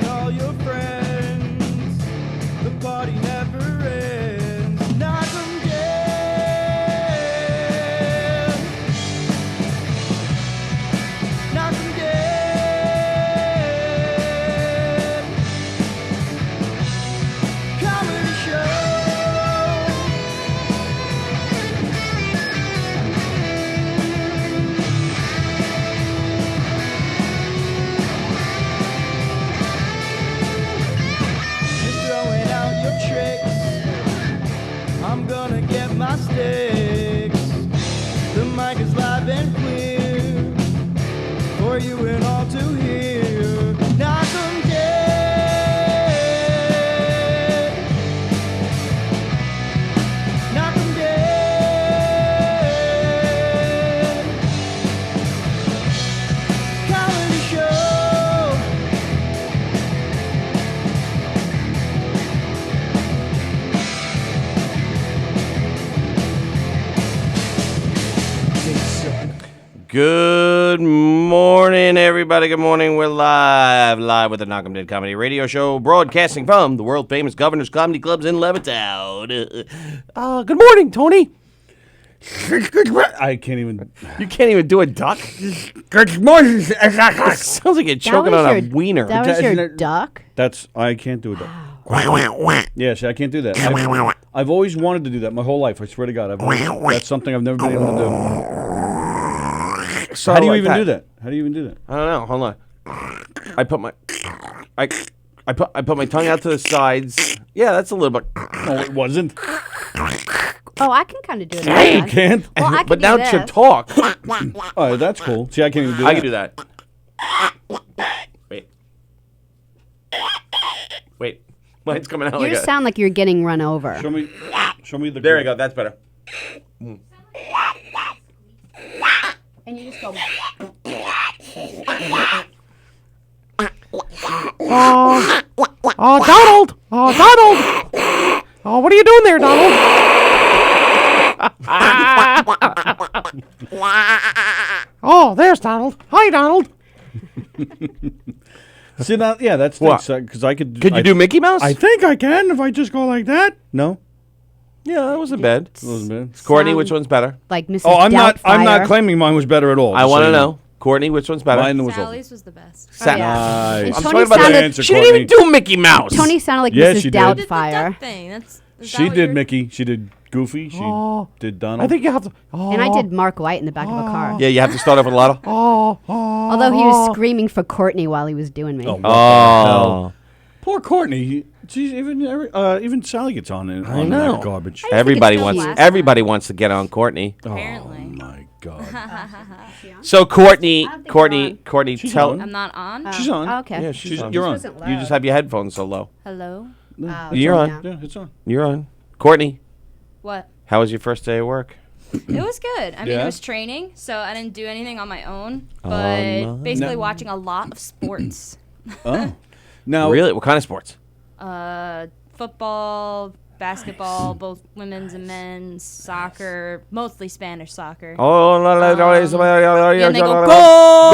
bring all your friends. The party never ends. Knock 'em dead. Knock 'em dead. Comedy show. I'm gonna get my sticks. The mic is live and clear for you and all to hear. Knock 'em dead. Knock 'em dead. Comedy show. Good morning, everybody. Good morning. We're live with the Knock 'em Dead Comedy Radio Show, broadcasting from the world-famous Governor's Comedy Clubs in Levittown. Good morning, Tony. I can't even. You can't even do a duck? Good morning. Sounds like you're choking on a wiener. That was your duck? I can't do it. Yeah, see, I can't do that. I've always wanted to do that my whole life. I swear to God, that's something I've never been able to do. So How do you like even that. do that? How do you even do that? I don't know. Hold on. I put my tongue out to the sides. Yeah, that's a little bit. No, it wasn't. Oh, I can kind of do it. You can't. Well, I can But do now this. to talk, Oh, that's cool. See, I can't even do that. I can do that. Wait. Mine's coming out You like just a... sound like you're getting run over. Show me the. There you go. That's better. And you just go. Oh, Donald! Oh, Donald! Oh, what are you doing there, Donald? Oh, there's Donald. Hi, Donald. See, now, yeah, that's What? because I could. Could you do Mickey Mouse? I think I can if I just go like that. No, Yeah, that wasn't bad. it wasn't bad. Courtney, which one's better? Like Mrs. Oh, I'm not Doubtfire. claiming mine was better at all. I just want so to you know. Courtney, which one's better? Mine was awful. Sally's was the best. Oh, yeah. Nice. And I'm Tony talking about the sounded, answer. She didn't even do Mickey Mouse. Tony sounded like Yeah, Mrs. she did. Did the Doubtfire. duck thing. Is that She what did you're- Mickey. She did Goofy. She did Donald. I think you have to. Oh, And I did Mark White in the back of a car. Yeah, you have to start off with a lot of. Although he was screaming for Courtney while he was doing me. Oh, what the hell? Poor Courtney. She's even Sally gets on it. On know. that garbage. Everybody still wants. last Everybody wants to get on Courtney. Apparently. Oh my God. So Courtney, I don't think Courtney, She's tell. on. I'm not on. She's on. Oh, okay. Yeah, she's on. You're on. Wasn't You loud. just have your headphones so low. Hello. Oh, You're on. yeah. Yeah, it's on. You're on. Courtney, What? how was your first day of work? It was good. I mean, Yeah? it was training, so I didn't do anything on my own, Oh, but no. basically No. watching a lot of sports. Oh. Now, Really? What kind of sports? Football, basketball, both women's and men's, soccer, mostly Spanish soccer. Oh, Yeah, and they go, goal!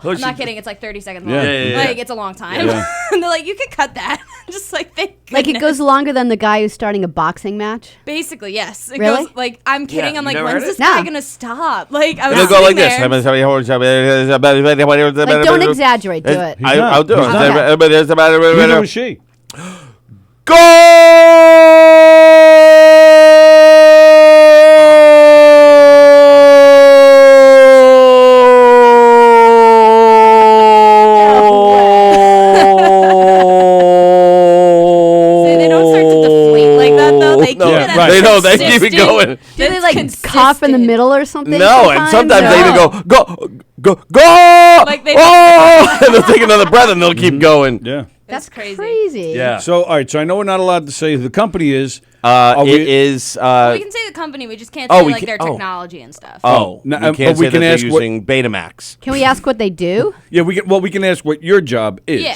I'm not kidding. It's like 30 seconds long. Yeah. Yeah. Like, it's a long time. Yeah. And they're like, you can cut that. Just like, thank Like it goodness. goes longer than the guy who's starting a boxing match. Basically, yes. It Really? goes, like, I'm kidding. Yeah, I'm you like, never when's heard this it? guy No. going to stop? Like, I was It'll go like sitting this. Like, don't exaggerate. Do it. He's not. I'll do He's not. Neither was it. she. See, they don't start to deflate like that, though. They keep No, it at right. They don't. They keep it consistent- going. Do they It's like cough in the consistent. middle or something? No, and sometimes they even No. go. Like they- oh, and they'll take another breath and they'll keep going. Yeah. That's crazy. crazy. Yeah. So, all right. So I know we're not allowed to say who the company is. It we- is. We can say the company, we just can't Oh, say we like can- their oh. technology and stuff. Oh, No, we but can't we say can that ask they're what- using Betamax. Can we ask what they do? Yeah, we can ask what your job is. Yeah.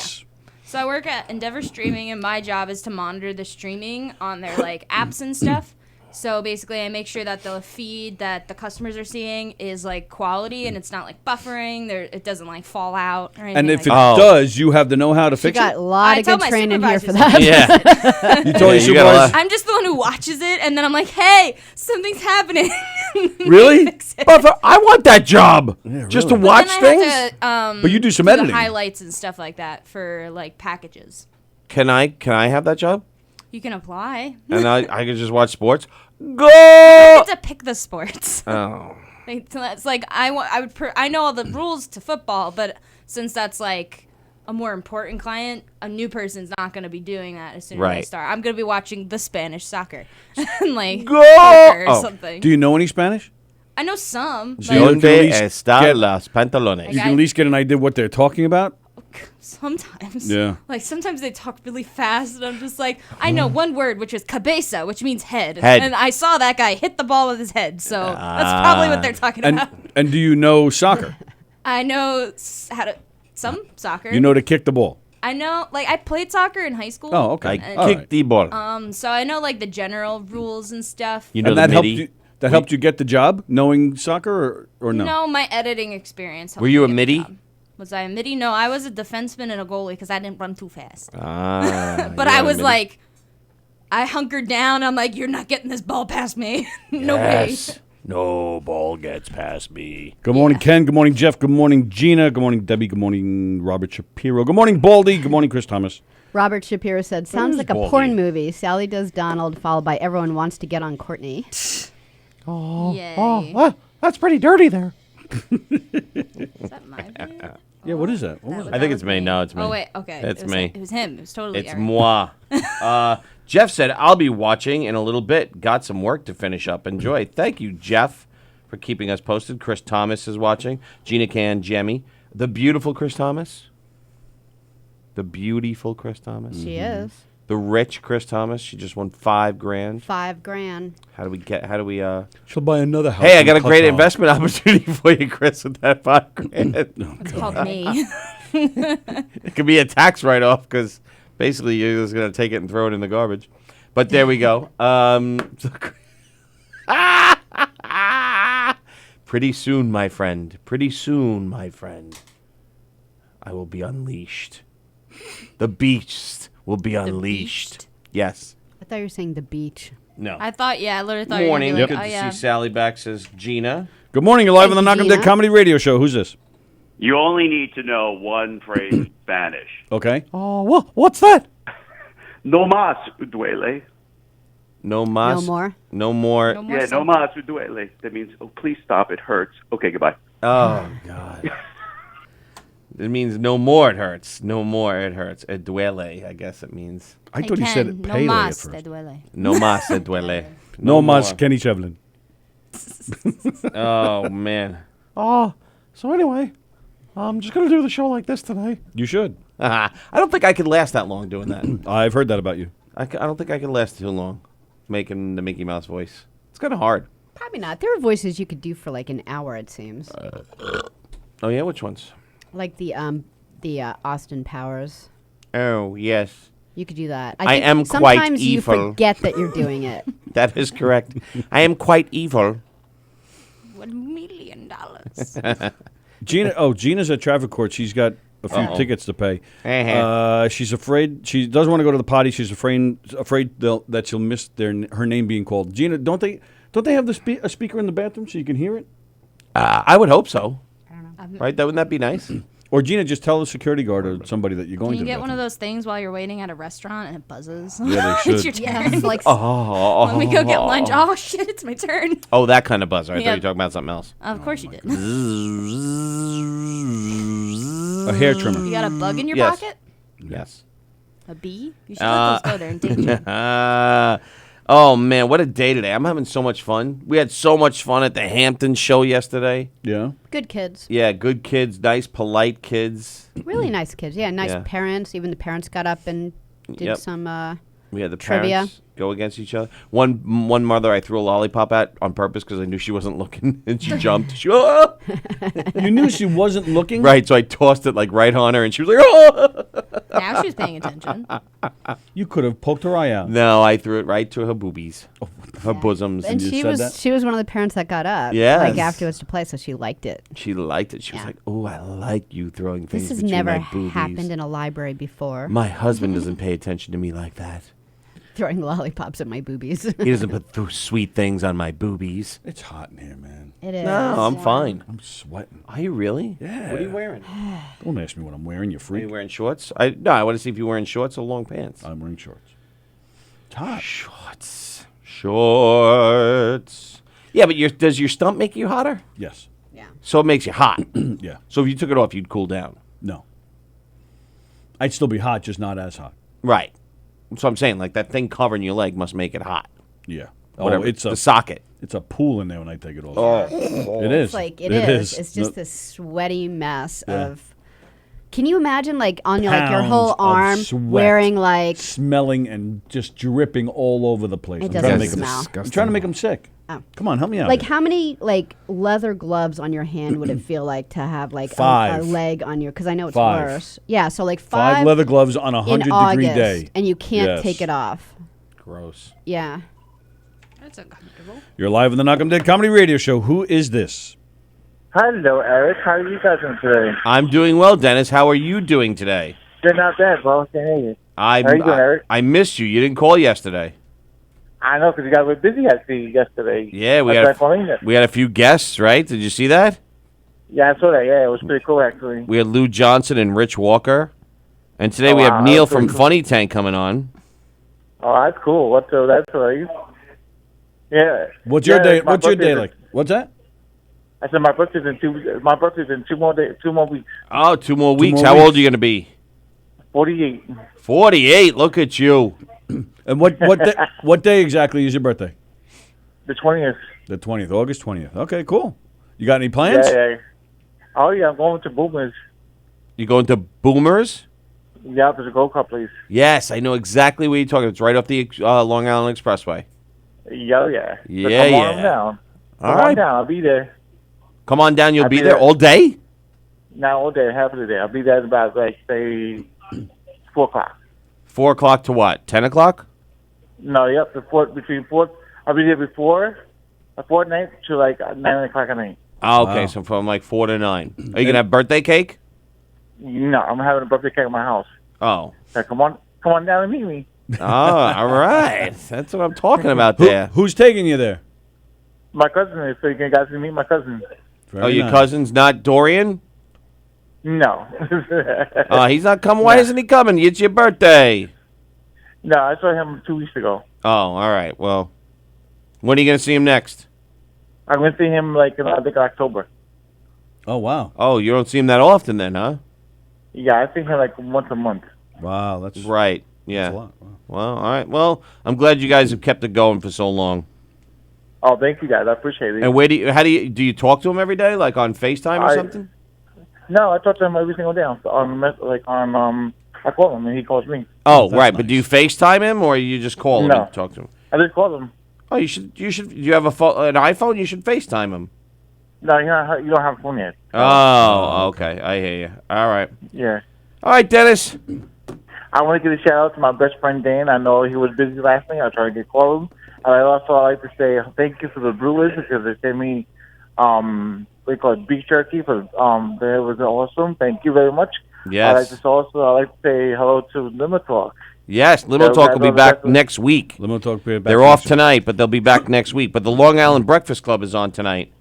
So I work at Endeavor Streaming, and my job is to monitor the streaming on their like apps and stuff. So basically, I make sure that the feed that the customers are seeing is like quality and it's not like buffering. It doesn't like fall out or anything. And if like it that. does, you have the know-how to She fix got it. a lot I of tell good my training here for supervisors that. Yeah. You told Yeah, your you got a lot. supervisor. I'm just the one who watches it, and then I'm like, "Hey, something's happening." Really? Fix it. But I want that job. Just to really. watch Then I things. have to, But you do some the editing. highlights and stuff like that for like packages. Can I have that job? You can apply. And I can just watch sports. Go. You get to pick the sports. Oh. It's like I know all the rules to football, but since that's like a more important client, a new person's not going to be doing that as soon as they Right. start. I'm going to be watching the Spanish soccer, like Go! soccer or Oh. something. Do you know any Spanish? I know some. Do you Like, can at Donde least está get- las pantalones? You can at least get an idea what they're talking about? sometimes. Yeah. Like sometimes they talk really fast, and I'm just like, I know one word, which is cabeza, which means head. Head. And I saw that guy hit the ball with his head, so that's probably what they're talking And about. and do you know soccer? I know how to some soccer. You know to kick the ball. I know, like I played soccer in high school. Oh, okay. I All kick right. the ball. So I know like the general rules and stuff. You know And the that helped MIDI? you. That helped you get the job, knowing soccer, or no? No, my editing experience. helped Were you me a get the midi? job. Was I a midi? No, I was a defenseman and a goalie because I didn't run too fast. Ah, But you're I a was midi. like, I hunkered down. I'm like, you're not getting this ball past me. No way. Yes. No ball gets past me. Good morning, Ken. Good morning, Jeff. Good morning, Gina. Good morning, Debbie. Good morning, Robert Shapiro. Good morning, Baldy. Good morning, Chris Thomas. Robert Shapiro said, sounds is like a Baldy? porn movie. Sally does Donald, followed by everyone wants to get on Courtney. Yay. Oh, that's pretty dirty there. Is that my bit? Yeah, what is that? What was That it? I think it's me. No, it's me. Oh, wait. Okay. It's it was me. It was him. It was totally It's Eric. moi. Jeff said, I'll be watching in a little bit. Got some work to finish up. Enjoy. Thank you, Jeff, for keeping us posted. Chris Thomas is watching. Gina Can, Jemmy. The beautiful Chris Thomas. The beautiful Chris Thomas. She is. The rich Chris Thomas. She just won $5 grand. $5,000. How do we She'll buy another house. Hey, I in got a great Qatar. investment opportunity for you, Chris, with that $5 grand. It's called me. It could be a tax write-off because basically you're just going to take it and throw it in the garbage. But there we go. Pretty soon, my friend. Pretty soon, my friend. I will be unleashed. The beast will be unleashed. beast? Yes. I thought you were saying the beach. No. I literally thought Morning. you were Good going to be like, to oh, see yeah. Sally back, says Gina. Good morning. You're live on the Thank Knock 'em you, Dead Gina. Comedy Radio Show. Who's this? You only need to know one phrase in Spanish. Okay. Oh, what's that? No más duele. No mas. No more? No more. No more Yeah, no something. más duele. That means, oh, please stop. It hurts. Okay, goodbye. Oh, God. It means no more it hurts. No more it hurts. It duele, I guess it means. I thought you said it No Pele at más first. te duele. No más it duele. No mas more. Kenny Shevlin. Oh, man. Oh, so anyway, I'm just going to do the show like this today. You should. I don't think I could last that long doing that. I've heard that about you. I don't think I could last too long making the Mickey Mouse voice. It's kind of hard. Probably not. There are voices you could do for like an hour, it seems. Oh, yeah? Which ones? Like the Austin Powers. Oh, yes. You could do that. I think am quite sometimes you evil. forget that you're doing it. That is correct. I am quite evil. $1 million. Gina's at traffic court. She's got a few Uh-oh. tickets to pay. Uh-huh. She's afraid. She doesn't want to go to the potty. She's afraid that she'll miss her name being called. Gina, don't they have a speaker in the bathroom so you can hear it? I would hope so. Right? Wouldn't that be nice? Or Gina, just tell the security guard or somebody that you're going Can you to the get one of bathroom. those things while you're waiting at a restaurant and it buzzes? Yeah, they It's should. your turn. Yes, like Let me go get lunch. Oh, shit, it's my turn. Oh, that kind of buzzer. I thought you Yep. were talking about something else. Of course you did. A hair trimmer. You got a bug in your Yes. pocket? Yes. A bee? You should let those go. They're endangered. Oh, man, what a day today. I'm having so much fun. We had so much fun at the Hampton show yesterday. Yeah. good kids. Yeah, good kids, nice, polite kids. Really nice kids. Yeah, nice Yeah. parents. Even the parents got up and did Yep. some. We had the Trivia. parents go against each other. One mother I threw a lollipop at on purpose because I knew she wasn't looking, and she jumped. She, "Ah!" You knew she wasn't looking? Right, so I tossed it like right on her, and she was like, "Oh!" Now she's paying attention. You could have poked her eye out. No, I threw it right to her boobies. her bosoms. And you she said was that? she was one of the parents that got up. Yes. Like afterwards to play, so she liked it. She liked it. She was Yeah. like, "Oh, I like you throwing things This has between never my boobies." happened in a library before. My husband doesn't pay attention to me like that. Throwing lollipops at my boobies. He doesn't put sweet things on my boobies. It's hot in here, man. It is. No, I'm fine. I'm sweating. Are you really? Yeah. What are you wearing? Don't ask me what I'm wearing, you Are freak. you wearing shorts? No, I want to see if you're wearing shorts or long pants. I'm wearing shorts. It's hot. Shorts. Yeah, but does your stump make you hotter? Yes. Yeah. So it makes you hot. Yeah. So if you took it off, you'd cool down. No. I'd still be hot, just not as hot. Right. So I'm saying, like, that thing covering your leg must make it hot. Yeah. Whatever. Oh, it's the a socket. It's a pool in there when I take it off. Oh. It is. It's like it is. It's just this sweaty mess of. Can you imagine, like, on your your whole Pounds of arm sweat. wearing like? Smelling and just dripping all over the place. It I'm doesn't trying to make 'em- smell. I'm trying to make them sick. Oh. Come on, help me out. Like, here. how many like leather gloves on your hand would it feel like to have like a 5. leg on your? Because I know it's 5. worse. Yeah, so like 5 leather gloves on a in 100-degree August, day. and you can't Yes. take it off. Gross. Yeah. That's uncomfortable. You're live on the Knock 'em Dead Comedy Radio Show. Who is this? Hello, Eric. How are you guys doing today? I'm doing well, Dennis. How are you doing today? You're not bad, bro. I can hear you. How are you doing, Eric? I missed you. You didn't call yesterday. I know, because you guys were busy, I see, yesterday. Yeah, we That's why I had called in. we had a few guests, right? Did you see that? Yeah, I saw that. Yeah, it was pretty cool, actually. We had Lou Johnson and Rich Walker, and today we wow, have Neil that's from pretty cool. Funny Tank coming on. Oh, that's cool. That's right. Yeah. What's your Yeah, day? my What's your day birthday's like? What's that? I said my birthday's in 2 more weeks. Oh, 2 more weeks. more How weeks. old are you going to be? 48. 48. Look at you. And what day exactly is your birthday? The 20th. The 20th, August 20th. Okay, cool. You got any plans? Yeah. Oh, yeah, I'm going to Boomers. You going to Boomers? Yeah, there's a go-kart place. Yes, I know exactly where you're talking. It's right off the Long Island Expressway. Yeah. Yeah, Come on yeah. down. All Come right. on down. I'll be there. Come on down. You'll I'll be be there there. all day? Not all day, half of the day. I'll be there at about, like, say, 4 o'clock. 4 o'clock to what? 10 o'clock? No, yep, between 4. I'll be there before a fortnight to, like, 9 o'clock at night. Oh, okay, Wow. so from like 4 to 9. Are you going to have birthday cake? No, I'm having a birthday cake at my house. Oh. So come on down and meet me. Oh, all right. That's what I'm talking about there. Who's taking you there? My cousin is, so you guys can meet my cousin. Very Oh, your nice. cousin's not Dorian? No. He's not coming. Why isn't he coming? It's your birthday. No, I saw him 2 weeks ago. Oh, all right. Well, when are you going to see him next? I'm going to see him, like, in, I think, October. Oh, wow. Oh, you don't see him that often then, huh? Yeah, I see him, like, once a month. Wow, that's Right. that's Yeah. a lot. Wow. Well, all right. Well, I'm glad you guys have kept it going for so long. Oh, thank you, guys. I appreciate it. And do you talk to him every day, like on FaceTime or something? No, I talk to him every single day. I call him, and he calls me. Oh, that's right. But do you nice. FaceTime him or you just call him No. and talk to him? I just call him. Oh, you should. Do you have an iPhone? You should FaceTime him. No, you don't have a phone yet. Oh, okay. I hear you. All right. Yeah. All right, Dennis. I want to give a shout out to my best friend Dan. I know he was busy last night. I tried to call him. And I also like to say thank you to the Brewers because they sent me they call it beef jerky for that was awesome. Thank you very much. Yes. I like to say hello to Limo Talk. Yes, Limo Yeah, Talk will be that's- back that's- next week. Limo Talk. They're off tonight, but they'll be back next week. But the Long Island Breakfast Club is on tonight.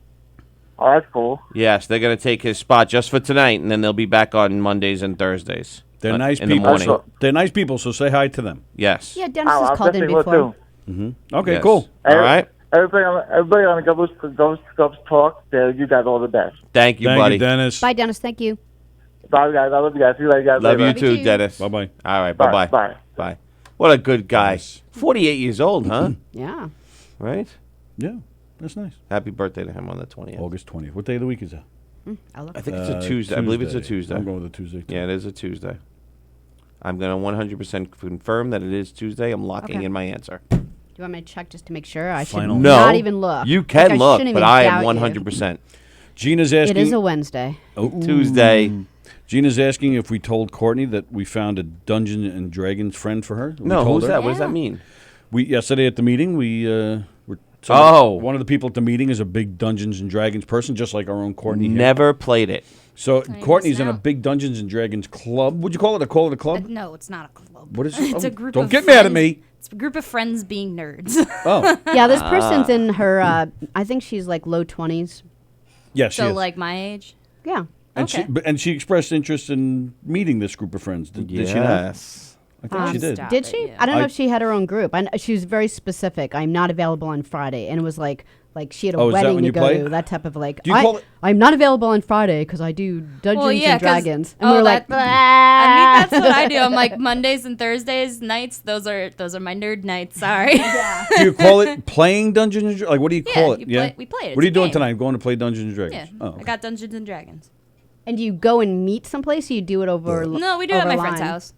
Oh, that's cool. Yes, they're going to take his spot just for tonight, and then they'll be back on Mondays and Thursdays. They're nice in people. the morning. Also- They're nice people, so say hi to them. Yes. Yeah, Dennis I has called in definitely will before. too. Okay, Yes. cool. All right. Everybody on the Ghost Talk, you guys all the best. Thank you, Thank buddy. you, Dennis. Bye, Dennis. Thank you. Bye, guys. I love you guys. See you later, guys. Love later. you too, too. Dennis. Bye-bye. All right. Bye. Bye-bye. Bye. Bye. What a good guy. Nice. 48 years old, huh? Yeah. Right? Yeah, that's nice. Happy birthday to him on the 20th. August 20th. What day of the week is that? I'll look. I think it's a Tuesday. I believe it's a Tuesday. I'm going with a Tuesday. Too. Yeah, it is a Tuesday. I'm going to 100% confirm that it is Tuesday. I'm locking Okay. in my answer. Do you want me to check just to make sure? I should Final. No. not even look. You Like, can look, shouldn't but even I doubt am you. 100%. Gina's It asking. is a Wednesday. Tuesday. Gina's asking if we told Courtney that we found a Dungeons and Dragons friend for her. We No, told who's her. that? What does that Yeah. mean? We yesterday at the meeting we were So one of the people at the meeting is a big Dungeons and Dragons person, just like our own Courtney. Never played it. So Courtney's in a big Dungeons and Dragons club. Would you call it? Call it a club? No, it's not a club. What is it? It's a group. Don't of get friends. mad at me. It's a group of friends being nerds. Oh, Yeah, this person's in her. I think she's like low 20s. yes, she So is. like my age. Yeah. And she expressed interest in meeting this group of friends. Did she not? Yes. I think she did. Stop Did it, she? you. I don't know if she had her own group. She was very specific. I'm not available on Friday, and it was like she had a Oh, is that wedding when to you go play? to. That type of like. Do you call it- I'm not available on Friday because I do Dungeons and Dragons, and we were like, I mean, that's what I do. I'm like Mondays and Thursdays nights. Those are my nerd nights. Sorry. Do you call it playing Dungeons and Dragons? Like, what do you call it? We play it. What are you It's a doing game. tonight? Going to play Dungeons and Dragons? Yeah. Oh, okay. I got Dungeons and Dragons. and do you go and meet someplace? Or you do it over? No, we do it at over my friend's line? house.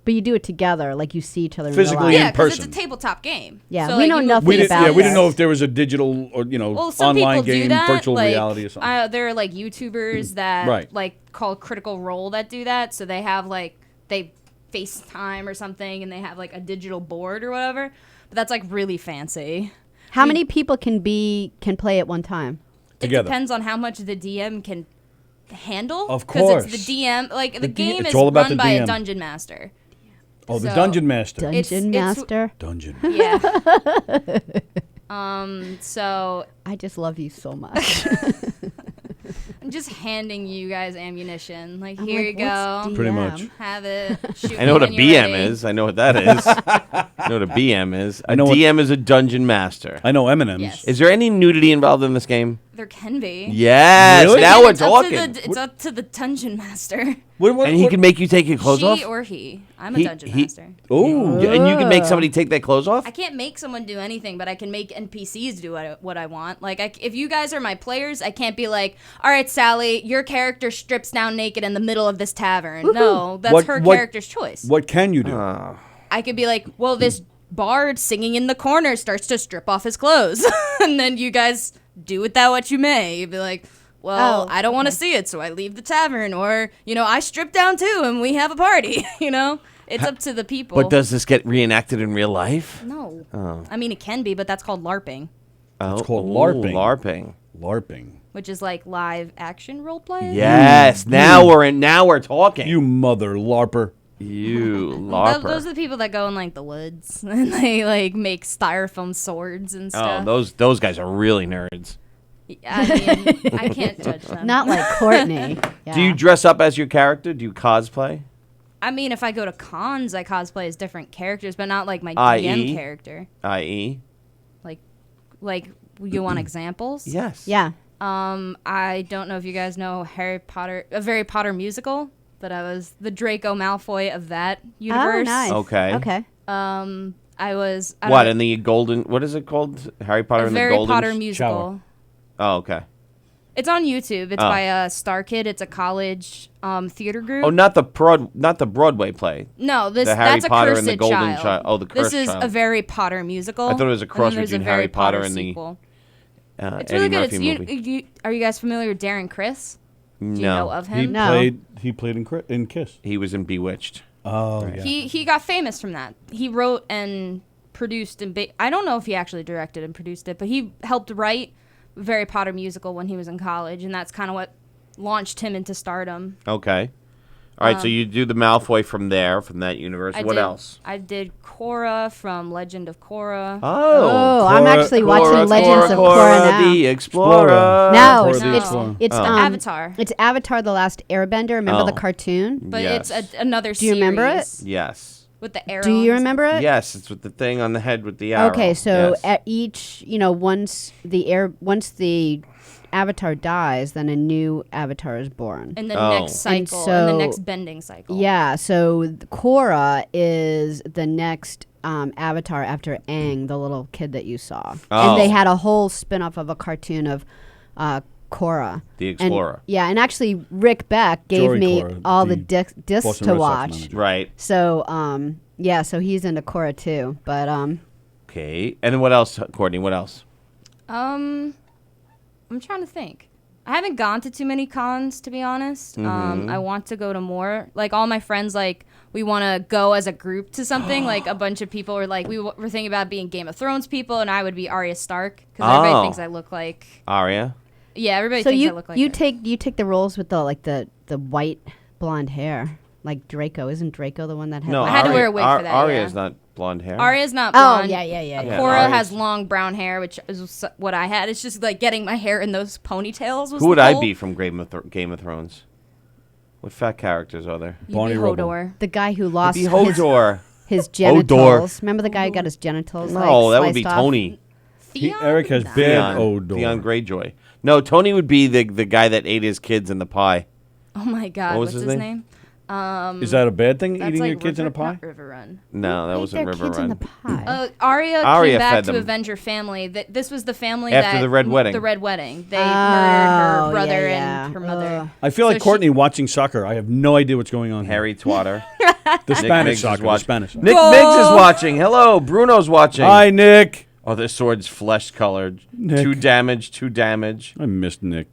But you do it together, like you see each other Physically in real in life. Yeah, because it's person. a tabletop game. Yeah, So, we like, know you- nothing We didn't, about yeah, we this. didn't know if there was a digital or Well, some online people game, do that. virtual like, reality or something. There are like YouTubers that Right. like called Critical Role that do that. So they have like they FaceTime or something, and they have like a digital board or whatever. But that's like really fancy. How many people can play at one time? Together. It depends on how much the DM can handle. Of because it's course. the DM. Like the game it's is all about the run by a DM. dungeon master. Oh, the so- Dungeon Master. Dungeon it's- Master. Dungeon. Yeah. So I just love you so much. I'm just handing you guys ammunition. Like, I'm here like, you go. what's Pretty DM? much. Have it. Shoot I know me what a when you're BM ready. is. I know what that is. I know what a BM is. A know what- DM is a dungeon master. I know M&M's. Yes. Is there any nudity involved in this game? There can be. Yes. Really? Now we're It's up to talking. it's up to the dungeon master. And he can make you take your clothes She off? or he. I'm a He- dungeon he- master. Oh, And you can make somebody take their clothes off? I can't make someone do anything, but I can make NPCs do what I want. Like, if you guys are my players, I can't be like, all right, Sally, your character strips down naked in the middle of this tavern. No, that's What- her what- character's choice. what can you do? I could be like, well, this bard singing in the corner starts to strip off his clothes. And then you guys do with that what you may. You'd be like, well, Oh, I don't want to see it, so I leave the tavern. Or, I strip down too and we have a party, It's up to the people. But does this get reenacted in real life? No. Oh. I mean, it can be, but that's called LARPing, Oh, It's called ooh, LARPing. LARPing. LARPing. which is like live action role play. Yes. Now we're talking. You mother LARPer. You Those LARPer. are the people that go in like the woods and they like make styrofoam swords and stuff. Oh, those guys are really nerds. I mean, I can't judge them. Not like Courtney. Yeah. Do you dress up as your character? Do you cosplay? I mean, if I go to cons, I cosplay as different characters, but not like my I.e.? DM character. I.e. Like, you want examples? Yes. Yeah. I don't know if you guys know a Harry Potter musical, but I was the Draco Malfoy of that universe. Oh, nice. Okay. Okay. I was I What don't in the golden? What is it called? Harry Potter a and the Harry Golden Potter Sh- musical. Shower. Oh, okay. It's on YouTube. It's Oh. by Star Kid. It's a college theater group. Oh, not the Broadway play. No, The Harry that's a Potter cursed and the Golden child. Child. Oh, the This Cursed is Child. a Harry Potter musical. I thought it was a and cross then there's between a Harry Potter and sequel. the It's Eddie really good. Murphy It's movie. are you guys familiar with Darren Criss? Do you No, know of He him? No. played in Kiss. he was in Bewitched. Oh, yeah. He got famous from that. He wrote and produced and I don't know if he actually directed and produced it, but he helped write Harry Potter musical when he was in college, and that's kind of what launched him into stardom. Okay. All right, so you do the Malfoy from that universe. What else? I did Korra from Legend of Korra. Oh, I'm Korra- actually watching Legends of Korra Korra now. the Explorer. No, Korra the it's- Explorer. It's Avatar. It's Avatar: The Last Airbender. Remember the Oh. cartoon? But Yes. it's another Do you series. remember it? Yes. With the arrow. Do you remember it? Yes, it's with the thing on the head with the arrow. Okay, so Yes. at each, once the avatar dies, then a new avatar is born. In the Oh. next cycle, in the so- next bending cycle. Yeah, so Korra is the next avatar after Aang, the little kid that you saw. Oh. And they had a whole spin-off of a cartoon of Korra. The And- Explorer. yeah, and actually Rick Beck gave Jory me Korra, all the the discs Boston to Red Sox watch. manager. Right. So, yeah, so he's into Korra too. But Okay. And then what else, Courtney? What else? I'm trying to think. I haven't gone to too many cons, to be honest. I want to go to more. Like, all my friends, like, we want to go as a group to something. Like, a bunch of people were like, we were thinking about being Game of Thrones people, and I would be Arya Stark, because everybody thinks I look like Arya. Yeah, everybody So thinks I look like you her. take the roles with the white blonde hair, like Draco. Isn't Draco the one that had? No, I had to wear a wig for that, Arya's yeah. not blonde hair. Arya's not Oh blonde. yeah. Cora Arya's- has long brown hair, which is what I had. It's just like getting my hair in those ponytails. Was Who would the I goal. be from Game of Thrones? What fat characters are there? You'd be Barney Rubble. Hodor. The guy who lost Be Hodor. his genitals. Remember the guy who got his genitals? No, that would sliced be off? Tony. Eric has bad odor. Theon Greyjoy. No, Tony would be the guy that ate his kids in the pie. Oh my God, What was what's his his name? name? Is that a bad thing, That's eating like your kids in a pie? Not River Run. No, that Ate wasn't their River kids in Run. the pie. Arya Arya came back fed to them. avenge her family. This was the family After that the Red Wedding. The Red Wedding. They Oh, murdered her brother yeah. and her mother. I feel like So Courtney watching soccer. I have no idea what's going on. Harry Twatter. The Nick Spanish Miggs is soccer. The watching. Spanish. Nick Miggs is watching. Hello, Bruno's watching. Hi, Nick. Oh, this sword's flesh colored. Nick. 2 damage. I missed Nick.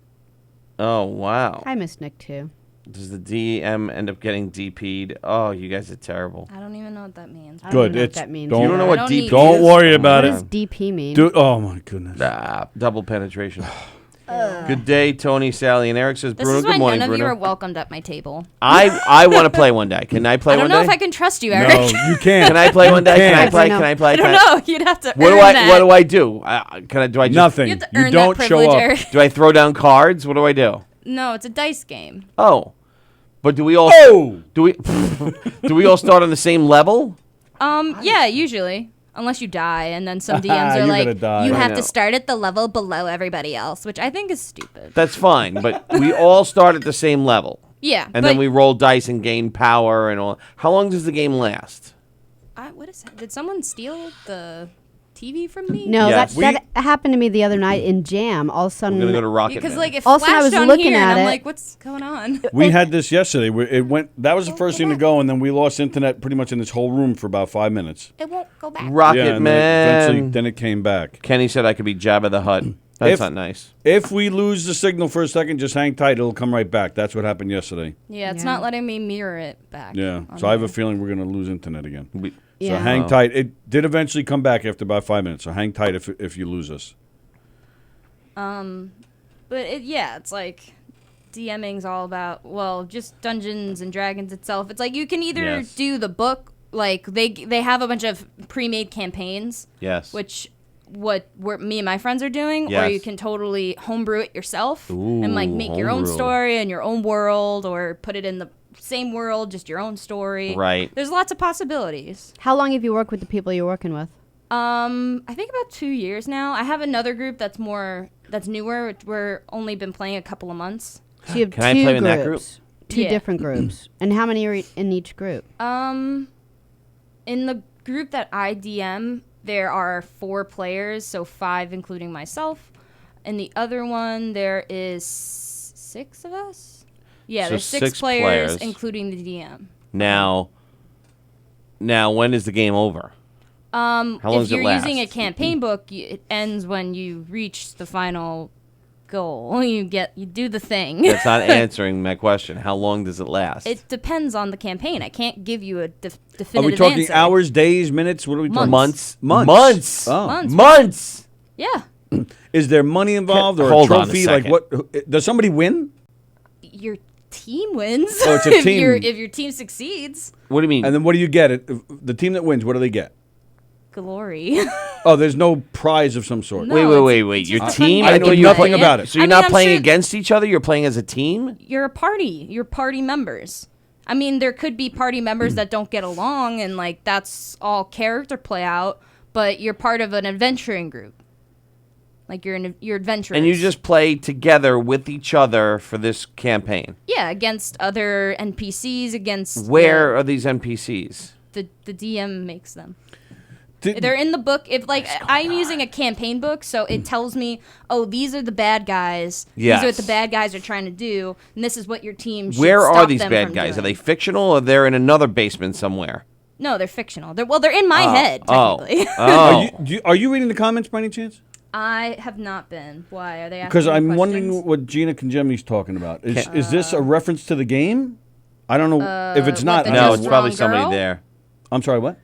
Oh, wow. I miss Nick too. Does the DM end up getting DP'd? Oh, you guys are terrible. I don't even know what that means. I don't Good. even know what It's that means. don't, You don't know I what don't DP need- is? Don't worry about What it. does DP mean? Oh my goodness. Double penetration. Good day, Tony, Sally, and Eric says, This Bruno, is good why morning, none of you Bruno. are welcomed at my table. I want to play one day. Can I play I don't one know day? if I can trust you, No, Eric. you can't. Can I play one day? Can I can't. play? I Can I play? I Can don't know. You'd have to What earn do I? that. What do I do? Can I? Do I just Nothing. You have to You earn don't that show privilege, up. Eric. Do I throw down cards? What do I do? No, it's a dice game. Oh, but do we all? Oh! Do we? Do we all start on the same level? Yeah, usually. Unless you die, and then some DMs are You're like, gonna die. you I have know. to start at the level below everybody else, which I think is stupid. That's fine, but we all start at the same level, Yeah, and but then we roll dice and gain power and all. How long does the game last? what is that? Did someone steal the TV from me? No, Yes. that happened to me the other night in Jam. All of a sudden, We're gonna go to Rocket Because Man. like it Also, I flashed was on looking here, at and I'm it. like, what's going on? We had this yesterday. It went. That was the first thing to go, and then we lost internet pretty much in this whole room for about 5 minutes. It won't go back. Rocket yeah, and Man. then it came back. Kenny said I could be Jabba the Hutt. That's If- not nice. If we lose the signal for a second, just hang tight. It'll come right back. That's what happened yesterday. Yeah, it's Yeah. not letting me mirror it back. Yeah. on So I have a here. feeling we're going to lose internet again. We- So Yeah. hang Wow. tight. It did eventually come back after about 5 minutes. So hang tight if you lose us. But it's like DMing's all about just Dungeons and Dragons itself. It's like you can either Yes. do the book, like they have a bunch of pre-made campaigns, Yes. which what me and my friends are doing, or Yes. you can totally homebrew it yourself Ooh, and like make your own homebrew. story and your own world, or put it in the same world, just your own story. Right. There's lots of possibilities. how long have you worked with the people you're working with? I think about 2 years now. I have another group that's newer. We're only been playing a couple of months. So you have Can I two play groups, in that group? two Yeah. different groups, and how many are in each group? In the group that I DM, there are 4 players, so 5 including myself. In the other one, there is 6 of us. Yeah, So there's 6 6 players, players. including the DM. Now, when is the game over? How long If does it you're last? using a campaign book, it ends when you reach the final goal. You do the thing. That's not answering my question. How long does it last? It depends on the campaign. I can't give you a definitive Are we talking answer. hours, days, minutes? What are we talking? Months. Months. Oh. Months. Months. Yeah. Is there money involved or Hold a on a trophy? Like second. what? Does somebody win? Your team wins. Oh, it's a if team. if your team succeeds. What do you mean? And then what do you get? The team that wins, what do they get? Glory. Oh, there's no prize of some sort. No. wait. it's Your just team? I fun know to nothing play. about it. So you're I mean, not I'm playing sure against each other? You're playing as a team? You're a party. You're party members. I mean, there could be party members that don't get along, and like that's all character play out. But you're part of an adventuring group. Like you're adventurous. And you just play together with each other for this campaign. against other NPCs, against Where are these NPCs? the DM makes them. Did- They're in the book. If like I'm using a campaign book, so it tells me, oh, these are the bad guys. Yes. These are what the bad guys are trying to do, and this is what your team should Where are stop these them bad from guys? Are doing. they fictional or they're in another basement somewhere? No, they're fictional. They're in my head Oh. technically. Oh. Are you reading the comments by any chance? I have not been. Why are they asking? Because I'm questions? wondering what Gina Conjemi's talking about. Is this a reference to the game? I don't know if it's not. the No, Just it's probably Wrong somebody Girl? there. I'm sorry. What?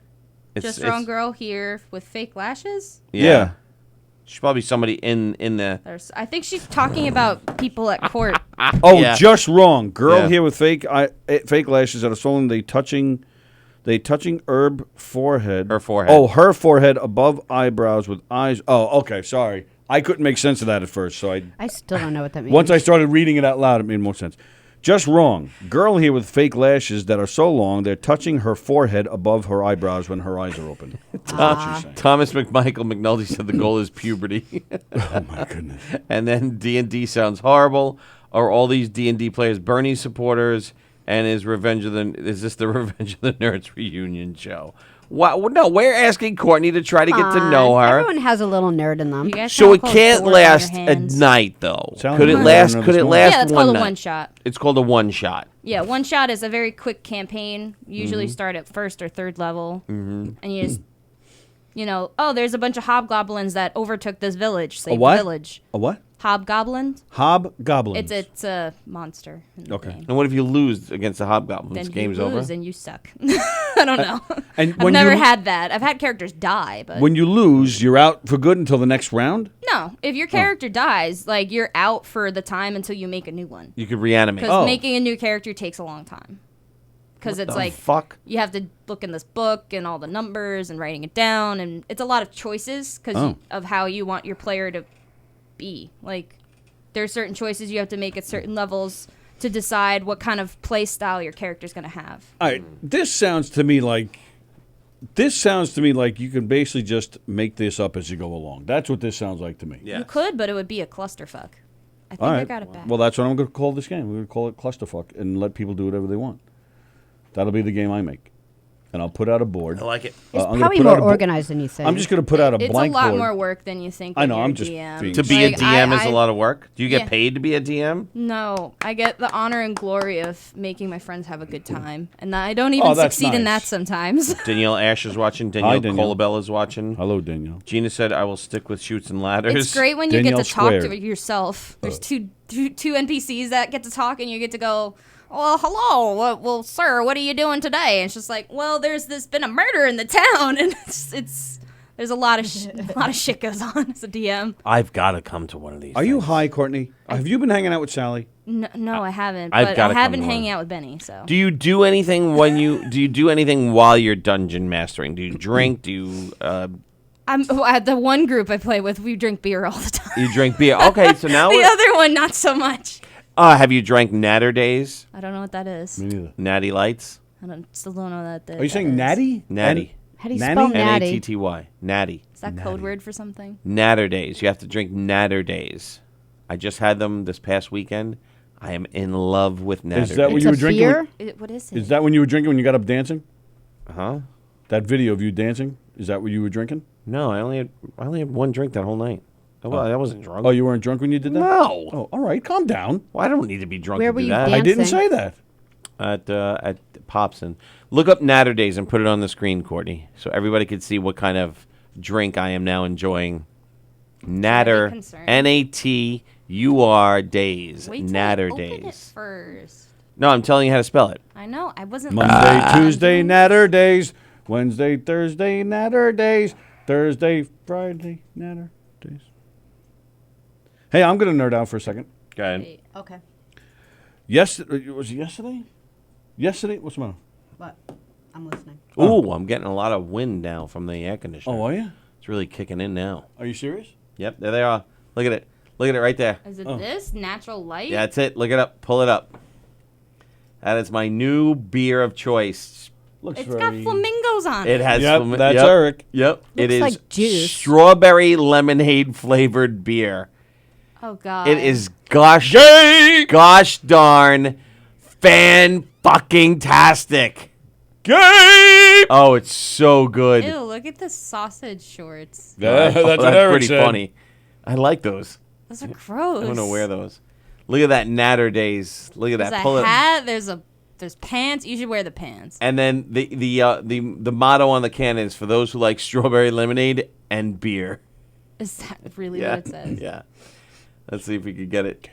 Just wrong girl here with fake lashes. Yeah. She's probably somebody in the. I think she's talking about people at court. Oh, Yeah. just wrong. Girl Yeah. here with fake lashes that are swollen. They touching herb forehead. Her forehead. Oh, her forehead above eyebrows with eyes. Oh, okay. Sorry, I couldn't make sense of that at first. So I still don't know what that means. once I started reading it out loud, it made more sense. Just wrong. Girl here with fake lashes that are so long they're touching her forehead above her eyebrows when her eyes are open. That's what she's saying. Thomas McMichael McNulty said the goal is puberty. Oh my goodness. And then D&D sounds horrible. Are all these D&D players Bernie supporters? And is this the Revenge of the Nerds reunion show? What? No, we're asking Courtney to try to get to know her. Everyone has a little nerd in them. You guys So sound it called can't boards on your last a hands. night, though. Sounds Could it like last? another Could it small- last Yeah, that's one called a night? one shot. It's called a one shot. Yeah, one shot is a very quick campaign. Usually Mm-hmm. start at first or third level, and you just, oh, there's a bunch of hobgoblins that overtook this village. Save what? the village. A what? Hobgoblins. Hobgoblins. It's a monster. In the Okay. game. And what if you lose against the hobgoblins? Then Game's you lose over. and you suck. I don't know. And I've when never you- had that. I've had characters die, but When you lose, you're out for good until the next round? no. If your character dies, like you're out for the time until you make a new one. You could reanimate. Because Oh. making a new character takes a long time. Because it's the like fuck? you have to look in this book and all the numbers and writing it down, and it's a lot of choices because Oh. of how you want your player to be. Like there's certain choices you have to make at certain levels to decide what kind of play style your character's going to have. All right, this sounds to me like you can basically just make this up as you go along. That's what this sounds like to me. Yeah. You could, but it would be a clusterfuck. I think All I right. got it back. Well, that's what I'm going to call this game. We're going to call it Clusterfuck and let people do whatever they want. That'll be the game I make. And I'll put out a board. I like it. It's I'm gonna probably put out more a bo- organized than you think. I'm just going to put out a It's blank a lot board. more work than you think. I when know, you're I'm a just DM. being- To be Like, a DM is I- a lot of work. Do you get Yeah. paid to be a DM? No, I get the honor and glory of making my friends have a good time, and I don't even that's succeed in that nice. sometimes. Danielle Ash is watching. Hi, Danielle Danielle. Colabella is watching. Hello, Danielle. Gina said, "I will stick with shoots and ladders." It's great when you Danielle get to talk to squared. yourself. There's two NPCs that get to talk, and you get to go, "Well, hello, well, sir, what are you doing today?" And it's just like, "Well, there's been a murder in the town," and it's there's a lot of shit goes on as a DM. I've got to come to one of these. Are you things. high, Courtney? Have you been hanging out with Sally? No, I haven't. I've But gotta I have come been to hanging one. out with Benny. So Do you do anything while you're dungeon mastering? Do you drink? Do you at the one group I play with, we drink beer all the time. you drink beer? Okay, so now The other one, not so much. have you drank Natter Days? I don't know what that is. Me neither. Natty Lights? Still don't know that. Are you saying natty? Natty. How do you Nanny? spell natty? Natty. Natty. Is that code word for something? Natter Days. You have to drink Natter Days. I just had them this past weekend. I am in love with Natter Is that what Days. you It's were a drinking? beer? What is it? Is that when you were drinking when you got up dancing? Huh? That video of you dancing? Is that what you were drinking? No, I only had one drink that whole night. I wasn't drunk. Oh, you weren't drunk when you did that? No. Oh, all right. Calm down. Well, I don't need to be drunk Where to were do you that. I didn't Dancing. say that. At Popson. Look up Natter Days and put it on the screen, Courtney, so everybody can see what kind of drink I am now enjoying. Natter, concerned. Natur Days. Wait till Natter I open it Days. first. No, I'm telling you how to spell it. I know. I wasn't. Monday, Tuesday, natter days. Wednesday, Thursday, natter days. Thursday, Friday, natter days. Hey, I'm going to nerd out for a second. Go ahead. Wait. Okay. Was it yesterday? Yesterday? What's the matter? What? I'm listening. Ooh, I'm getting a lot of wind now from the air conditioner. Oh, are you? It's really kicking in now. Are you serious? Yep, there they are. Look at it. Look at it right there. Is it this natural light? Yeah, that's it. Look it up. Pull it up. That is my new beer of choice. Looks It's got flamingos on It it. has. Yep, that's Eric. Yep, it is like juice. strawberry lemonade flavored beer. Oh God. It is gosh darn fan fucking tastic. Gay! Oh, it's so good. Ew! Look at the sausage shorts. That's Oh, what Eric pretty said. funny. I like those. Those are gross. I'm gonna wear those. Look at that Natter Days. Look at There's that. a Pull it. hat. There's pants. You should wear the pants. And then the motto on the can is for those who like strawberry lemonade and beer. Is that really Yeah. what it says? Yeah. Let's see if we could get it.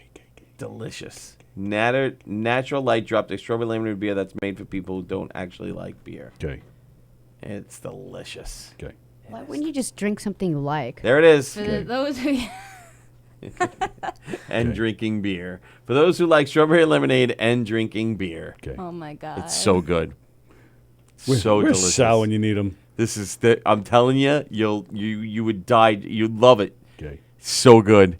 Delicious. Natural Light dropped a strawberry lemonade beer that's made for people who don't actually like beer. Okay. It's delicious. Okay. Why wouldn't you just drink something you like? There it is. For those who And drinking beer. For those who like strawberry lemonade and drinking beer. Okay. Oh my god. It's so good. Where's Delicious. Sal when you need him? This is I'm telling you, you would die. You'd love it. Okay. So good.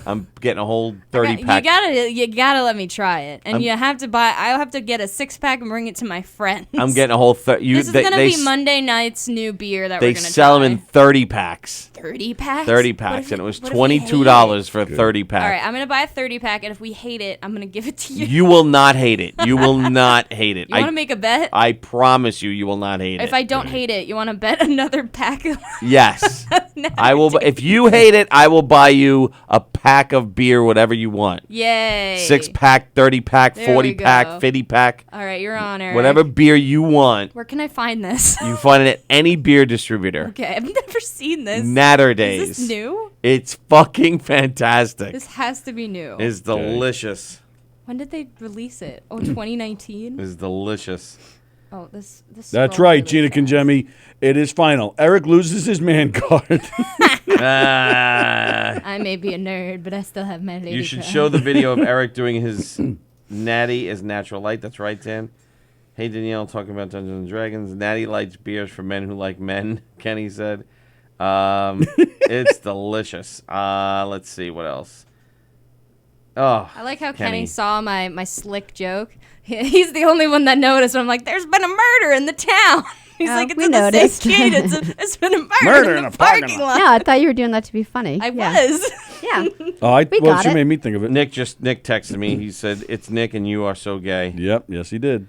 I'm getting a whole 30 pack. You gotta let me try it, and you have to buy. I'll have to get a 6-pack and bring it to my friends. I'm getting a whole 30. This is gonna be Monday night's new beer that we're They gonna sell try. them in 30 packs. 30 packs. 30 What packs, if and it was what if we hate $22 for a 30 it? pack. All right, I'm gonna buy a 30 pack, and if we hate it, I'm gonna give it to you. You will not hate it. You will not hate it. You want to make a bet? I promise you will not hate it. If I don't hate it, you want to bet another pack? Yes. I will. If you hate it, I will buy you a pack of beer, whatever you want. Yay. 6-pack, 30-pack, There 40-pack, we go. 50-pack. All right, you're on, Eric. Whatever beer you want, Where can I find this? you find it at any beer distributor. Okay, I've never seen this. Natter Days. Is this new? It's fucking fantastic. This has to be new. It's delicious. When did they release it? Oh, 2019? It's delicious. Oh, this That's scrolled right, really Gina fast. Kangemi. It is final. Eric loses his man card. I may be a nerd, but I still have my lady You should card. show the video of Eric doing his Natty as Natural Light. That's right, Tim. Hey, Danielle, talking about Dungeons and Dragons. Natty Lights beers for men who like men, Kenny said. It's delicious. Let's see, what else? Oh, I like how Kenny saw my slick joke. He's the only one that noticed. I'm like, there's been a murder in the town. He's like, it's we in the noticed. same street. It's been a murder in the parking lot. No, I thought you were doing that to be funny. I Yeah. was. Yeah. Well, got she it. made me think of it. Nick texted me. He said, it's Nick and you are so gay. Yep. Yes, he did.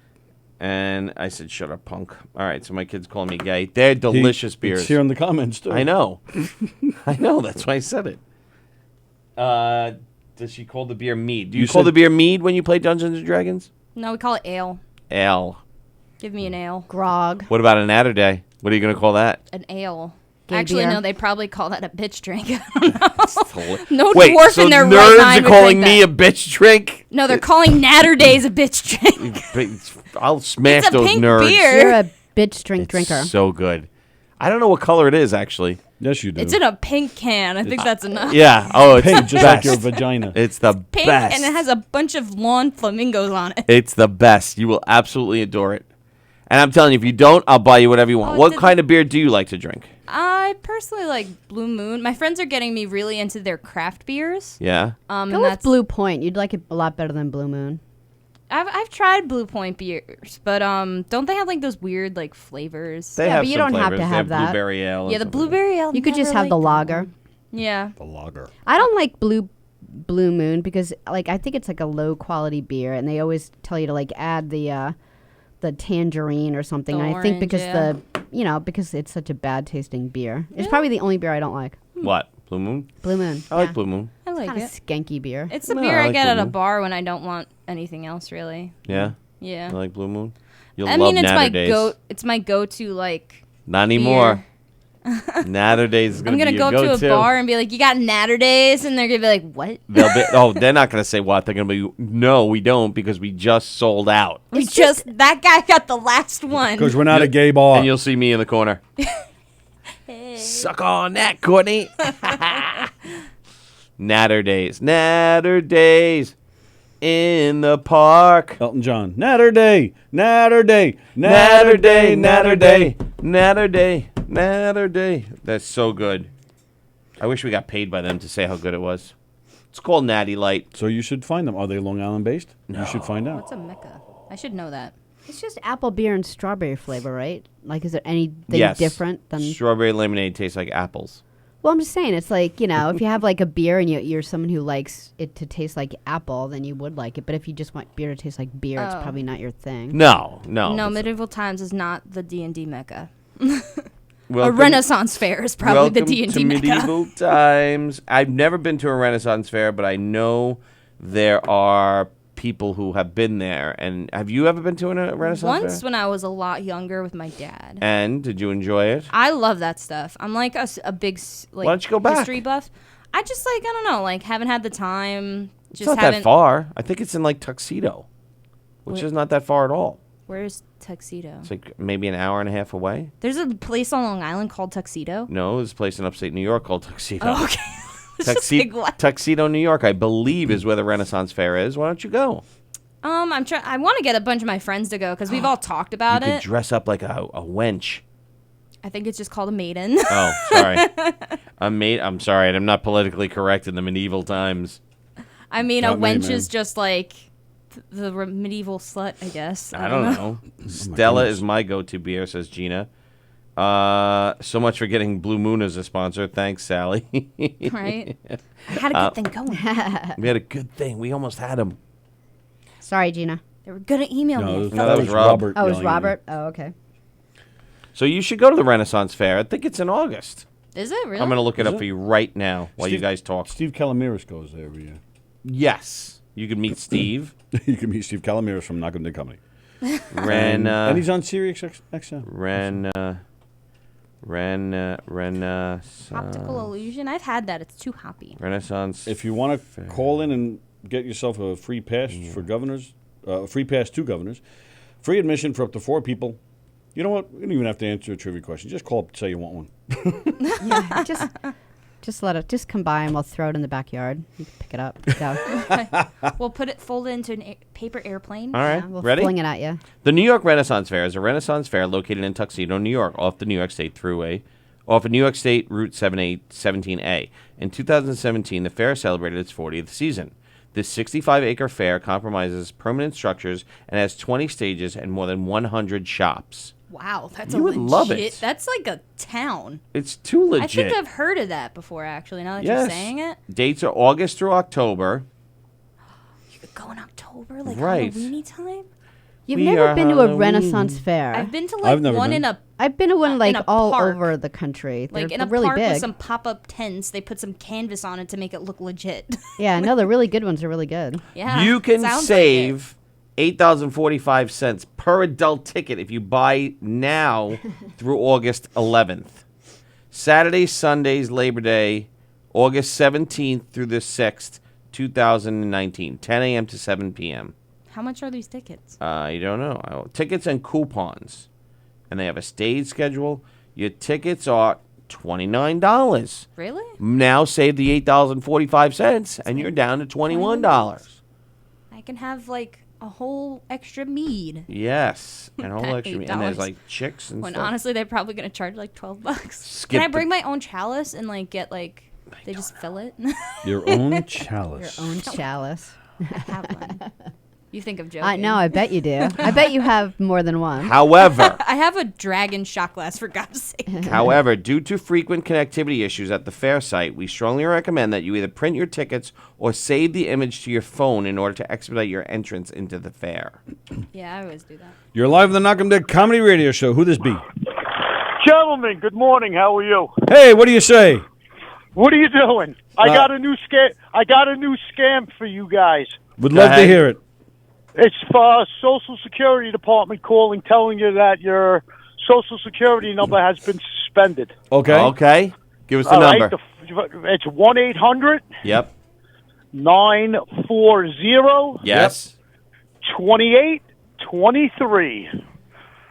And I said, shut up, punk. All right, so my kid's calling me gay. They're delicious beers. It's here in the comments, too. I know. I know. That's why I said it. Does she call the beer mead? Do you call the beer mead when you play Dungeons and Dragons? No, we call it ale. Ale. Give me an ale. Grog. What about an Natter Day? What are you going to call that? An ale. Gay Actually, beer. no, they'd probably call that a bitch drink. No Wait, dwarf so in their nerds right mind are would calling think me that. a bitch drink? No, they're calling Natter Days a bitch drink. I'll smash It's a those pink nerds. beer. You're a bitch drink It's drinker. so good. I don't know what color it is, actually. Yes, you do. It's in a pink can. I think that's enough. Yeah. Oh, it's Pink, the just like your best. vagina. It's the Pink, best. and it has a bunch of lawn flamingos on it. It's the best. You will absolutely adore it. And I'm telling you, if you don't, I'll buy you whatever you want. Oh, What kind of beer do you like to drink? I personally like Blue Moon. My friends are getting me really into their craft beers. Yeah. Go And with that's Blue Point. You'd like it a lot better than Blue Moon. I've tried Blue Point beers, but don't they have like those weird like flavors? They Yeah, have but you some don't have flavors. to They have that. Blueberry ale. and Yeah, the stuff like blueberry ale. You could just have the lager. Yeah. The lager. I don't like Blue Moon because like I think it's like a low quality beer, and they always tell you to like add the tangerine or something. The And I think orange, because yeah. because it's such a bad tasting beer. It's probably the only beer I don't like. that. What? Blue Moon? Blue Moon. I like Blue Moon. I like Kind it. of skanky beer. It's the No, beer I I like get Blue at a Moon. bar when I don't want anything else, really. Yeah. Yeah. You like Blue Moon? You'll I love mean, it's Natter my Days. It's my go-to like. Not anymore. Natter Days is I'm going to gonna be go your to go-to. a bar and be like, "You got Natter Days," and they're gonna be like, "What?" They'll be, they're not going to say what. They're going to be, no, we don't, because we just sold out. That guy got the last one. Because we're not a gay bar. And you'll see me in the corner. Suck on that, Courtney. Natter Days. Natter Days in the park. Elton John. Natter Day. Natter Day. Natter Day, Natter Day, Natter Day, Natter Day. That's so good. I wish we got paid by them to say how good it was. It's called Natty Light. So you should find them. Are they Long Island based? No. You should find out. What's a Mecca? I should know that. It's just apple beer and strawberry flavor, right? Like, is there anything Yes. different than? Strawberry lemonade tastes like apples. Well, I'm just saying, it's like, if you have like a beer and you're someone who likes it to taste like apple, then you would like it. But if you just want beer to taste like beer, it's Oh. probably not your thing. No. No, medieval times is not the D&D Mecca. Welcome, A Renaissance fair is probably the welcome D&D to Mecca. medieval times. I've never been to a Renaissance fair, but I know there are people who have been there. And have you ever been to a Renaissance Once fair? when I was a lot younger with my dad. And did you enjoy it? I love that stuff. I'm like a big like Why don't you go back? history buff. I just like I don't know, like haven't had the time. It's Just not haven't. that far. I think it's in like Tuxedo, which Where- is not that far at all. Where's Tuxedo? It's like maybe an hour and a half away. There's a place on Long Island called Tuxedo. No, there's a place in upstate New York called Tuxedo. Oh, okay. It's just like, what? Tuxedo, New York, I believe, is where the Renaissance Fair is. Why don't you go? I'm trying. I want to get a bunch of my friends to go because we've all talked about You could it. dress up like a wench. I think it's just called a maiden. Oh, sorry. I'm sorry. I'm not politically correct in the medieval times. I mean, Not a me, wench man. is just like the medieval slut, I guess. I don't know. Stella is my go-to beer, says Gina. So much for getting Blue Moon as a sponsor. Thanks, Sally. Right? I had a good thing going. We had a good thing. We almost had him. Sorry, Gina. They were gonna email me. No, that was Rob. Oh, it was yelling at you. Robert. Oh, okay. So you should go to the Renaissance Fair. I think it's in August. Is it really? I'm going to look it Is up it? for you right now while you Steve- guys talk. Steve Calamiris goes there every year. Yes. You can meet Steve. You can meet Steve Calamiris from Knock 'em Dead Comedy. Ren. And he's on Sirius XM. Optical illusion. I've had that. It's too hoppy. Renaissance. If you want to call in and get yourself a free pass for governors, free pass to governors, free admission for up to 4 people. You know what? You don't even have to answer a trivia question. Just call up and say you want one. Yeah, just come by and we'll throw it in the backyard. You can pick it up. So, We'll fold it into a paper airplane. All right. yeah, we'll Ready? fling it at you. The New York Renaissance Fair is a Renaissance fair located in Tuxedo, New York, off the New York State Thruway, off of New York State Route 17A. In 2017, the fair celebrated its 40th season. This 65-acre fair comprises permanent structures and has 20 stages and more than 100 shops. Wow, that's You a would legit. love it. That's like a town. It's too legit. I think I've heard of that before, actually. Now that Yes. you're saying it, Dates are August through October. you could go in October, like Right. Halloweeny time. You've We never are been to a Halloween. Renaissance fair. I've been to I've like never one been. in a I've been to one in like a all park. over the country. They're like in a really park big. with some pop-up tents. They put some canvas on it to make it look legit. Yeah, no, the really good ones are really good. Yeah, You can sounds like it. save $8,045 per adult ticket if you buy now through August 11th. Saturdays, Sundays, Labor Day, August 17th through the 6th, 2019, 10 a.m. to 7 p.m. How much are these tickets? You don't know. Tickets and coupons. And they have a stage schedule. Your tickets are $29. Really? Now save the $8,045 and you're down to $21. I can have like a whole extra mead. Yes. And whole At extra and there's $8. like chicks and When stuff. honestly, they're probably gonna charge like $12. Skip Can I the- bring my own chalice and like get like they just fill it? Your own chalice. Own chalice. I have one. You think of joking? No, I bet you do. I bet you have more than one. However, I have a dragon shot glass for God's sake. However, due to frequent connectivity issues at the fair site, we strongly recommend that you either print your tickets or save the image to your phone in order to expedite your entrance into the fair. Yeah, I always do that. You're live on the Knock 'em Dead Comedy Radio Show. Who this be? Gentlemen, good morning. How are you? Hey, what do you say? What are you doing? I got a new scam for you guys. Would Go love to ahead. hear it. It's for Social Security Department calling, telling you that your Social Security number has been suspended. Okay. Okay. Give us the All right, number. it's 1-800 Yep. 940 Yes. 2823.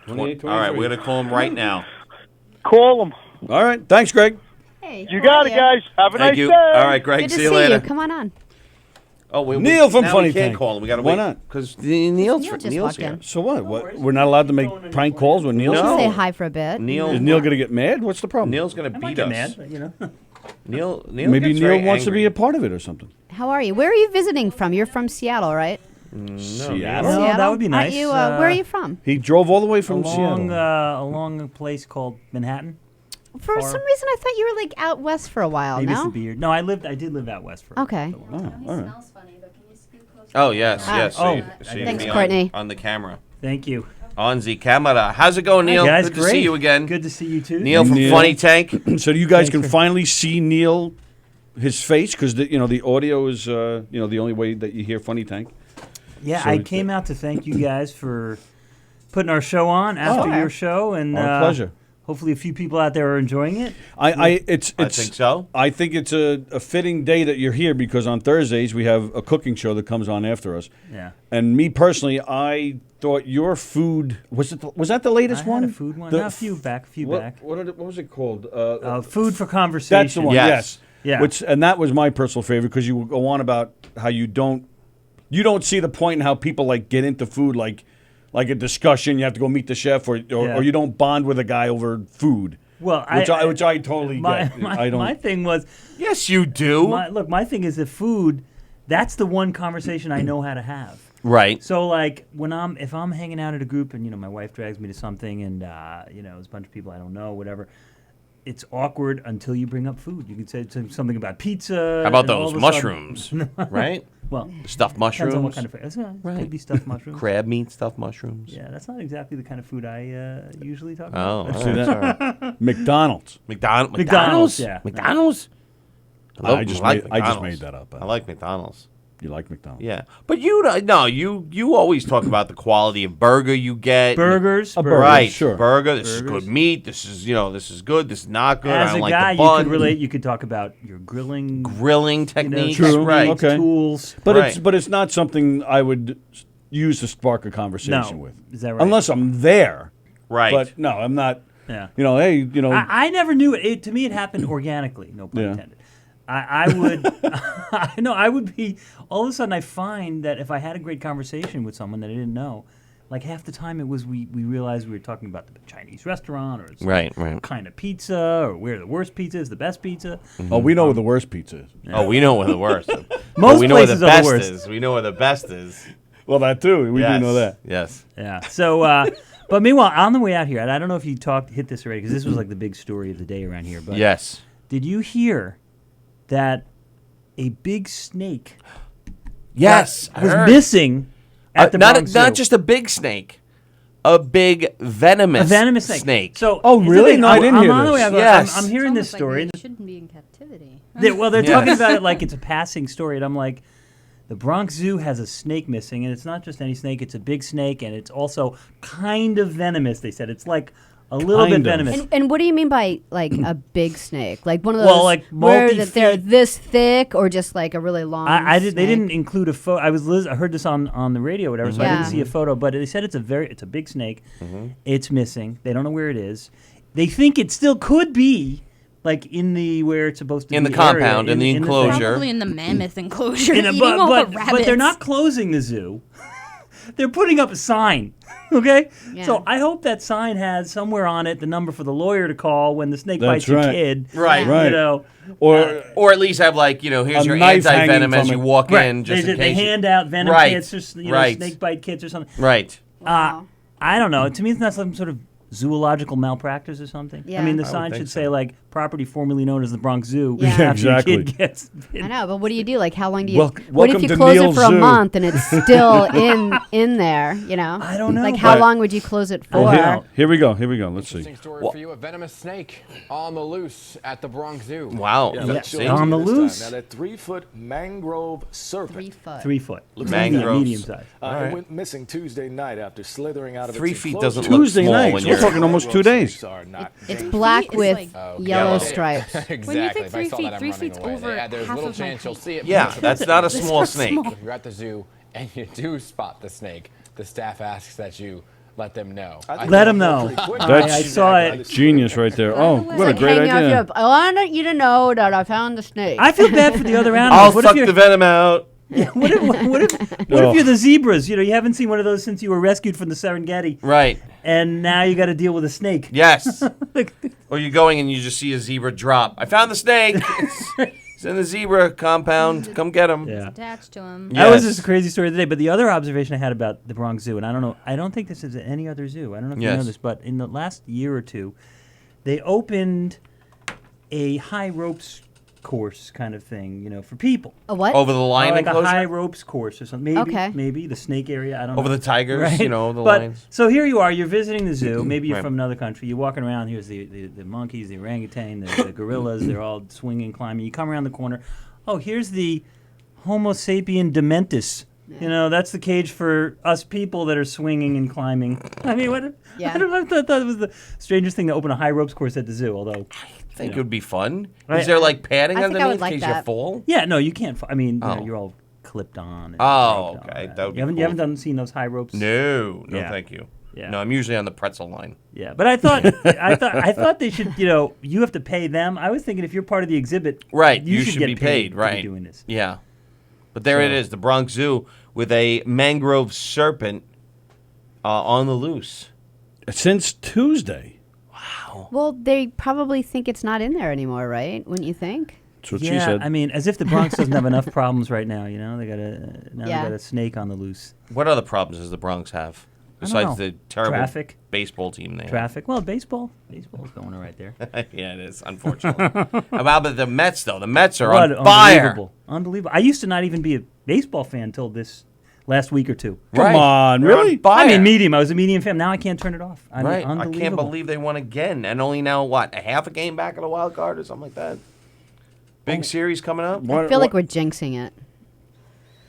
All right, we're going to call him right now. Call them. All right. Thanks, Greg. Hey, You got it, guys. Have a Thank nice you. day. All right, Greg. Good to see see you later. you. Come on on. Oh, wait, Neil from now Funny we can't Tank. call him. We got to Why wait. not? Because Neil's Neil just Neil's walked here. in. So what? We're not allowed to make prank calls when Neil's No. Just here? say hi for a bit. Neil. Is Neil going to get mad? What's the problem? Neil's going to beat us. Neil. Neil. Maybe gets Neil very wants to angry. be a part of it or something. How are you? Where are you visiting from? You're from Seattle, right? Seattle? Oh, that would be nice. Aren't you, where are you from? He drove all the way from along, Seattle. along a place called Manhattan. For some reason, I thought you were like out west for a while. Maybe it's No. the beard. No, I did live out west for. Okay. a long time. All right. Oh, yes, Ah. yes. So Oh, you can thanks, be Courtney. on the camera. Thank you. On the camera. How's it going, Neil? Hey guys, Good to great. see you again. Good to see you too. Neil from Neil. Funny Tank. So you guys can finally see Neil, his face, because the audio is the only way that you hear Funny Tank. Yeah, So I came out to thank you guys for putting our show on after your show, and Our pleasure. hopefully a few people out there are enjoying it. I think so. I think it's a fitting day that you're here because on Thursdays we have a cooking show that comes on after us. Yeah. And me personally, I thought your food was that the latest I one? had a food one. The No, a few back. What was it called? Food for conversation. That's the one. Yes. Yeah. And that was my personal favorite because you go on about how you don't see the point in how people like get into food like a discussion. You have to go meet the chef, or you don't bond with a guy over food. Well, which I totally get. I don't. My thing was, Yes, you do. my thing is that food. That's the one conversation I know how to have. Right. So like if I'm hanging out at a group and my wife drags me to something and there's a bunch of people I don't know, whatever. It's awkward until you bring up food. You can say something about pizza. How about and all those of a mushrooms? sudden- right? Well, Stuffed depends on what mushrooms. kind of food. Right. Could be stuffed mushrooms. Crab meat, stuffed mushrooms. Yeah, that's not exactly the kind of food I usually talk Oh, about. all See right, that? sorry. McDonald's. McDonald's. Yeah. McDonald's. I just made McDonald's. that up. I like McDonald's. You like McDonald's? Yeah, but you always talk about the quality of burger you get. Burgers. burger, Right, sure. burger. This is Burgers. good meat. This is this is good. This is not good. As I don't a like guy, the bun. you could relate. You could talk about your grilling techniques. True. Right. Okay. tools. But Right. it's not something I would use to spark a conversation No. with. Is that right? Unless I'm there. Right. But no, I'm not. Yeah. Hey, I never knew it. To me, it happened organically. No pun Yeah. intended. I would, I would be. All of a sudden, I find that if I had a great conversation with someone that I didn't know, like half the time it was we realized we were talking about the Chinese restaurant or it's Right. kind of pizza or where the worst pizza is, the best pizza. Oh, we know where the worst pizza is. Oh, we know where the worst. Most we know where the places are the best worst. is. We know where the best is. Well, that too. We do know that. Yes. Yeah. So, but meanwhile, on the way out here, and I don't know if you hit this already because this was like the big story of the day around here. But Yes. did you hear that a big snake Yes. I was heard. missing at the Bronx Zoo? not just a big snake, a big venomous A venomous snake. So, Oh, here's the really? thing, No, I didn't hear on the this. way out, Yes. I'm hearing this It's almost story. like they shouldn't be in captivity. They're Yes. talking about it like it's a passing story, and I'm like, the Bronx Zoo has a snake missing, and it's not just any snake; it's a big snake, and it's also kind of venomous. They said it's like a little Kind bit of. venomous. And what do you mean by like a big snake? Like one of those Well, like where that they're multi-feet. this thick, or just like a really long? They snake? didn't include a photo. I heard this on the radio, or whatever. So I Yeah. didn't see a photo, but they said it's a big snake. It's missing. They don't know where it is. They think it still could be like in the where it's supposed to be In the area, compound, in the thing. enclosure. Probably in the mammoth enclosure, In a- eating but, all but, the rabbits. but they're not closing the zoo. They're putting up a sign. Okay? Yeah. So I hope that sign has somewhere on it the number for the lawyer to call when the snake That's bites your right. kid. Right. Right. You know. Or at least have here's A your knife anti venom hanging as from you it. walk Right. in, just they, in they case. hand out venom Right. kits or Right. snake bite kits or something. Right. Wow. I don't know. To me, it's not some sort of zoological malpractice or something. Yeah. I mean, the I would sign think should so. say like property formerly known as the Bronx Zoo. Yeah. after Exactly. your kid gets bitten. I know, but what do you do? Like, how long do you? Wel- what if welcome you to close Neil it for a Zoo. month and it's still in there? You know, I don't know. Like, how But- long would you close it for? Well, here we go. Let's see. Interesting story for you. A venomous snake on the loose at the Bronx Zoo. Wow. Yeah, Yeah. let's show See? you On the this time. loose. Now, that 3-foot mangrove serpent 3 foot. 3 foot. Looks Maybe Mangroves. medium size. it went missing Tuesday night after slithering out of 3 its feet enclosure. doesn't look Tuesday small night. when We're you're talking almost 2 days. Snakes are not It's dangerous. black Feet is with like- yellow Yellow. stripes. Exactly. When you think If I 3 saw feet, that, I'm 3 running feet's away. over Yeah, there's half little of my chance you'll height. see it. Yeah, that's not a small not snake. small. If you're at the zoo and you do spot the snake, the staff asks that you let them know. Let them know. That's I saw it. genius right there. Oh, what a Like great hanging out idea. your- I want you to know that I found the snake. I feel bad for the other I'll animals. What suck if the you're, venom out. what if you're the zebras? You haven't seen one of those since you were rescued from the Serengeti, Right. and now you got to deal with a snake. Yes. Or you're going and you just see a zebra drop. I found the snake. It's in the zebra compound. Come get him. Yeah. Attached to him. That was Yes. just a crazy story of the day. But the other observation I had about the Bronx Zoo, and I don't know, I don't think this is at any other zoo. I don't know if you know Yes. this, but in the last year or two, they opened a high ropes course kind of thing, for people. A what? Over the lion Like enclosure? a high ropes course or something. Maybe, Okay. maybe the snake area. I don't Over know. the tigers, Right? the but, lions. So here you are. You're visiting the zoo. Maybe you're Right. from another country. You're walking around. Here's the monkeys, the orangutan, the gorillas. They're all swinging, climbing. You come around the corner. Oh, here's the Homo sapien dementis You know, that's the cage for us people that are swinging and climbing. I mean, what? Yeah. I don't know. I thought that was the strangest thing to open a high ropes course at the zoo. Although, I think it would be fun. Right. Is there like padding I think I underneath would in like case you that. fall? yeah, no, you can't. I mean, Oh. you're all clipped on. And Oh, roped on, okay. right? That would be you cool. haven't seen those high ropes? No, Yeah. thank you. Yeah. No, I'm usually on the pretzel line. Yeah, but I thought I thought they should. You know, you have to pay them. I was thinking if you're part of the exhibit, Right, you, you should should get be paid, to right. be doing this. Yeah. But there it is, the Bronx Zoo with a mangrove serpent on the loose. Since Tuesday. Well, they probably think it's not in there anymore, right? Wouldn't you think? That's what Yeah, she said. I mean, as if the Bronx doesn't have enough problems right now. You know, they got they Yeah. got a snake on the loose. What other problems does the Bronx have? I don't Besides know. the terrible Traffic. baseball team they Traffic. Well, baseball's going on right there. have. Yeah, it is, unfortunately. How about the Mets, though? The Mets are on fire. Unbelievable. Unbelievable. I used to not even be a baseball fan until this last week or two. Come on, They're on really? fire. I mean, medium. I was a medium fan. Now I can't turn it off. I mean, Right. I unbelievable. can't believe they won again. And only now, what, a half a game back of the wild card or something like that? Big series coming up? I feel like we're jinxing it.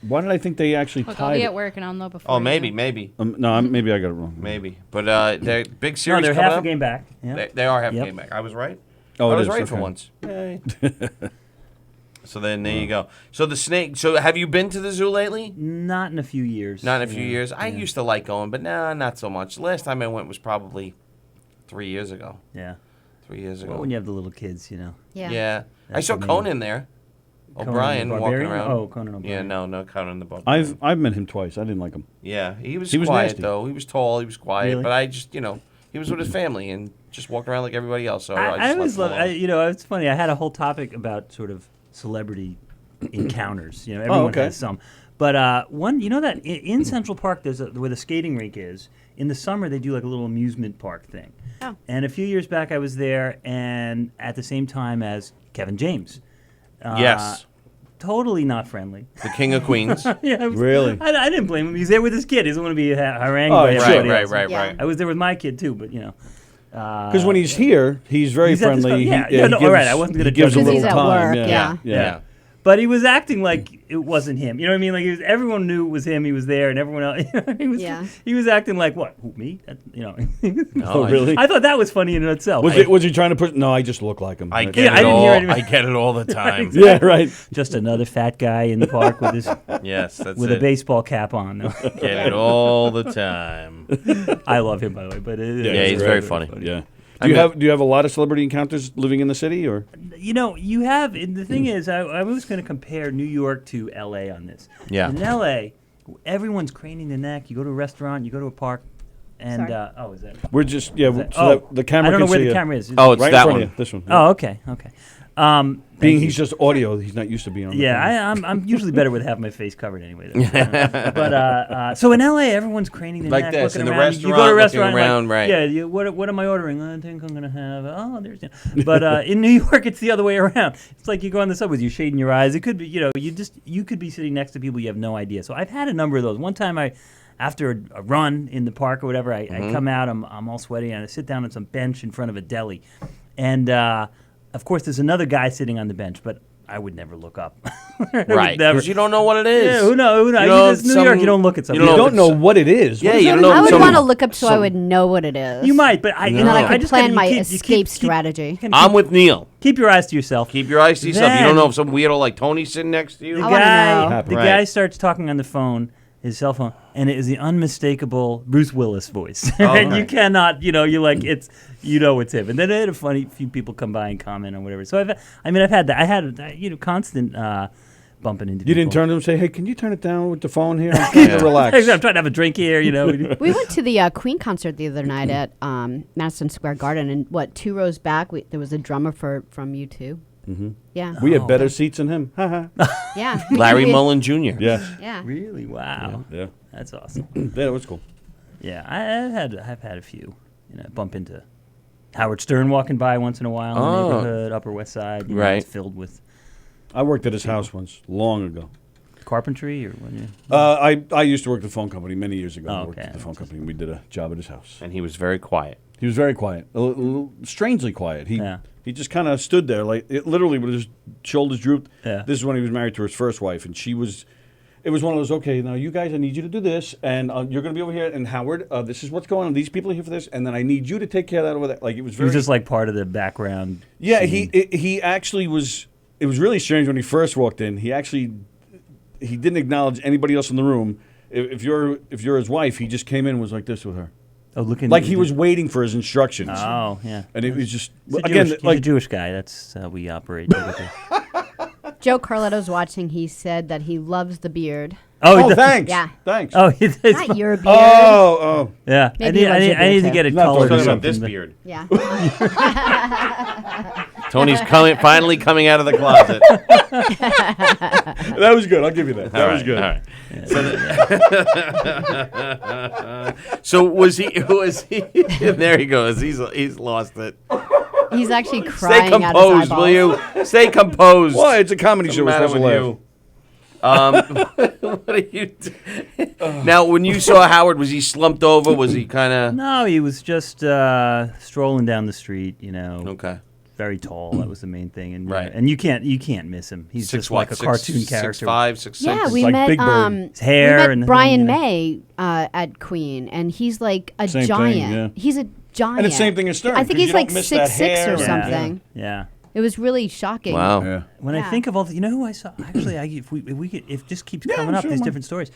Why did I think they actually Look, I'll tied be it? at work and I'll know before. Oh, you maybe, know. maybe. No, maybe I got it wrong. Maybe. But they're big No, series they're coming half up. a game back. Yeah. They are half Yep. a game back. I was right. Oh, I it was is, right for okay. once. Yay. So then there you go. So the snake. So have you been to the zoo lately? Not in a few years. Not in a few Yeah. years. I used to like going, but nah, not so much. The last time I went was probably 3 years ago. Yeah. 3 years ago. Well, when you have the little kids, you know. Yeah. I That's saw the main- Conan there. Conan O'Brien the walking Barbarian? around. Oh, Conan Yeah, O'Brien. no, Conan the Barbarian. I've met him twice. I didn't like him. Yeah, he was He was quiet nasty. though. He was tall. He was quiet, Really? but I just, he was with his family and just walked around like everybody else. So I I just always left love. him alone. It's funny. I had a whole topic about sort of celebrity encounters. You know, everyone okay. has some. But one, you know that in Central Park, there's where the skating rink is. In the summer, they do like a little amusement park thing. Oh. And a few years back, I was there, and at the same time as Kevin James. Yes, Totally not friendly. the King of Queens. Yeah, Really? I didn't blame him. He's there with his kid. He doesn't want to be harangued Oh, by yeah, everybody right, else. right, Yeah. right. I was there with my kid too, but Because when he's here, he's very He's at this friendly. co- yeah, he, yeah, he no, gives, all right, I wasn't gonna he gives judge a him. little Because he's at time. work, yeah. Yeah. But he was acting like it wasn't him. You know what I mean? Like everyone knew it was him. He was there, and everyone else. He was acting like what? Who, me? Oh, really? I thought that was funny in itself. Was he trying to push? No, I just look like him. I That's- get Yeah, I it didn't all. hear anything. I get it all the time. Yeah, right. Just another fat guy in the park with his Yes, that's with it. a baseball cap on. Get it all the time. I love him, by the way. But Yeah, he's very funny. Yeah. I Do you mean- have a lot of celebrity encounters living in the city, or? You know, you have. And the thing is, I was going to compare New York to L.A. on this. Yeah. In L.A., everyone's craning the neck. You go to a restaurant, you go to a park, and Sorry. is that? We're just so that- that the camera. I don't know can where see the you. camera is. Oh, it's right that in front one. of you. This one. Oh, okay, okay. Being thank he's you. just audio, he's not used to being on. the Yeah, camera. I'm usually better with having my face covered anyway. Though. But so in LA, everyone's craning their Like neck, this, looking in the around. You go to a restaurant, restaurant, looking like, around, right. Yeah, what am I ordering? I think I'm gonna have. Oh, there's. But in New York, it's the other way around. It's like you go on the subway, you're shading your eyes. It could be, you could be sitting next to people you have no idea. So I've had a number of those. One time after a run in the park or whatever, I come out, I'm all sweaty, and I sit down on some bench in front of a deli, and of course there's another guy sitting on the bench, but I would never look up. Right, Never. because you don't know what it is. Yeah, who knows? know, It's New York. You don't look at something. You don't know what it is. Yeah, What is you that? don't know. I would some- want to look up so I would know what it is. You might, but I, And then I could just plan gotta- my you escape strategy. I'm with Neil. Keep your eyes to yourself. Keep your eyes to yourself. You Then- don't know if some weirdo like Tony's sitting next to you. The I wanna know. guy, the Right. guy starts talking on the phone, his cell phone, and it is the unmistakable Bruce Willis voice. Oh, and you right. cannot, you're like, it's him. And then I had a few people come by and comment on whatever. So I've had that. I had constant bumping into. You didn't people. turn to him and say, "Hey, can you turn it down with the phone here? I'm trying to relax." I'm trying to have a drink here. We went to the Queen concert the other night at Madison Square Garden, and 2 rows back, there was a drummer from U2. Mm-hmm. Yeah. We had better seats than him. Yeah. Larry We- Mullen Jr. Yeah. Yeah. Really? Wow. Yeah. That's awesome. Yeah, that was cool. Yeah, I've had a few. Bump into Howard Stern walking by once in a while in the Oh. neighborhood, Upper West Side. Right. It's filled with I worked at his house once, long ago. carpentry or what? I used to work at the phone company many years ago. Oh, I worked okay. at the phone company, and we did a job at his house. And he was very quiet. He was very quiet, a little strangely quiet. Yeah. He just kind of stood there, like literally with his shoulders drooped. Yeah. This is when he was married to his first wife, and she was. it was one of those, okay, now you guys, I need you to do this, and you're going to be over here, and Howard, this is what's going on. These people are here for this, and then I need you to take care of that over there. Like, it was He very... was just like part of the background. Yeah, scene. he actually was... It was really strange when he first walked in. He didn't acknowledge anybody else in the room. If you're his wife, he just came in and was like this with her. Oh, looking like he was waiting for his instructions. Oh, yeah. And it was just... He's again, he's like... a Jewish guy. That's how we operate. Joe Carletto's watching. He said that he loves the beard. Oh, thanks. Yeah. Thanks. Oh, it's Not your beard. Oh. Yeah. Maybe I need to get it colored. Talking about this beard. Yeah. Tony's finally coming out of the closet. That was good. I'll give you that. That was good. All right. So was he? There he goes. He's lost it. He's actually Stay crying out his composed, will eyeballs. you? Stay composed. Well, it's a comedy show. We're supposed to laugh. What are you now, when you saw Howard, was he slumped over? Was he kind of... No, he was just strolling down the street, Okay. Very tall. That was the main thing. And Right. And you can't miss him. He's just like a cartoon character. 6'5", 6'6". Yeah, we like met Big Bird. His hair we met and the Brian thing, May at Queen, and he's like a Same thing, giant. yeah. He's a giant. And the same thing as Stern. I think 'cause he's you don't like miss that 6'6" hair or and- something. Yeah. It was really shocking. Wow. Yeah. When I Yeah. think of all, you know who I saw? Actually, if it just keeps coming up, sure, these man. different stories.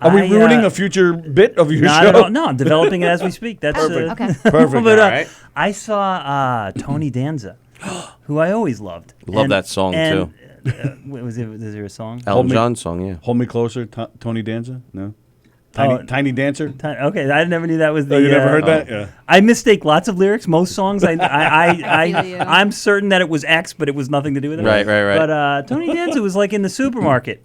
Are we ruining a future bit of your Not show? at all. No, I'm developing it as we speak. That's Perfect. Okay. Perfect. But All right. I saw Tony Danza, who I always loved. Love that song, too. Was there a song? Elton John song, yeah. Hold Me Closer, Tony Danza? No? Oh. Tiny Dancer? Okay, I never knew that was the. Oh, you never heard that? Yeah. I mistake lots of lyrics. Most songs, feel you. I'm certain that it was X, but it was nothing to do with it. Right. But Tony Danza was like in the supermarket.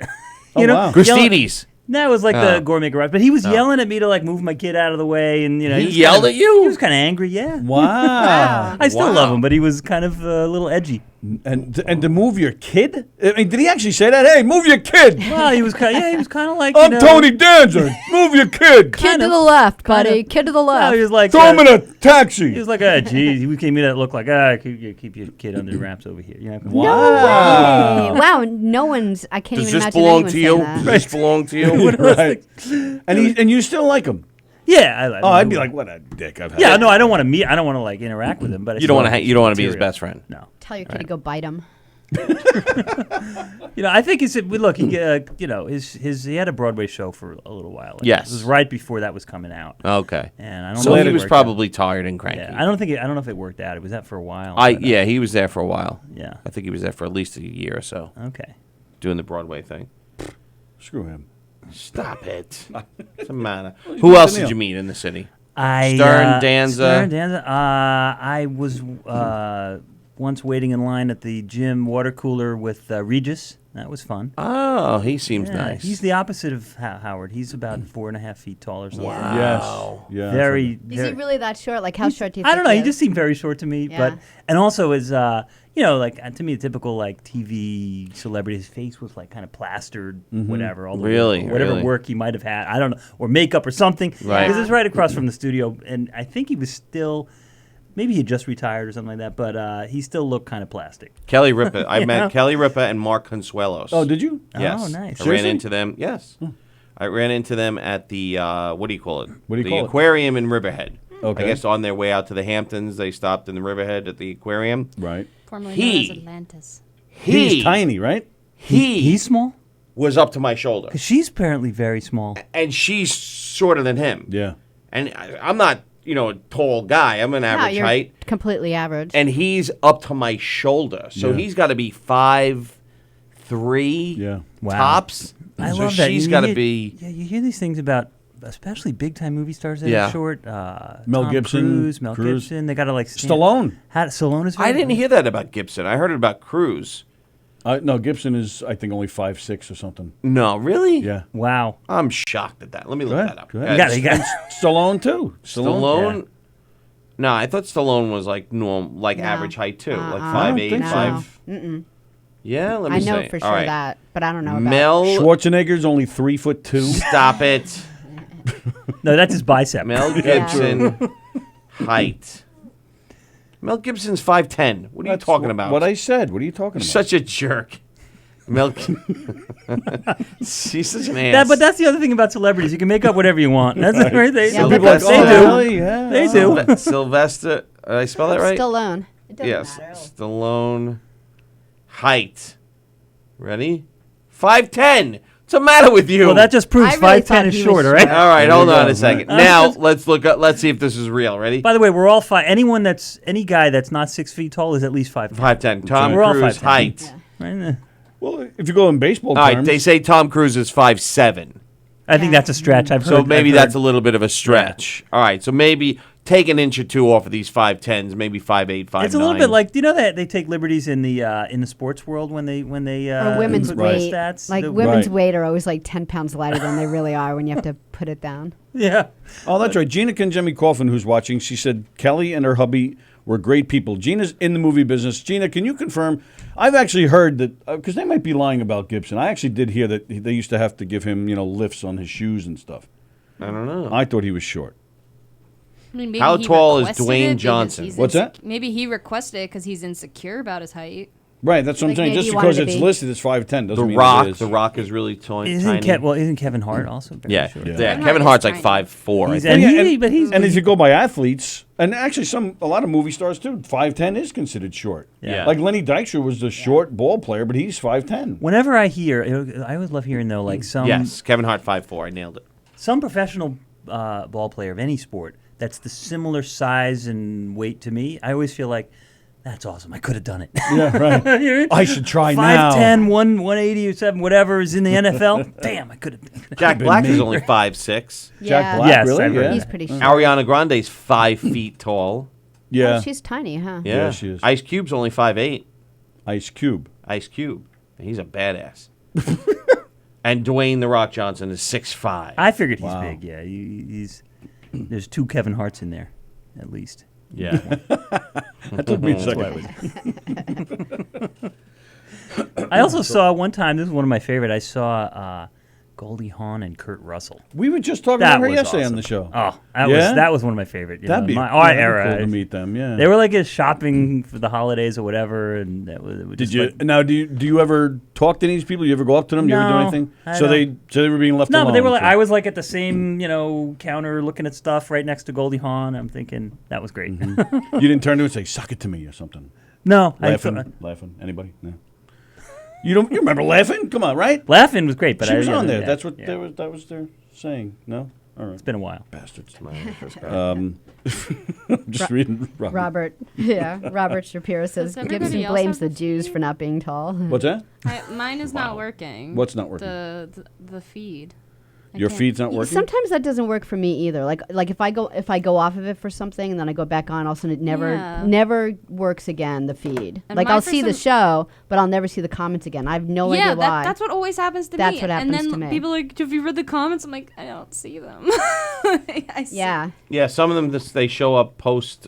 Oh, wow. Gristedes. No, it was like Oh. the gourmet garage. But he was yelling at me to like move my kid out of the way, and He was yelled kinda- at you? He was kind of angry. Yeah. Wow. I still Wow. love him, but he was kind of a little edgy. And to move your kid? I mean, did he actually say that? Hey, move your kid. Well, he was kind. He was kind of like. I'm Tony Danza. Move your kid. Kid to the left, buddy. Kid to the No, left. he was like. Throw him in a taxi. He was like, geez, we came in that look like, keep your kid under the wraps over here. You know? Wow. Wow, no one's. I can't Does even this imagine belong anyone to you? saying Does that. this belong to you? Right. And you still like him? Yeah. I'd be like, what a dick I've had. Yeah, no, I don't want to meet. I don't want to like interact with him. But I You don't want to. still You don't want to be his material. best friend. No. Tell your kid to go bite him. I think look. He he had a Broadway show for a little while. Yes. It was right before that was coming out. Okay. And I don't So know. if he it was worked probably tired and out. cranky. Yeah, I don't know if it worked out. It was that for a while. but, Yeah, he was there for a while. Yeah. I think he was there for at least a year or so, Okay. doing the Broadway thing. Screw him. Stop it. What's the matter? Who else did you meet in the city? Stern, Danza. I was once waiting in line at the gym water cooler with Regis. That was fun. Oh, he seems Yeah, nice. He's the opposite of Howard. He's about 4.5 feet tall or something. Wow. Yes. Yeah. Very. Is he really that short? Like, how short do you I think don't know. He is? just seemed very short to me. Yeah. And also as like to me, a typical like TV celebrity. His face was like kind of plastered, whatever. All the Really? whatever Really? work he might have had. I don't know, or makeup or something. Right. Because it's right across from the studio, and I think he was still. Maybe he had just retired or something like that, but he still looked kind of plastic. Kelly Ripa. I met Kelly Ripa and Mark Consuelos. Oh, did you? Yes. Oh, nice. I Seriously? ran into them. Yes. I ran into them at the what do you call it? What do you the call it? aquarium in Riverhead. Okay. I guess on their way out to the Hamptons, they stopped in the Riverhead at the aquarium. Right. Formerly He- known as Atlantis. He's tiny, right? He's small. Was up to my shoulder, Because she's apparently very small. and she's shorter than him. Yeah. And I'm not, a tall guy. I'm an No, average you're height, completely average. and he's up to my shoulder. So Yeah. he's got to be 5'3" Yeah. Wow. tops. I so love that. she's You got to hear- be. Yeah, you hear these things about, especially big time movie stars that Yeah. are short. Mel Tom Gibson, Cruise, Mel Cruise. Gibson. They got to like Stallone. Stallone is. I didn't hear that about Gibson. I heard it about Cruz. No, Gibson is, I think, only 5'6" or something. No, really? Yeah. Wow. I'm shocked at that. Let me look Go ahead. that up. Go ahead. You got Stallone, too. Stallone? Yeah. No, I thought Stallone was like normal, like No. average height too, like I don't 5'8", think so. 5. Mm-mm. Yeah, let me I know see. for All sure right. that, but I don't know about Mel, Schwarzenegger's only 3'2". stop it. No, that's his bicep. Mel Gibson height. Mel Gibson's 5'10". What are you talking about? What I said. What are you talking You're about? such a jerk. Milk. She's such an ass. But that's the other thing about celebrities. You can make up whatever you want. That's right. They Some do. people are like, They "Oh, do. really? Yeah. They do. Sylvester. Did I spell that right? Stallone. It doesn't Yes. matter. Stallone. Height. Ready? 5'10". What's the matter with you? Well, that just proves I really 5'10" thought is he was short, all right? short. All right, There hold you on go. a second. Right. Now let's look up. Let's see if this is real. Ready? By the way, we're all any guy that's not 6 feet tall is at least 5'10". 5'10". Tom We're all Cruise 5'10". height. Right? Well, if you go in baseball All terms, right, they say Tom Cruise is 5'7". I think that's a stretch. So maybe that's a little bit of a stretch. All right, so maybe take an inch or two off of these 5'10s, maybe 5'8", 5'9". It's a little bit like, do you know that they take liberties in the sports world when they Or women's put weight. stats? Like women's weight are always like 10 pounds lighter than they really are when you have to put it down. Yeah. Oh, that's right. Gina Jimmy Coffin, who's watching, she said Kelly and her hubby were great people. Gina's in the movie business. Gina, can you confirm? I've actually heard that, because they might be lying about Gibson. I actually did hear that they used to have to give him, lifts on his shoes and stuff. I don't know. I thought he was short. I mean, maybe How he tall is requested Dwayne it because Johnson? he's What's that? Maybe he requested it because he's insecure about his height. Right, that's what I'm Like saying. maybe Just he wanted because to it's be- listed as 5'10" doesn't The mean Rock. it is. The Rock is really tiny. Isn't Kevin Hart also very Yeah, short? yeah. Kevin Kevin Hart Hart's is like tiny. 5'4". He's- I and think. he- but he's and if you go by athletes, and actually a lot of movie stars too, 5'10" is considered short. Yeah. Like Lenny Dykstra was the short ball player, but he's 5'10". Whenever I hear, I always love hearing though, like Yes, Kevin Hart 5'4". I nailed it. some professional ball player of any sport that's the similar size and weight to me. I always feel like that's awesome. I could have done it. Yeah, right. I should try 5'10", now. 180 or 7, whatever is in the NFL. Damn, I could have. Jack Black is only 5'6". Jack Yeah. Black, Yes, really? I've heard Yeah. He's pretty short. Ariana Grande's 5 feet tall. Yeah. Oh, she's tiny, huh? Yeah, she is. Ice Cube's only 5'8". Ice Cube. Ice Cube. He's a badass. And Dwayne The Rock Johnson is 6'5". I figured he's Wow. big. Yeah, he's. There's 2 Kevin Harts in there, at least. Yeah. That took me a second. I also saw one time. This is one of my favorite. I saw Goldie Hawn and Kurt Russell. We were just talking That about her was yesterday awesome. on the show. Oh, Yeah? that was one of my favorite. That'd be our that'd be era. cool to meet them. Yeah. They were like shopping for the holidays or whatever, and it was Did just you like- now? Do you ever talk to these people? You ever go up to them? Do you ever do No, anything? I So don't. they were being left No, alone. but they were like, so- I was like at the same, counter looking at stuff right next to Goldie Hawn. I'm thinking that was great. You didn't turn to her and say "suck it to me" or something. No, Laughing. Anybody? No. You don't. You remember laughing? Come on, right? Laughing was great, but She I was on there. yeah, That's what yeah. that was their saying. No. All right. It's been a while. Bastards. Just reading. Robert Shapiro says Does everybody Gibson else blames have the Jews for not being tall. What's that? Mine is not working. What's not working? The feed. I Your can't- feed's not working. Sometimes that doesn't work for me either. Like if I go off of it for something and then I go back on, all of a sudden it Yeah. never works again. The feed. And Like mine I'll for see the some- show, but I'll never see the comments again. I have no idea why. That's what always happens to That's me. what happens and then to me. people are like, have you read the comments? I'm like, I don't see them. I see- Yeah. Yeah, some of them they show up post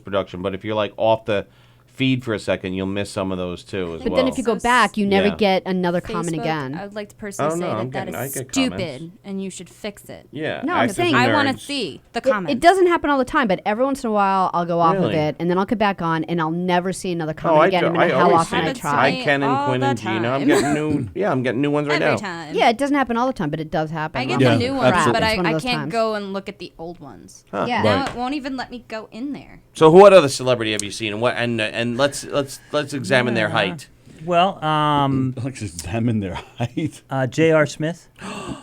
production, but if you're like off the feed for a second, you'll miss some of those too as But well. then if you go back, you never Yeah. get another comment Facebook, again. I would like to personally Oh, no, say I'm that getting- I is get stupid comments. and you should fix it. Yeah, No, I'm Axis saying- and I want to Nerds. see the comments. It doesn't happen all the time, but every once in a while I'll go off of Really? it, and then I'll get back on, and I'll never see another comment I again, do- no matter I how always often see I it. try. I Ken and all Quinn the and Gina. I'm time. getting new. Yeah, I'm getting new ones right Every now. time. Yeah, it doesn't happen all the time, but it does happen. I get Yeah, the new ones, absolutely. but It's one of I those can't times. go and look at the old ones. Huh. Yeah. Now Right. it won't even let me go in there. So, what other celebrity have you seen, and what? And let's examine their height. Well, Let's examine their height. J.R. Smith.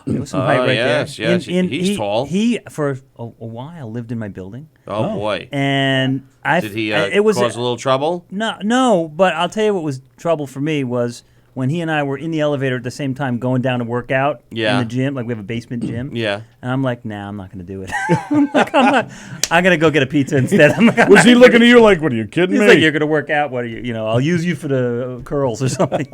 There was some height right yes, there. yes, he's tall. He for a while lived in my building, Oh, boy, and did he it was cause a little trouble? No, but I'll tell you what was trouble for me was when he and I were in the elevator at the same time going down to work out Yeah. in the gym. Like we have a basement gym. Yeah. And I'm like, nah, I'm not going to do it. I'm going to go get a pizza instead. Was he looking at you like, "What are you kidding He's me? like, you're going to work out. What are you, I'll use you for the curls or something.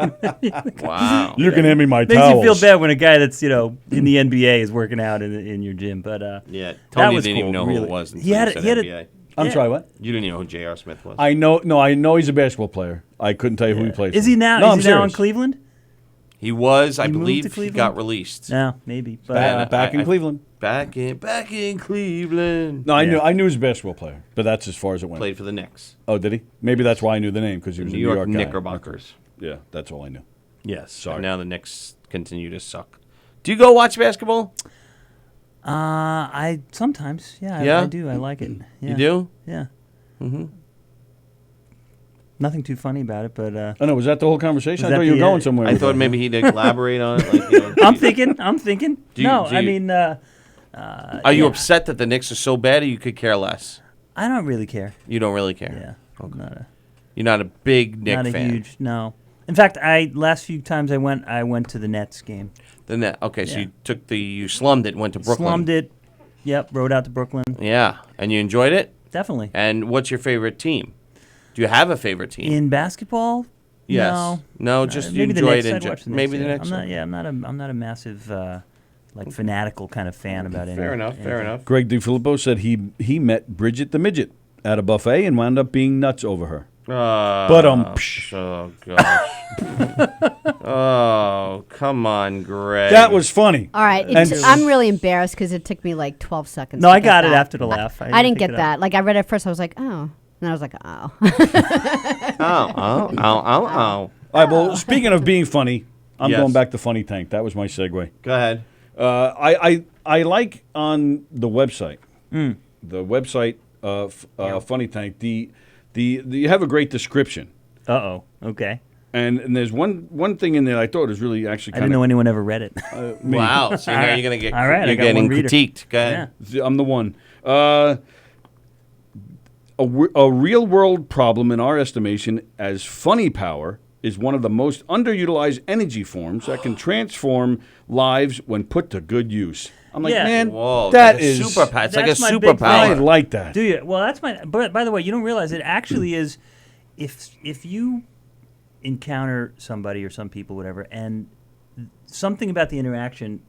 Wow. You can hand me my Makes towels." you feel bad when a guy that's, in the NBA is working out in your gym. But Yeah, that Tony was didn't even cool, know who really. it was until He had you said he had NBA. I'm yeah. sorry. What? You didn't even know who J.R. Smith was. I know. No, I know he's a basketball player. I couldn't tell you who he plays. Is for. he now? No, is he now in Cleveland? He was, I He moved to believe, he Cleveland? got released. No, maybe. But Back in I- Cleveland. Back in Cleveland. No, I knew he was a basketball player, but that's as far as it went. Played for the Knicks. Oh, did he? Maybe that's why I knew the name because he was New a York New York guy. Knickerbockers. Yeah, that's all I knew. Yes. Sorry. And now the Knicks continue to suck. Do you go watch basketball? I sometimes, Yeah? I do. I like it. Yeah. You do? Yeah. Mm-hmm. Nothing too funny about it, but Oh no, was that the whole conversation? I that thought you were the, going somewhere. I with thought that. maybe he'd elaborate on it. Like, you know, I'm thinking. Do you- No, do I you- mean, are you upset that the Knicks are so bad, or you could care less? I don't really care. You don't really care. Yeah. Okay. You're not a big Knicks Not a fan. huge. No. In fact, last few times I went to the Nets game. The Net. Okay, so Yeah. you slummed it, went to Brooklyn. Slummed it. Yep, rode out to Brooklyn. Yeah, and you enjoyed it? Definitely. And what's your favorite team? Do you have a favorite team? In basketball? Yes. No, just you maybe the enjoyed Knicks. it. I'd watch the Maybe Knicks, the yeah. Knicks. I'm not a massive fanatical kind of fan about it. Fair enough. Fair enough. Greg DiFilippo said he met Bridget the midget at a buffet and wound up being nuts over her. Oh gosh. Oh, come on, Greg. That was funny. All right, I'm really embarrassed because it took me like 12 seconds. No, to I get got it that. after the laugh. I didn't pick get it that. up. Like I read it first, I was like, oh, and I was like, oh. Oh. All right, well, speaking of being funny, I'm Yes. going back to Funny Tank. That was my segue. Go ahead. I like on the website, Funny Tank. You have a great description, Okay. and there's one thing in there I thought was really actually I kind didn't know of. anyone ever read it. Wow. So now you're gonna get. All right, I You're got getting one reader. critiqued. Go ahead. I'm the one. A real world problem in our estimation as funny power is one of the most underutilized energy forms that can transform lives when put to good use. I'm like, Yeah. man, Whoa, that like a is superpower. It's like a that's my big I superpower. like that. Do you? Well, that's my. But by the way, you don't realize it actually is. If you encounter somebody or some people, whatever, and something about the interaction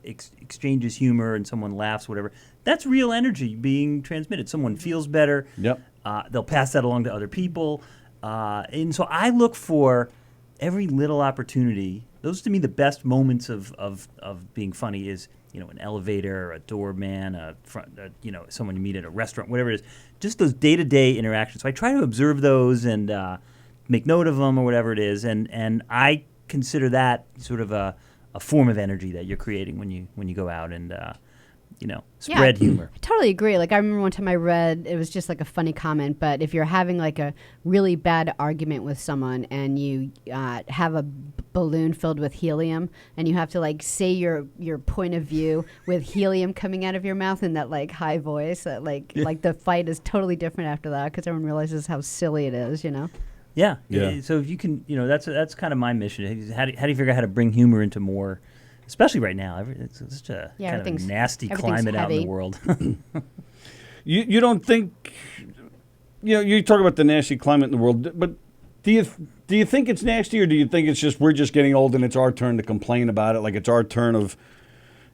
exchanges humor and someone laughs, whatever, that's real energy being transmitted. Someone feels better. Yep. They'll pass that along to other people, and so I look for every little opportunity. Those to me the best moments of being funny is, an elevator, a doorman, someone you meet at a restaurant, whatever it is. Just those day-to-day interactions. So I try to observe those and make note of them or whatever it is, and I consider that sort of a form of energy that you're creating when you go out and spread humor. I totally agree. Like I remember one time I read, it was just like a funny comment, but if you're having like a really bad argument with someone and you have a balloon filled with helium and you have to like say your point of view with helium coming out of your mouth in that like high voice, that like the fight is totally different after that because everyone realizes how silly it is, Yeah. Yeah. So if you can, that's kind of my mission. How do you figure out how to bring humor into more, especially right now? It's such a kind of a nasty climate out in the world. You don't think, you talk about the nasty climate in the world, but do you think it's nasty, or do you think it's just we're just getting old and it's our turn to complain about it? Like it's our turn of,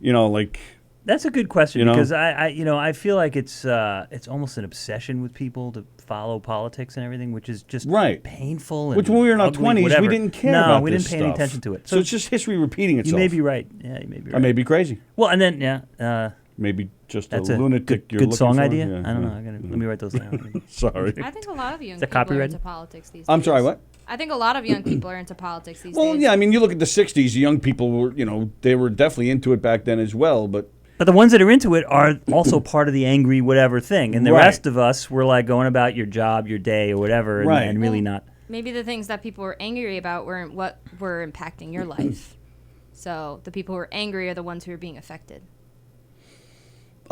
like. That's a good question, You know? because I feel like it's almost an obsession with people to follow politics and everything, which is just painful. And Which when we were in our ugly, 20s, whatever. we didn't care no, about we this didn't pay any stuff. attention to it. So it's just history repeating itself. You may be right. Yeah, you may be right. I may be crazy. Well, and then Maybe just that's a lunatic. good you're song looking for. idea. Yeah, I don't yeah. know. Let me write those down. Sorry. I think a lot of young that people are copyrighted? into politics these days. I'm sorry, what? I think a lot of young people are into politics these Well, days. yeah, I mean, you look at the 60s, young people were, they were definitely into it back then as well, but But the ones that are into it are also part of the angry whatever thing, and the Right. rest of us were like going about your job, your day, or whatever, and, Right. and really not. Maybe the things that people were angry about weren't what were impacting your life. So the people who were angry are the ones who are being affected.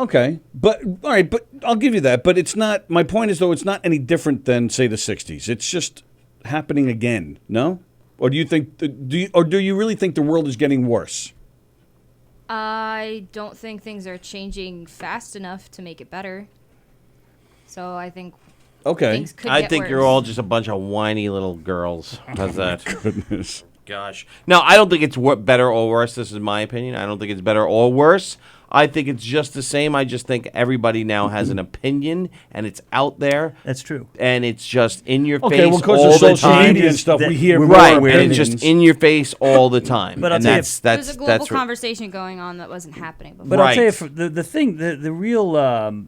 okay. But, all right, but I'll give you that. But it's not, my point is, though, it's not any different than, say, the 60s. It's just happening again, no? Or do you think, do you really think the world is getting worse? I don't think things are changing fast enough to make it better. So I think things could I get think worse. you're all just a bunch of whiny little girls. How's that? Goodness. Gosh. No, I don't think it's better or worse. This is my opinion. I don't think it's better or worse. I think it's just the same. I just think everybody now has an opinion, and it's out there. That's true. And it's just in your Okay, face well, because all of the social time. media and stuff, we hear Right, more and opinions. it's just in your face all the time. But I'll and tell you, that's There's a global right. conversation going on that wasn't happening before. But I'll tell you, Right. the real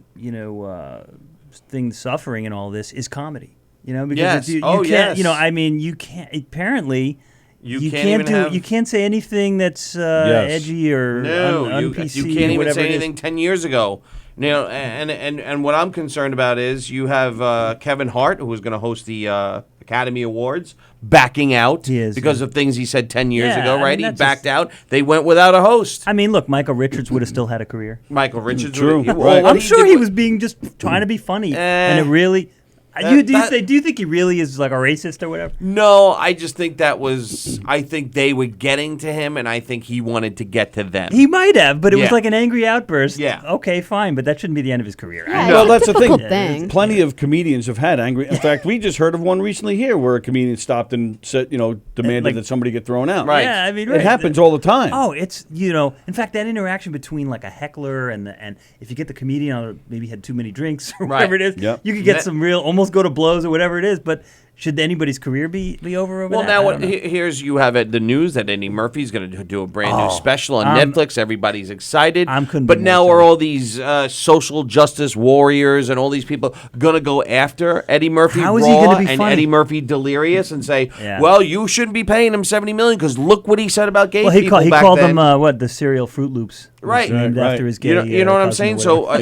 thing suffering in all this is comedy. Because Yes. you Oh, can't, yes. I mean, you can't. Apparently, You can't even have. You can't say anything that's edgy or un-PC. You can't even say it is. anything 10 years ago. You know, and what I'm concerned about is you have Kevin Hart, who was going to host the Academy Awards, backing out because of things he said 10 years ago, right? He backed out. They went without a host. I mean, look, Michael Richards would have still had a career. Michael Richards, True. I'm sure he was being just trying to be funny, and it really. Do you think he really is like a racist or whatever? No, I just think I think they were getting to him, and I think he wanted to get to them. He might have, but it was like an angry outburst. Yeah. Okay, fine, but that shouldn't be the end of his career. Yeah, Well, that's the typical thing. thing. Plenty of comedians have had angry. In fact, we just heard of one recently here where a comedian stopped and said, demanded that somebody get thrown out. Right. Yeah, I mean, It happens all the time. Oh, it's in fact, that interaction between like a heckler and if you get the comedian maybe had too many drinks or whatever it is, you could get some almost go to blows or whatever it is. But should anybody's career be over well, that? now here's you have the news that Eddie Murphy's going to do a brand new special on Netflix. Everybody's excited. But now are all these social justice warriors and all these people going to go after Eddie Murphy How is raw he gonna be and funny? Eddie Murphy delirious and say, well, you shouldn't be paying him $70 million because look what he said about gay people he back called then. them the cereal Fruit Loops. Right, named after his gay. You know what I'm saying? So, are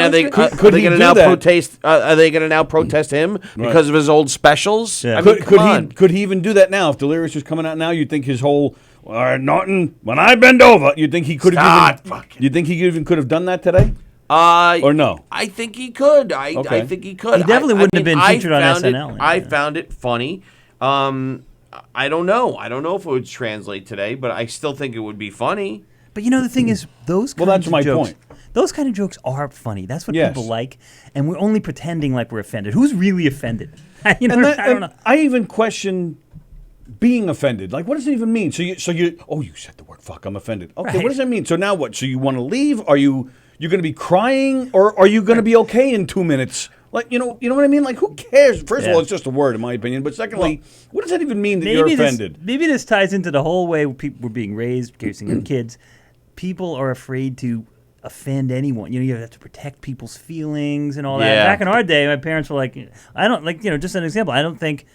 they Could he going to do now that? protest? Are they going to now protest him because of his old specials? Yeah. I mean, come on. Could he even do that now? If Delirious was coming out now, you'd think his whole nothing when I bend over. You think he could have? You think he even could have done that today? Or no? I think he could. I think he could. He definitely wouldn't have been featured on SNL. I found it funny. I don't know. I don't know if it would translate today, but I still think it would be funny. But the thing is, those kinds that's of my jokes, point. Those kind of jokes are funny. That's what people like, and we're only pretending like we're offended. Who's really offended? I don't know. I even question being offended. Like, what does it even mean? So you said the word fuck. I'm offended. Okay, what does that mean? So now what? So you want to leave? Are you going to be crying, or are you going to be okay in 2 minutes? Like, you know what I mean? Like, who cares? First of all, it's just a word, in my opinion. But secondly, what does that even mean that you're offended? Maybe this ties into the whole way people were being raised, raising their kids. People are afraid to offend anyone. You have to protect people's feelings and all that. Back in our day, my parents were like, I don't like, just an example. I don't think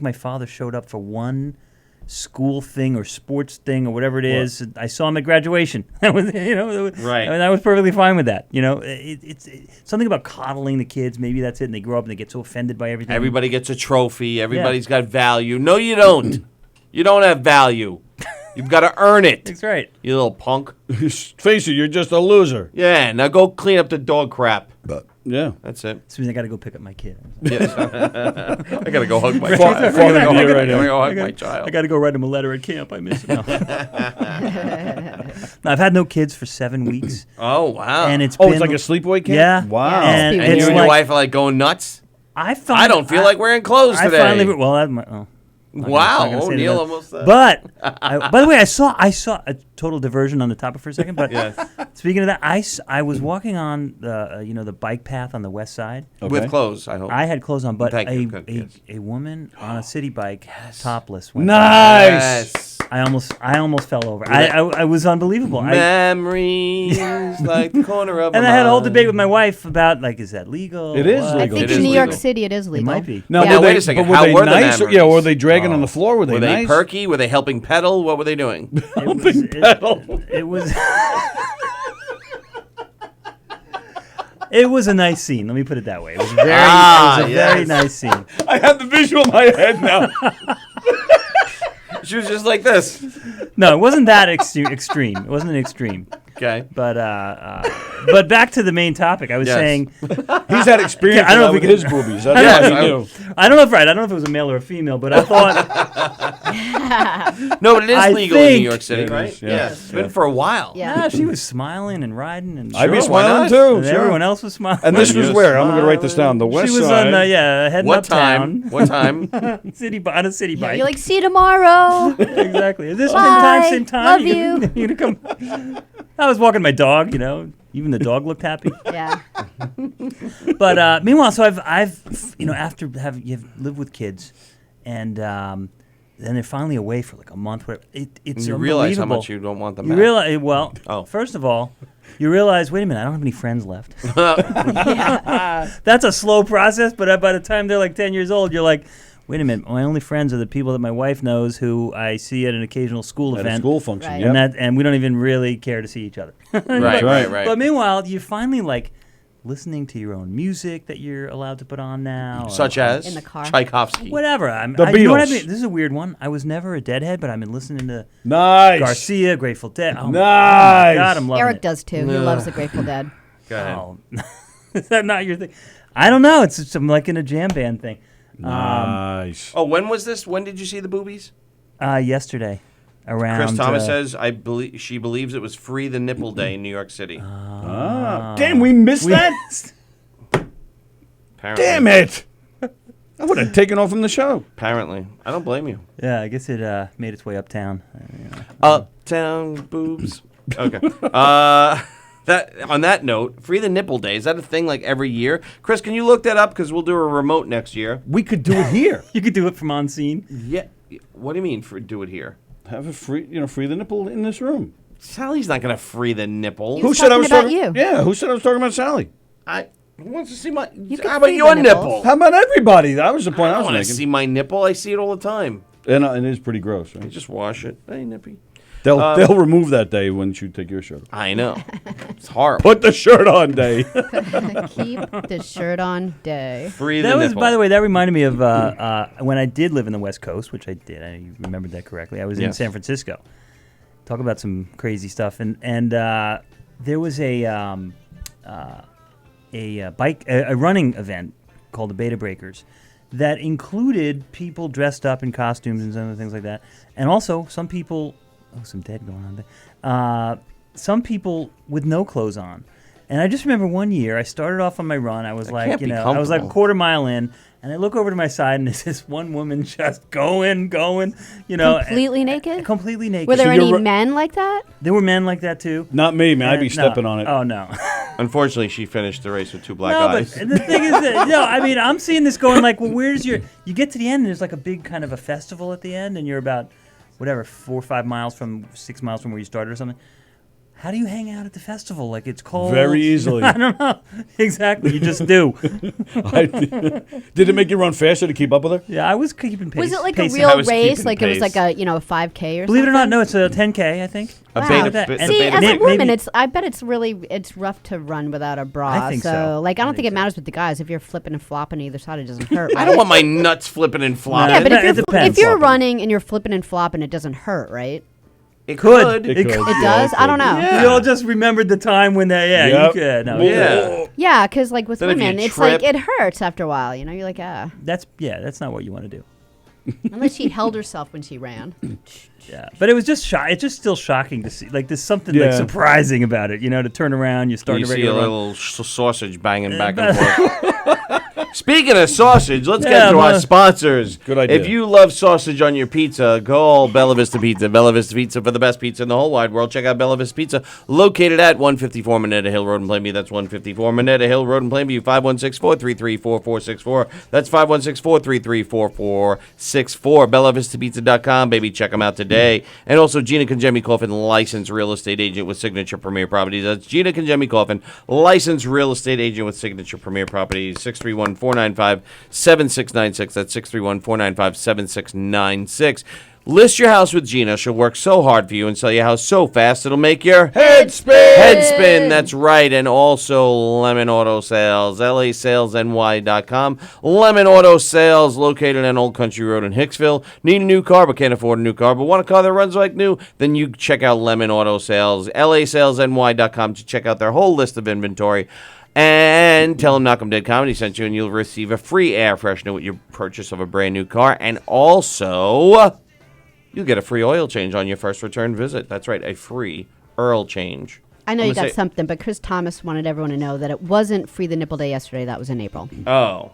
my father showed up for one school thing or sports thing or whatever it is. I saw him at graduation. That was, right. I was perfectly fine with that. It's something about coddling the kids. Maybe that's it. And they grow up and they get so offended by everything. Everybody gets a trophy. Everybody's got value. No, you don't. You don't have value. You've got to earn it. That's right. You little punk. Face it, you're just a loser. Yeah, now go clean up the dog crap. Yeah. That's it. As soon as I got to go pick up my kid. Yes. I got to go hug my Fuck child. you I right now. got to go hug my child. I got to go write him a letter at camp. I miss him. No, I've had no kids for 7 weeks. Oh, wow. And it's it's been like a sleepaway camp? Yeah. Wow. And And it's you and like, your wife are like going nuts? I don't feel like wearing clothes today. Wow. I'm not gonna say Neil that. almost said. But by the way, I saw a total diversion on the topic for a second. But speaking of that, I was walking on the bike path on the west side with clothes. I hope I had clothes on, but Yes. a woman on a city bike, topless. Went Nice. Yes. I almost fell over. I was unbelievable. Memories like the corner of And a I had a whole mind. debate with my wife about is that legal? It is What? legal. I think It in is New York legal. City it is legal. It might be. Now, Yeah, were wait they, a second. but were How they were the nice? memories? Yeah, were they dragging on the floor? Were they Were they nice? perky? Were they helping pedal? What were they doing? It was. It was a nice scene. Let me put it that way. It was very nice scene. I have the visual in my head now. She was just like this. No, it wasn't that extreme. It wasn't an extreme. Okay. But back to the main topic. I was saying He's had experience I don't know if with we his can- boobies. I don't know if it was a male or a female, but I thought No, but it is I legal in think- New York City, It right? is, yeah. It's been for a while. Yeah. she was smiling and riding, and I'd be Sure, why smiling not? too. and Sure. everyone else was smiling. And this was You're where? I'm going to write this down. The west she was side. on heading What uptown. time? What time? on a city bike. You're like, see you tomorrow. Exactly. Is this Bye. same time? Love you. You gonna come? I was walking my dog. Even the dog looked happy. Yeah. But meanwhile, so I've after you've lived with kids, and then they're finally away for like a month. It's You realize how unbelievable. much you don't want them You back. realize first of all, you realize wait a minute, I don't have any friends left. That's a slow process, but by the time they're like 10 years old, you're like, wait a minute, my only friends are the people that my wife knows who I see at an occasional school At event. a school function, Right. yep. And we don't even really care to see each other. Right. But meanwhile, you're finally like listening to your own music that you're allowed to put on now. Such as In the car. Tchaikovsky. Whatever. The You know what I Beatles. mean? This is a weird one. I was never a Deadhead, but I've been listening to Nice. Garcia, Grateful Dead. Oh, Nice. my God, I'm loving Eric it. does too. He loves the Grateful Dead. Go ahead. Oh. Is that not your thing? I don't know. It's just, I'm like in a jam band thing. Nice. Oh, when was this? When did you see the boobies? Yesterday. Around. Chris Thomas says she believes it was Free the Nipple Day in New York City. Damn, we missed that? Apparently. Damn it. I would have taken off from the show. Apparently. I don't blame you. Yeah, I guess it made its way uptown. Uptown boobs. Okay. On that note, Free the Nipple Day, is that a thing like every year? Chris, can you look that up? Because we'll do a remote next year. We could do it here. You could do it from on scene. Yeah. What do you mean do it here? Have a free the nipple in this room. Sally's not going to free the nipple. He was talking about you. Yeah, who said I was talking about Sally? Who wants to see my... can How about free your the nipple? nipples. How about everybody? That was the point I I was want to making. see my nipple. I see it all the time. And it is pretty gross, You right? just wash it. Hey, nippy. They'll remove that day once you take your shirt off. I know. It's horrible. Put the shirt on day. Keep the shirt on day. Free the That was, nipple. by the way, that reminded me of when I did live in the West Coast, which I did. I remembered that correctly. I was in Yes. San Francisco. Talk about some crazy stuff, and there was a running event called the Beta Breakers that included people dressed up in costumes and some other things like that, and also some people. Oh, some dead going on there. Some people with no clothes on. And I just remember one year, I started off on my run. I was That like, can't be I was like a comfortable. quarter mile in, and I look over to my side, and there's this one woman just going, Completely naked? completely naked. Were there So any you're men like that? There were men like that too. Not me, man. I'd be No. stepping on it. Oh no. Unfortunately, she finished the race with two black No, eyes. but the thing is that, no, I mean, I'm seeing this going like, well, where's your? You get to the end, and there's like a big kind of a festival at the end, and you're about, 6 miles from where you started or something. How do you hang out at the festival? Like it's cold. Very easily. I don't know. Exactly. You just do. Did it make you run faster to keep up with her? Yeah, I was keeping pace. Was it like a pacing. I real was race? keeping Like it was pace. like a 5K or Believe it or something? not, no, it's a 10K, I think. A Wow. beta, That- the and- See, beta as a maybe- woman, I bet it's rough to run without a bra. I think so. Like I don't I think think it matters with the guys. If you're flipping and flopping either side, it doesn't hurt. I don't want my nuts flipping and flopping. Yeah, but It depends. if you're running and you're flipping and flopping, it doesn't hurt, right? It Could. could. It could. could. It Yeah, does. it I don't could. know. We all just remembered the time when they, Yep. you could. No, Yeah. Yeah, because like with Then if you women, it's like trip- it hurts after a while. You know, you're like That's not what you want to do. unless she held herself when she ran. Yeah, but it was just it's just still shocking to see. Like there's something like Yeah. surprising about it, to turn around, you start You a see a regular run. little sausage banging back and forth. Speaking of sausage, let's Yeah, get to our man. sponsors. Good idea. If you love sausage on your pizza, go all Bella Vista Pizza. Bella Vista Pizza for the best pizza in the whole wide world. Check out Bella Vista Pizza, located at 154 Minetta Hill Road in Plainview. That's 154 Minetta Hill Road in Plainview, 516-433-4464. That's 516-433-4464. BellaVistaPizza.com, baby. Check them out today. And also Gina Conjemi Coffin, licensed real estate agent with Signature Premier Properties. That's Gina Conjemi Coffin, licensed real estate agent with Signature Premier Properties. 631-495-7696. That's 631-495-7696. List your house with Gina. She'll work so hard for you and sell your house so fast it'll make your Head spin! head spin. That's right. And also Lemon Auto Sales, LASalesNY.com. Lemon Auto Sales, located on Old Country Road in Hicksville. Need a new car but can't afford a new car, but want a car that runs like new? Then you check out Lemon Auto Sales, LASalesNY.com to check out their whole list of inventory. And tell them Knock 'em Dead Comedy sent you, and you'll receive a free air freshener with your purchase of a brand new car. And also, you'll get a free oil change on your first return visit. That's right, a free oil change. I know I'm you gonna got say- something, but Chris Thomas wanted everyone to know that it wasn't Free the Nipple Day yesterday. That was in April. Oh.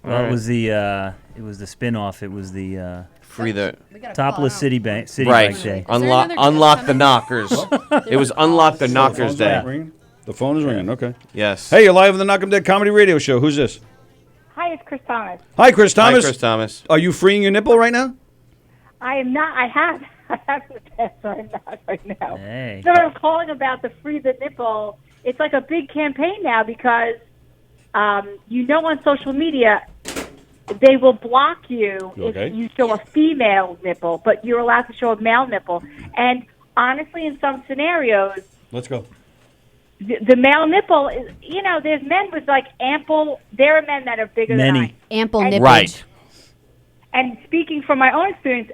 Well, Alright. it was the spin-off. It was the Free the... topless City Bank Day. Right. Unlock the knockers. It was Unlock the Knockers Day. Ringing? The phone is ringing. Okay. Yes. Hey, you're live on the Knock 'em Dead Comedy Radio Show. Who's this? Hi, it's Chris Thomas. Hi, Chris Hi, Thomas. Chris Thomas. Are you freeing your nipple right now? I am not. I have the test. I'm not right now. Hey. No, I'm calling about the Free the Nipple. It's like a big campaign now because, on social media, they will block you Okay. if you show a female nipple, but you're allowed to show a male nipple. And honestly, in some scenarios, Let's go. the male nipple is, there's men with like ample. There are men that are bigger than I. Ample And- nippage. Right. And speaking from my own experience,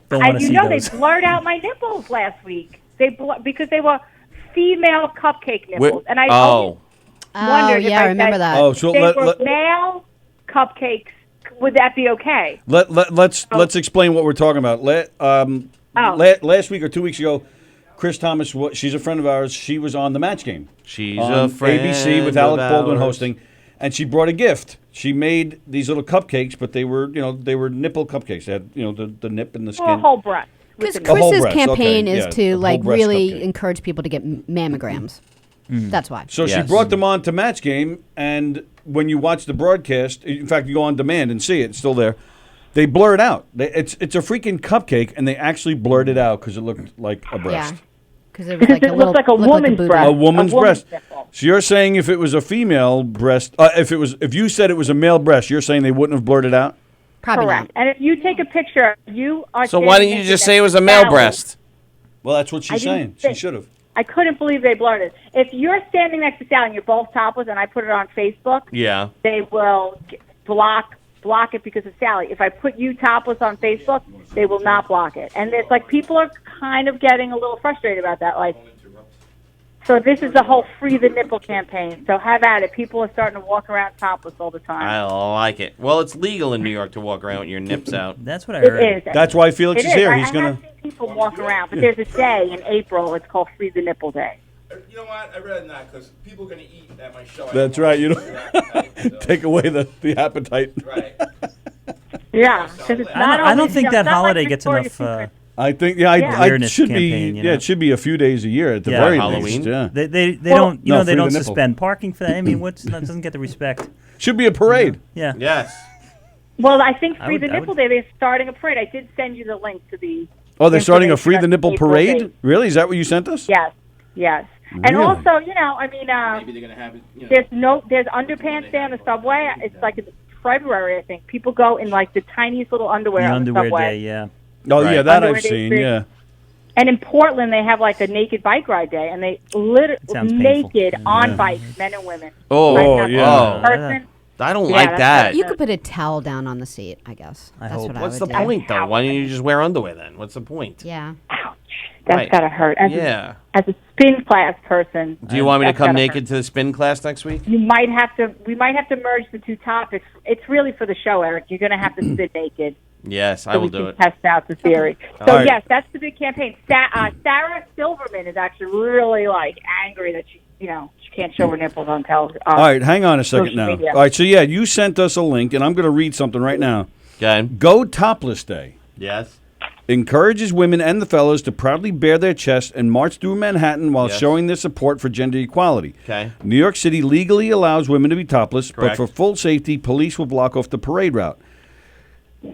Don't want to see they those. blurred out my nipples last week. Because they were female cupcake nipples, and I always wondered if yeah, I I remember said that. Oh, so they let- were let- male cupcakes. Would that be okay? Let's explain what we're talking about. Last week or 2 weeks ago, Chris Thomas, she's a friend of ours. She was on the Match Game. She's on a friend ABC with of Alec Baldwin ours. hosting, and she brought a gift. She made these little cupcakes, but they were nipple cupcakes. They had the nip and the skin. Or a whole breast. Because The whole Chris's breast, campaign okay, is yeah, to the like whole breast really cupcake. encourage people to get mammograms. That's why. So she brought them on to Match Game, and when you watch the broadcast, in fact, you go on demand and see it. It's still there. They blur it out. It's a freaking cupcake, and they actually blurred it out because it looked like a breast. Yeah. Because it was like a it little, looked like a looked woman's booty. breast. A woman's breast. nipple. So you're saying if it was a female breast, if you said it was a male breast, you're saying they wouldn't have blurred it out? Probably Correct. And if you take a picture, you are. So why standing didn't you next just to say it was a that male salad. breast? Well, that's what I she's didn't saying. say- She should have. I couldn't believe they blurred it. If you're standing next to Sally and you're both topless, and I put it on Facebook, Yeah. they will block it because of Sally. If I put you topless on Facebook, they will not block it. And it's like people are kind of getting a little frustrated about that. Like, so this is the whole free the nipple campaign. So have at it. People are starting to walk around topless all the time. I like it. Well, it's legal in New York to walk around with your nips out. That's what I It heard. is. That's why Felix It is here. I He's have gonna. seen people walk around, but there's a day in April. It's called Free the Nipple Day. You know what? I'd rather not because people are going to eat at my show. That's right. You know, take away the appetite. Right. Yeah, because it's not. I don't always- think it's that not like holiday gets Victoria's enough. Secret. I think Yeah. I Awareness should campaign, be you know? it should be a few days a year at the Yeah. very Halloween. least. Yeah, They Well- don't No, they free don't the nipple. suspend parking for that. I mean, that doesn't get the respect. should be a parade. Yeah. Yes. Well, I think I Free would- the I Nipple would- Day, they're starting a parade. I did send you the link to the. Oh, they're starting a free the information nipple on April parade. 8th. Really? Is that what you sent us? Yes, yes. And Really? also, I mean, Maybe they're going to have it. there's underpants there on the subway. It's like in February, I think. People go in like the tiniest little underwear The on underwear the subway. day, yeah. Oh Right. yeah, that Underwear I've day seen. free. Yeah. And in Portland, they have like a naked bike ride day, and they literally Sounds painful. naked on Yeah. bikes, men and women. Oh, Like, not yeah. person. I don't Yeah, like that's that. right. You could put a towel down on the seat, I guess. I That's hope. what What's I the would do. point, though? Why don't you just wear underwear then? What's the point? Yeah. That's Right. gotta hurt. Yeah. As a spin class person. Do you want me to that's come gotta naked hurt. to the spin class next week? We might have to merge the two topics. It's really for the show, Eric. You're gonna have to sit naked. Yes, I So will we do can it. test out the theory. All So right. yes, that's the big campaign. Sarah Silverman is actually really like angry that she can't show her nipples on television. All right, hang on a second social now. media. All right, so yeah, you sent us a link, and I'm going to read something right now. Okay. Go Topless Day Yes. encourages women and the fellas to proudly bare their chests and march through Manhattan while Yes. showing their support for gender equality. Okay. New York City legally allows women to be topless, Correct. but for full safety, police will block off the parade route.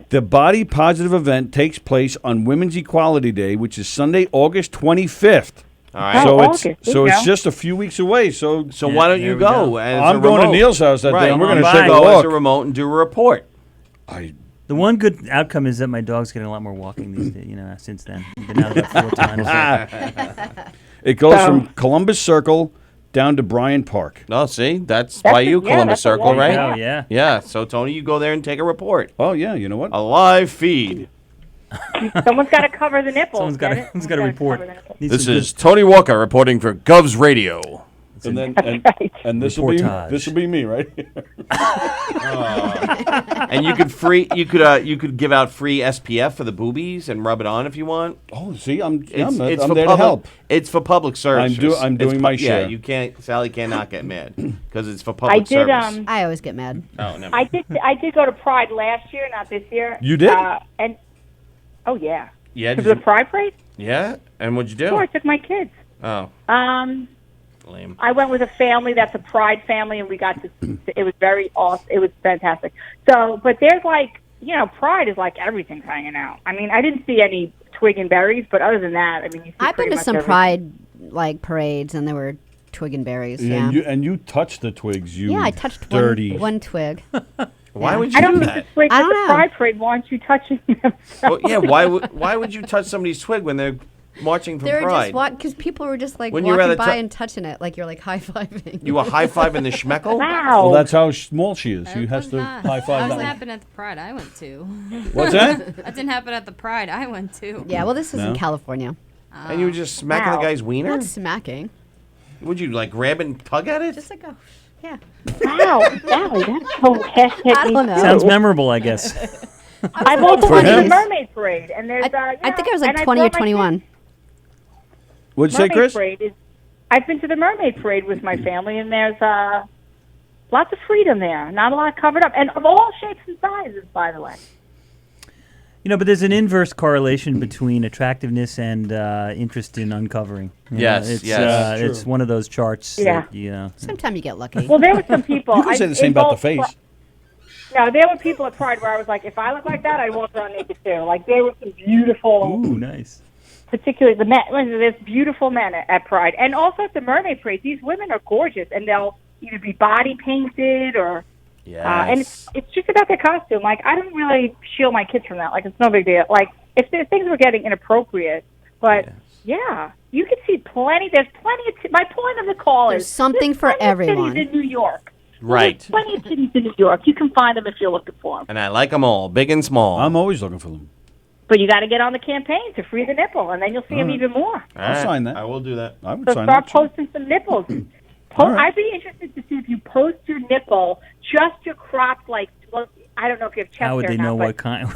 The body positive event takes place on Women's Equality Day, which is Sunday, August 25th. All right. So August, there you it's go. just a few weeks away. So So why don't there you we go. go? as I'm a going to remote? Neil's house that day, Right. and we're going to Bye. take a go as walk. a remote and do a report. The one good outcome is that my dog's getting a lot more walking these days. Since then, I've been out about 4 times. It goes from Columbus Circle down to Bryant Park. No, see, that's by you, yeah, Columbus that's a Circle, long right? Oh yeah. Yeah. So Tony, you go there and take a report, Oh yeah, you know what? a live feed. Someone's got to cover the nipples. Someone's got get to. it? Someone's got to report. cover the nipples. Needs This some is Tony Walker reporting for Govs Radio. And then right. and this Reportage. will be me right here. And you could give out free SPF for the boobies and rub it on if you want. Oh, see, I'm It's there for to public, help. It's for public service. I'm doing my Yeah, share. you can't. Sally cannot get mad because it's for I public did. service. I always get mad. Oh, never. I did go to Pride last year, not this year. You did? And oh yeah. Yeah. To Did the you, Pride parade? yeah. And what'd you do? Sure, I took my kids. Oh, lame. I went with a family that's a Pride family, and we got to. It was very awesome. It was fantastic. So, but there's like, Pride is like everything's hanging out. I mean, I didn't see any twig and berries, but other than that, I mean, you see I've been pretty to much some everything. Pride like parades, and there were twig and berries. Yeah. And you touched the twigs. You Yeah, I touched dirty. one twig. Why would I you don't do think that? the twigs I at don't the know. Pride Parade want you touching them. Well, yeah, why would you touch somebody's twig when they're marching for They were Pride? just because people were just like Wouldn't you walking rather by tou- and touching it, like you're like high fiving. You were high-fiving the schmeckle? Wow. Well, that's how small she is. She has to That high five doesn't that. happen at the Pride I went to. What's that? That didn't happen at the Pride I went to. Yeah, well, this is in No. California. And you were just smacking the guy's wiener? Not smacking. Would you, like, grab and tug at it? Just like, oh, yeah. Wow, Sally, that's so hashtag I don't know. Sounds memorable, I guess. I've also For went to the him. Mermaid Parade, and there's I think I was like and 20 brought or my 21. What'd you say, Mermaid Chris? Parade is. I've been to the Mermaid Parade with my family, and there's lots of freedom there. Not a lot covered up, and of all shapes and sizes, by the way. You know, but there's an inverse correlation between attractiveness and interest in uncovering. You know, Yes, it's, yes. it's one of those charts. Yeah. That, you know. Sometime you get lucky. Well, there were some people. You can say the same about the face. No, there were people at Pride where I was like, if I look like that, I'd walk around naked too. Like there were some beautiful, Ooh, nice. particularly the men. There's beautiful men at Pride, and also at the Mermaid Parade. These women are gorgeous, and they'll either be body painted or. Yes. And it's just about their costume. Like, I don't really shield my kids from that. Like, it's no big deal. Like, if there things were getting inappropriate, but yeah, you can see plenty. There's plenty of. My point of the call There's is something there's for plenty of everyone. cities in New York. Right. There's plenty of cities in New York. You can find them if you're looking for them. And I like them all, big and small. I'm always looking for them. But you got to get on the campaign to free the nipple, and then you'll see them even more. All I'll sign that. I will do that. I would So sign start that. posting some nipples. All right. I'd be interested to see if you post your nipple, just your cropped, like, well, I don't know if you have chest How would hair they or know not, what kind?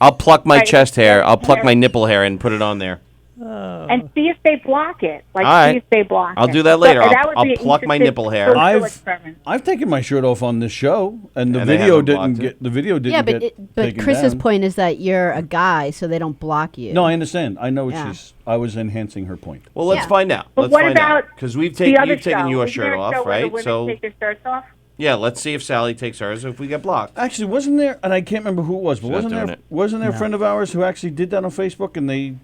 I'll pluck my Right, chest hair. I'll pluck hair. my nipple hair and put it on there. and see if they block it. Like, All right. see if they block I'll it. do that later. So I'll- that would I'll be an pluck my interesting nipple hair. social I've experiment. I've taken my shirt off on this show, and the And they video haven't didn't blocked it? get the video didn't Yeah, but get but taken Chris's down. point is that you're a guy, so they don't block you. No, I understand. I know what Yeah. I was enhancing her point. Well, let's Yeah. find out. But Let's what find about out. Because you've the taken other your show? shirt Isn't there a off, show where the right? women So take their shirts off? yeah, let's see if Sally takes hers. If we get blocked, Actually, wasn't there? And I can't remember who it was, but She's not doing it. wasn't there a No. friend of ours who actually did that on Facebook, and they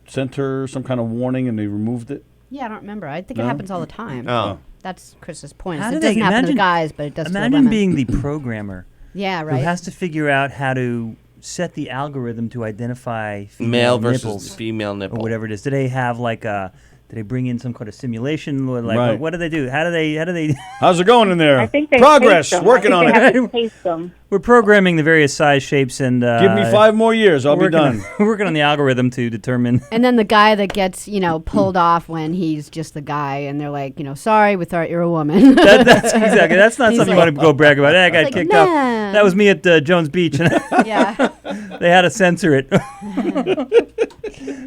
sent her some kind of warning, and they removed it. Yeah, I don't remember. I think No? it happens all the time. oh, That's Chris's point. How is do it they doesn't happen to imagine- the guys, but it does to the Imagine women. being the programmer yeah, who right. has to figure out how to set the algorithm to identify female male versus nipples female nipple. or whatever it is. Do they have like a? Do they bring in some kind of simulation? Or like, Right. what do they do? How do they? How's it going in there? I think they Progress, taste them. working I on think it. they have to taste them. We're programming the various size, shapes, and Give me 5 more years, I'll be working done. On, working on the algorithm to determine. And then the guy that gets, pulled off when he's just the guy, and they're like, sorry, we thought you were a woman. That's exactly. That's not He's something like- you want to go brag about. Hey, I got like, kicked off. "Nah." That was me at Jones Beach, and yeah. they had to censor it.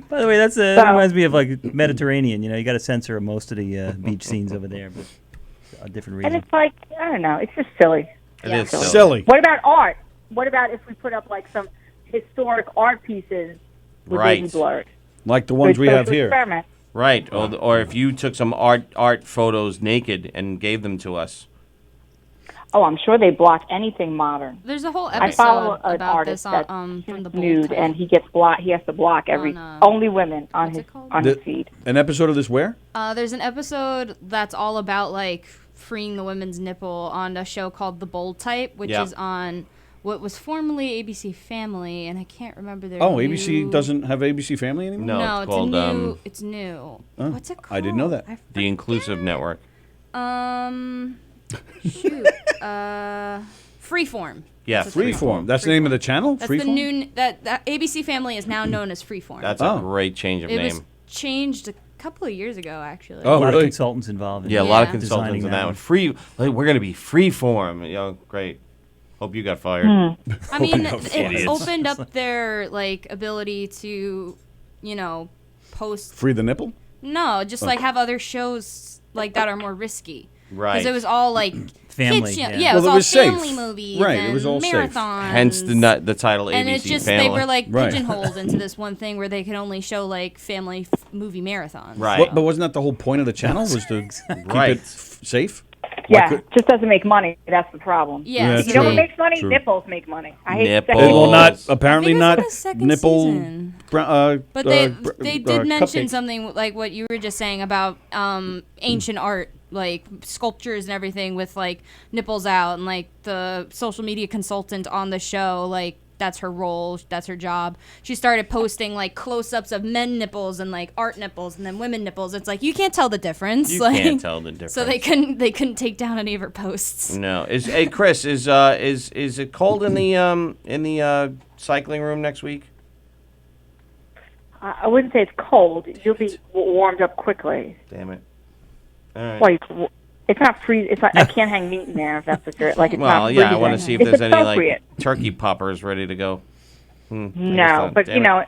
By the way, that reminds me of like Mediterranean. You got to censor most of the beach scenes over there, but a different reason. And it's like, I don't know, it's just silly. It is Silly. What about art? What about if we put up like some historic art pieces with Right. baby blurred? Like the ones Good we have social here. experiment. Right, or if you took some art photos naked and gave them to us. Oh, I'm sure they block anything modern. There's a whole I follow episode an about artist this that's from the Bold nude, Type. and he gets blocked. He has to block only women on what's his it called? on his feed. An episode of this where? There's an episode that's all about like freeing the women's nipple on a show called The Bold Type, which Yeah. is on what was formerly ABC Family, and I can't remember their. Oh, new... ABC doesn't have ABC Family anymore? No, it's called new. It's new. Huh? What's it called? I didn't know that. The Inclusive Network. Shoot. Freeform. Yeah, That's what it's Freeform. That's the name of the channel? That's Freeform? the new that ABC Family is now known as Freeform. That's a great change of it name. was changed a couple of years ago, actually. a lot of consultants involved. Yeah, a lot of Yeah. consultants Designing in that that one. one. We're going to be freeform. Great. Hope you got fired. I mean, Idiots. it opened up their ability to, post. Free the nipple? No, just have other shows that are more risky. Right. Because it was all Family, kids, yeah. yeah, it Well, was it all was safe. family movies, Right, and it was all safe. marathons. Hence the title ABC and it's just Family. they were Right. pigeonholed into this one thing where they could only show movie marathons. Right. But wasn't that the whole point of the channel, was to keep Right. it safe? Yeah, it just doesn't make money. That's the problem. Yeah, that's you know what true. makes money? True. Nipples make money. I hate Nipples. to say It will not, I apparently think not, it's in the second nipple... season. But they did mention cupcake. something like what you were just saying about ancient art like sculptures and everything with like nipples out, and like the social media consultant on the show, like that's her role, that's her job. She started posting like close-ups of men nipples and like art nipples and then women nipples. It's like you can't tell the difference. You like, can't tell the difference. So they couldn't take down any of her posts. No. Hey Chris, is it cold in the cycling room next week? I wouldn't say it's cold. You'll be warmed up quickly. Damn it. All right. Like, it's not freezing. It's not, I can't hang meat in there if that's what you're like. It's well, not yeah, freezing. I want to see if It's there's any appropriate. like turkey poppers ready to go. I guess No, not. but Damn you it. know,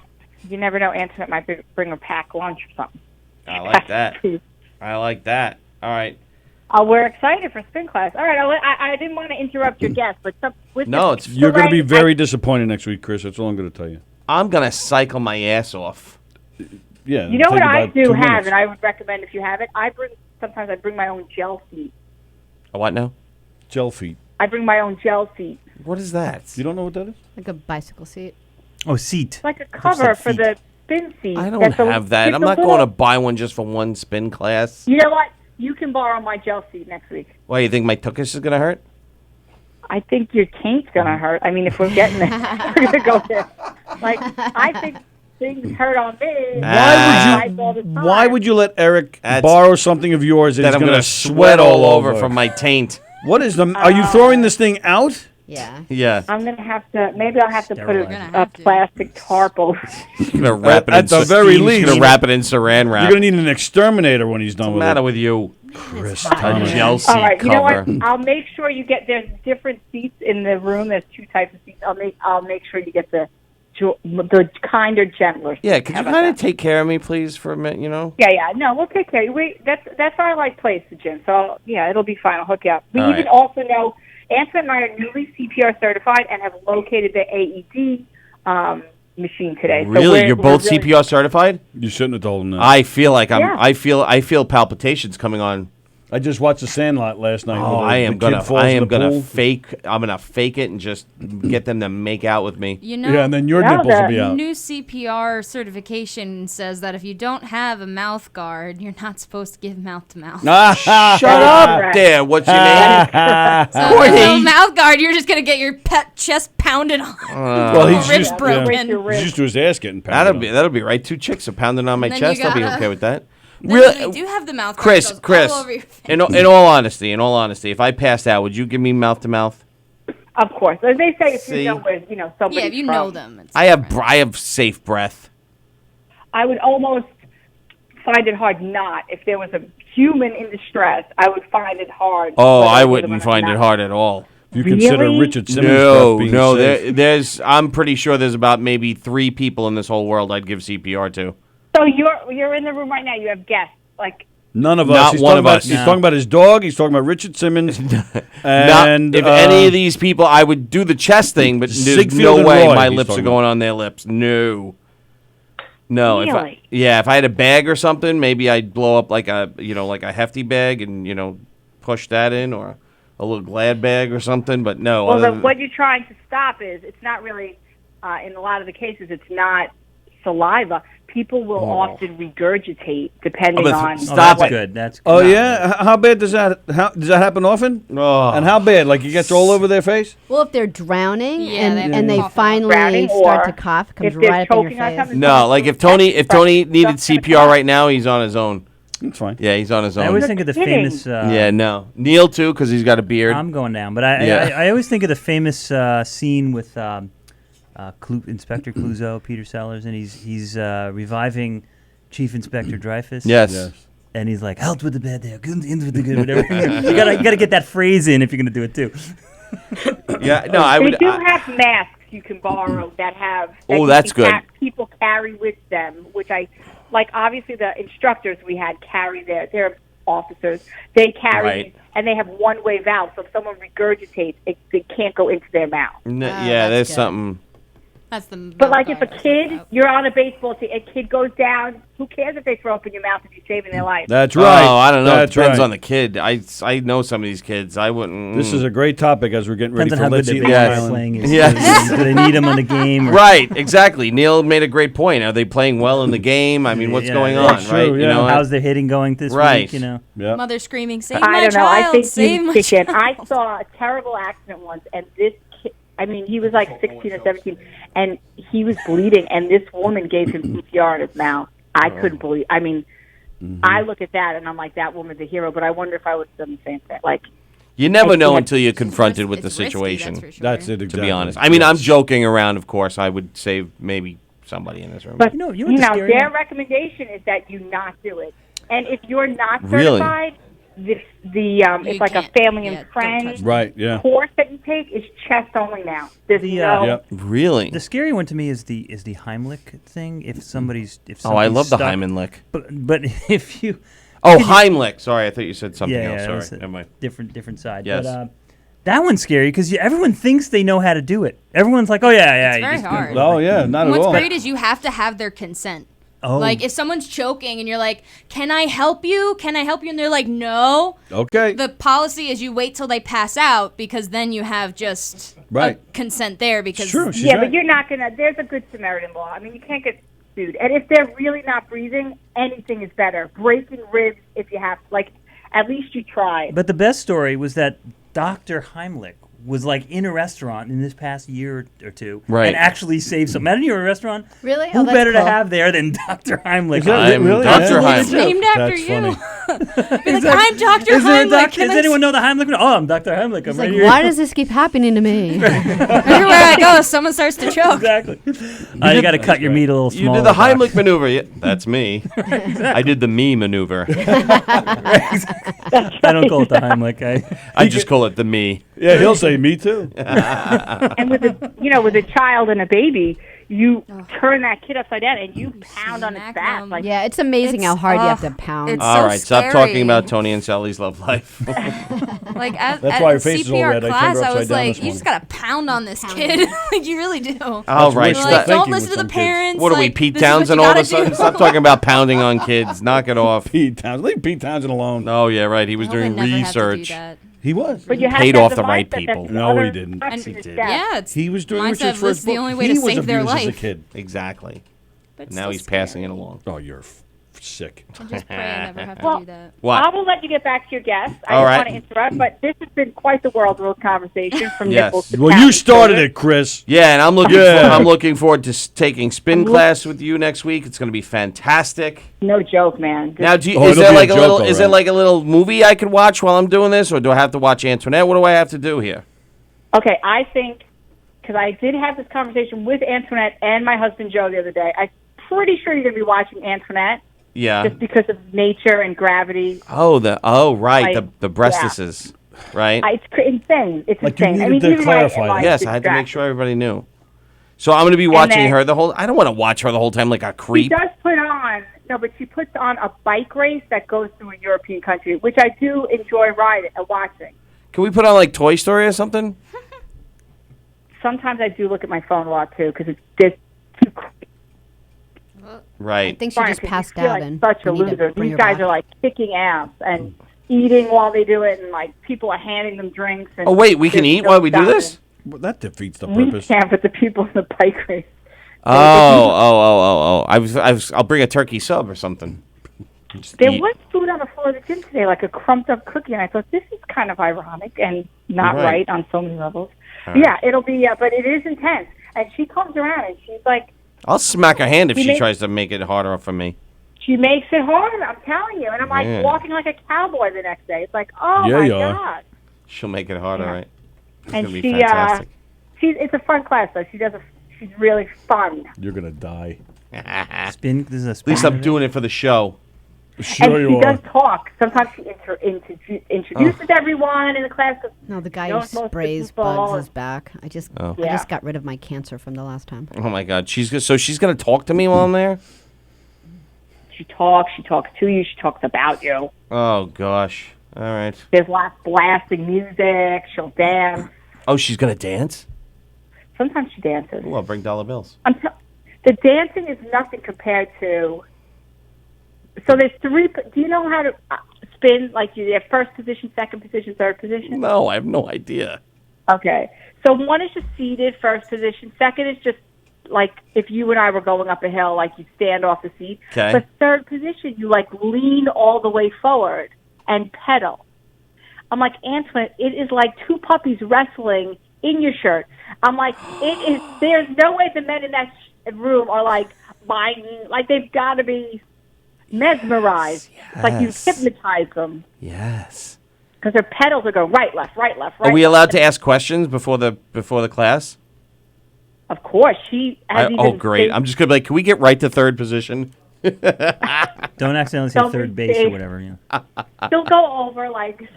you never know. Antoinette might bring a packed lunch or something. I like that. I like that. All right. We're excited for spin class. All right, I didn't want to interrupt your guest, but You're going to be very disappointed next week, Chris. That's all I'm going to tell you. I'm going to cycle my ass off. Yeah. You know what I do 2 have, minutes. and I would recommend if you have it. Sometimes I bring my own gel seat. A what now? Gel feet. I bring my own gel seat. What is that? You don't know what that is? Like a bicycle seat. Oh, seat. It's like a cover for the spin seat. I don't have that. I'm not going to buy one just for one spin class. You know what? You can borrow my gel seat next week. Why, you think my tuchus is going to hurt? I think your taint's gonna hurt. I mean, if we're getting there, we're gonna go there. Like, I think things hurt on me. Why would you let Eric borrow something of yours that he's I'm going gonna to sweat all over from my taint? What is the? Are you throwing this thing out? Yeah. Yeah. I'm gonna have to. Maybe I'll have to put a plastic tarp over. He's gonna wrap it At in the very least. He's gonna wrap it in saran wrap. You're going to need an exterminator when he's done What's with the matter it. with you? Chris, a gel seat All right, you know what? cover. I'll make sure you get. There's different seats in the room. There's 2 types of seats. I'll make sure you get the kinder, gentler. Yeah, seats. could How you about kind of that? take care of me, please, for a minute? You know. Yeah. No, we'll take care of you. That's our like place, the gym. So yeah, it'll be fine. I'll hook you up. We All even right. also know Antoinette and I are newly CPR certified and have located the AED machine today. So Really, you're both really- CPR certified? You shouldn't have told him that. I feel like Yeah. I feel palpitations coming on. I just watched The Sandlot last night. Oh, where I the am kid gonna falls in the pool. fake. I'm gonna fake it and just get them to make out with me. You know, Yeah, and then your nipples will be out. New CPR certification says that if you don't have a mouth guard, you're not supposed to give mouth to mouth. Shut up, there. What's your name? So with no mouth guard, you're just gonna get your chest pounded on. Well, he's ribs used, broken. he's used to his ass getting pounded. That'll be right. 2 chicks are pounding on my And then chest. you I'll be gotta- okay with that. Then when we do have the mouth guard, it Chris, goes all over your face. in all honesty, if I passed out, would you give me mouth to mouth? Of course, as they say, if See? you know where somebody. Yeah, if you know them. It's I have safe breath. I would almost find it hard not. If there was a human in distress, I would find it hard. Oh, whether I give wouldn't them or find it not. hard at all. You consider Really? Richard Simmons' No, breath being no. safe. I'm pretty sure there's about maybe 3 people in this whole world I'd give CPR to. So you're in the room right now. You have guests. Like None of us. Not He's one talking of about, us. He's No. talking about his dog. He's talking about Richard Simmons. And if any of these people, I would do the chest thing, but there's Ziegfeld no and way Roy, my he's lips are talking going on their lips. No. If Really? if I had a bag or something, maybe I'd blow up like a hefty bag and push that in, or a little Glad bag or something. But no. well, other than- what you're trying to stop is it's not really. In a lot of the cases, it's not saliva. People will often regurgitate depending on. Stop that's it. good. That's good. Oh yeah, how bad does that? Does that happen often? Oh. And how bad? Like it gets all over their face? Well, if they're drowning Yeah, they have and to they cough. finally Drowning, start or to cough, it comes if they're right up in choking your on face. something. No, like if Tony needed CPR right now, he's on his own. That's fine. Yeah, he's on his I own. always think of the kidding. famous. Yeah, no. Neil too, because he's got a beard. I'm going down, but I, Yeah. I always think of the famous scene with Inspector Clouseau, Peter Sellers, and he's reviving Chief Inspector Dreyfus. Yes. And he's like, "Out with the bad there, good in with the good, whatever." you gotta get that phrase in if you're gonna do it too. Yeah, no, I They would. do have masks you can borrow that have. Oh, you that's can good. People carry with them, which I like. Obviously, the instructors we had carry their officers. They carry Right. and they have one-way valves. So if someone regurgitates, it can't go into their mouth. Yeah, that's there's good. something. That's the. But like if a kid, you're on a baseball team, a kid goes down, who cares if they throw up in your mouth if you're saving their life? That's right. Oh, I don't know. That's it depends right. on the kid. I know some of these kids. I wouldn't. This is a great topic as we're getting ready Depends on for how good Let's the Eat baseball Long playing Island. is. Yes. Do they need him on the game? Or? Right, exactly. Neil made a great point. Are they playing well in the game? I mean, what's going on, That's right? true, You know, How's their hitting going this Right. week? You know. Yeah. Mother screaming, "Save I my don't know. I child! think Save he's my kicking. child!" I saw a terrible accident once, and this kid, I mean, he was like 16 or 17, and he was bleeding, and this woman gave him CPR in his mouth. I couldn't believe. I mean, I look at that, and I'm like, that woman's a hero. But I wonder if I would have done the same thing. Like, you never I know can't- until you're confronted with the It's risky, situation. that's for sure. That's it, To exactly. be honest, I mean, I'm joking around. Of course, I would save maybe somebody in this room. but You know you what the know, scary their one- recommendation is that you not do it. And if you're not Really? certified, it's like a can't- family yeah, and don't friend touch Right, yeah. course that you take is chest only now. There's The, no. Yep. Really? The scary one to me is the Heimlich thing. If somebody's Oh, I love the stuck, Heimlich. But if you Oh, Heimlich. Sorry, I thought you said something yeah, else. that's Sorry, a never mind. different side. Yes. But that one's scary because everyone thinks they know how to do it. Everyone's like, oh yeah, It's you very just hard. Oh, yeah, not at What's all. great is you have to have their consent. Oh. Like if someone's choking and you're like, "Can I help you? Can I help you?" and they're like, "No." Okay. The policy is you wait till they pass out because then you have just Right. consent there because True. She's Yeah, right. but you're not gonna. There's a good Samaritan law. I mean, you can't get sued. And if they're really not breathing, anything is better. Breaking ribs if you have. Like, at least you tried. But the best story was that Dr. Heimlich was like in a restaurant in this past year or two Right. and actually saved some. Imagine you're in a restaurant. Really? Who Oh, that's better to cool. have there than Dr. Heimlich? Is that I'm really? Dr. Yeah. it's Heimlich. named after That's you. funny. Be like, I'm Dr. Is there a Heimlich. doctor? Can Does I anyone know the Heimlich? Oh, I'm Dr. Heimlich. I'm It's right like, here. why does this keep happening to me? Everywhere I go, someone starts to choke. Exactly. You got to cut your meat a little You smaller. did the Doc. Heimlich maneuver. Yeah, that's me. I did the me maneuver. I don't call it the Heimlich. I just call it the me. Yeah, he'll say me too. And with with a child and a baby, you turn that kid upside down and you pound on its Smack back. them. Like, Yeah, it's amazing how hard you have to pound. it's- All so right, stop scary. talking about Tony and Sally's love life. Like at, That's at why her face is all CPR red. I turned class, her I upside was down like, this you just morning. gotta pound on this kid. Like you really do. All right, wishful Like, stop. don't thinking listen with to the some kids. parents. What are we, like, Pete this is what Townsend you all of a gotta sudden? do. Stop talking about pounding on kids. Knock it off. Pete Townsend. Leave Pete Townsend alone. Oh, yeah, right. He was I hope I doing never have to do research. that. He was. but you have paid to have off the right mindset that people. the No, other he didn't. option And- is death. Yeah, it's He was doing mindset research for was his the book. only way he to was save their abused as a life. kid. Exactly. But Now still he's scary. passing it along. Oh, you're sick. I just pray I never have to Well, do that. What? I will let you get back to your guests. I All don't right. want to interrupt, but this has been quite the world conversation from Yes. nipples to Well, cat you and started children. it, Chris. Yeah, and I'm looking. Yeah. I'm looking forward to taking spin class with you next week. It's going to be fantastic. No joke, man. Now, do you, Oh, is it'll there be a like a joke, little? all Is there right. like a little movie I could watch while I'm doing this, or do I have to watch Antoinette? What do I have to do here? Okay, I think, because I did have this conversation with Antoinette and my husband Joe the other day, I'm pretty sure you're going to be watching Antoinette Yeah. just because of nature and gravity. Right. Like, The breastises. Right. It's insane. It's Like, you insane. needed to even clarify that. Yes, I had to make sure everybody knew. So I'm going to be watching then- her the whole. I don't want to watch her the whole time like a She creep. does put on, but she puts on a bike race that goes through a European country, which I do enjoy watching. Can we put on like Toy Story or something? Sometimes I do look at my phone a lot too because it's just too quick. Right. I think she Brian, just 'cause you passed feel out, like and such a we need to loser. bring These her guys back. are like kicking ass and eating while they do it, and like people are handing them drinks. And Oh wait, we can there's eat no while we do stopping. this? Well, that defeats the We purpose. can't, but the people in the bike race. Oh. I'll bring a turkey sub or something. Just There eat. was food on the floor of the gym today, like a crumped up cookie, and I thought this is kind of ironic and not Right. right on so many levels. All right. Yeah, it'll be, but it is intense. And she comes around and she's like, I'll smack her hand if You she make- tries to make it harder for me. she makes it hard. I'm telling you, and I'm like Yeah. walking like a cowboy the next day. It's like, oh Yeah, my you are. God. She'll make it harder, Yeah. right? It's And gonna be she, fantastic. it's a fun class though. She's really fun. You're gonna die. Spin. This is a At spin. least I'm doing it for the show. Sure and she you does are. talk. Sometimes she introduces everyone in the class. No, the guy You know, who most of the sprays people- bugs is back. I just Yeah. got rid of my cancer from the last time. Oh my God, she's gonna talk to me while I'm there. She talks to you, she talks about you. Oh gosh. All right. There's lots of blasting music. She'll dance. Oh, she's gonna dance. Sometimes she dances. Ooh, I'll bring dollar bills. The dancing is nothing compared to. So there's 3. Do you know how to spin? Like you have first position, second position, third position? No, I have no idea. Okay. So one is just seated, first position. Second is just like if you and I were going up a hill, like you stand off the seat. Okay. But third position, you like lean all the way forward and pedal. I'm like, Antoine, it is like 2 puppies wrestling in your shirt. I'm like, it is. There's no way the men in that room are like buying. Like they've got to be mesmerized. Yes. It's like you hypnotize them. Yes. Because their pedals are going right, left, right, left, right. Are we left. allowed to ask questions before the class? Of course, she has even. Oh, great! I'm just gonna be like, can we get right to third position? Don't accidentally say third base or whatever. Yeah. She'll go over like,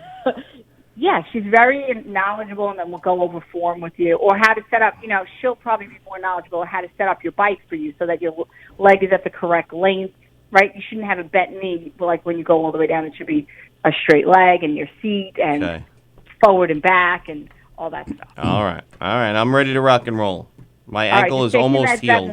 yeah, she's very knowledgeable, and then we'll go over form with you or how to set up. You know, she'll probably be more knowledgeable on how to set up your bike for you so that your leg is at the correct length. Right? You shouldn't have a bent knee. Like when you go all the way down, it should be a straight leg and your seat and forward and back and all that stuff. All right. I'm ready to rock and roll. My ankle is almost healed.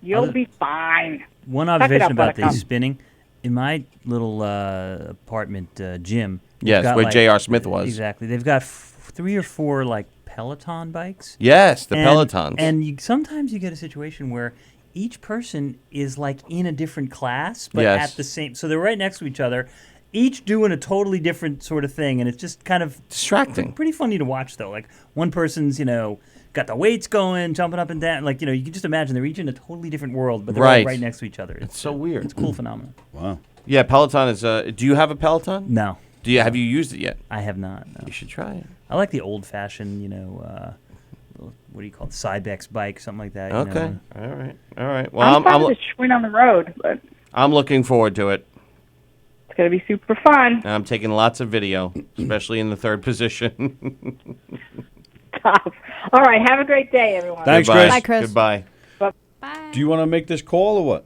You'll be fine. One observation about the spinning. In my little apartment gym. Yes, where J.R. Smith was. Exactly. They've got 3 or 4 like Peloton bikes. Yes, the Pelotons. And sometimes you get a situation where each person is like in a different class, but at the same. So they're right next to each other, each doing a totally different sort of thing, and it's just kind of distracting. Pretty funny to watch, though. Like one person's, got the weights going, jumping up and down. Like, you can just imagine they're each in a totally different world, but they're all right next to each other. It's so weird. It's a cool phenomenon. Wow. Yeah, Peloton is. Do you have a Peloton? No. Have you used it yet? I have not. No. You should try it. I like the old-fashioned, what do you call it, Cybex bike, something like that. Okay. All right. Well, I'm fine with a Schwinn on the road, but I'm looking forward to it. it's going to be super fun. I'm taking lots of video, especially in the third position. Tough. All right. Have a great day, everyone. Thanks, Goodbye. Chris. Bye, Chris. Goodbye. Bye. Do you want to make this call or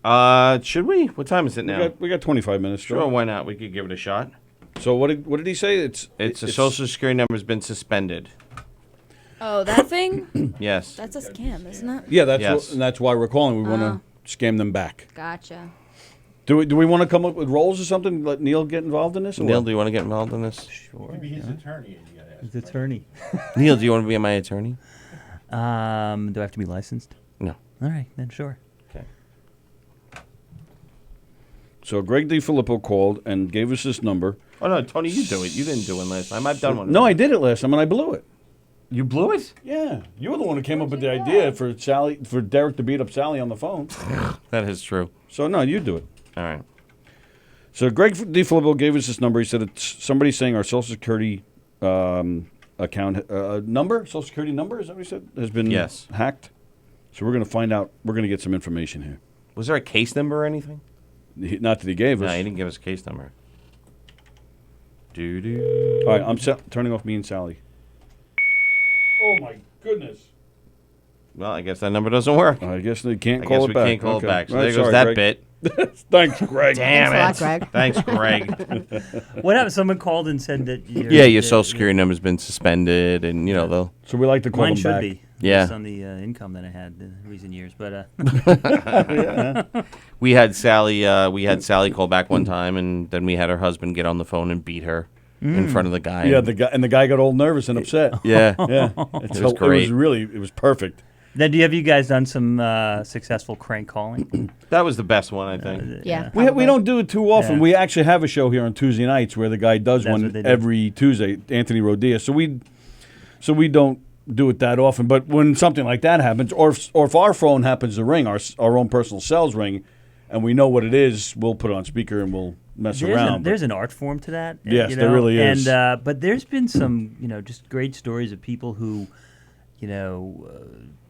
what? Should we? What time is it now? We got 25 minutes. Sure, why not? We could give it a shot. So what did he say? It's a social security number has been suspended. Oh, that thing? Yes. That's a scam, isn't it? Yeah, that's why we're calling. We want to scam them back. Gotcha. Do we want to come up with roles or something? Let Neil get involved in this? Or Neil, what? do you want to get involved in this? Sure. Maybe he's attorney and you got to ask. He's attorney. Neil, do you want to be my attorney? Do I have to be licensed? No. All right, then sure. Okay. So Greg DiFilippo called and gave us this number. Oh no, Tony, you do it. You didn't do it last time. I've done one. No, I did it last time and I blew it. You blew it? Yeah, you were the one who came up with the idea for Derek to beat up Sally on the phone. That is true. So no, you do it. All right. So Greg DiFilippo gave us this number. He said it's somebody saying our Social Security account number, Social Security number, is that what he said, has been hacked. So we're going to find out. We're going to get some information here. Was there a case number or anything? Not that he gave us. No, he didn't give us a case number. All right, I'm turning off me and Sally. Oh my goodness. Well, I guess that number doesn't work. I guess they can't call it back. Can't call it back. So Right, there goes sorry, that Greg. bit. Thanks, Greg. Damn Thanks a lot, Greg. Thanks, Greg. What happened? Someone called and said that your Social Security number's been suspended, and they'll. So we like to call mine them should back. be. Yeah. Based on the income that I had in recent years, but We had Sally. We had Sally call back one time, and then we had her husband get on the phone and beat her in front of the guy. Yeah, the guy got all nervous and upset. Yeah, yeah. It was great. It was perfect. Then, have you guys done some successful crank calling? That was the best one, I think. Yeah. We don't do it too often. Yeah. We actually have a show here on Tuesday nights where the guy does That's what one they do. every Tuesday, Anthony Rodia. So we don't do it that often. But when something like that happens, or if our phone happens to ring, our own personal cells ring, and we know what it is, we'll put it on speaker and we'll mess around. There's an art form to that. Yes, there really is. And but there's been some just great stories of people who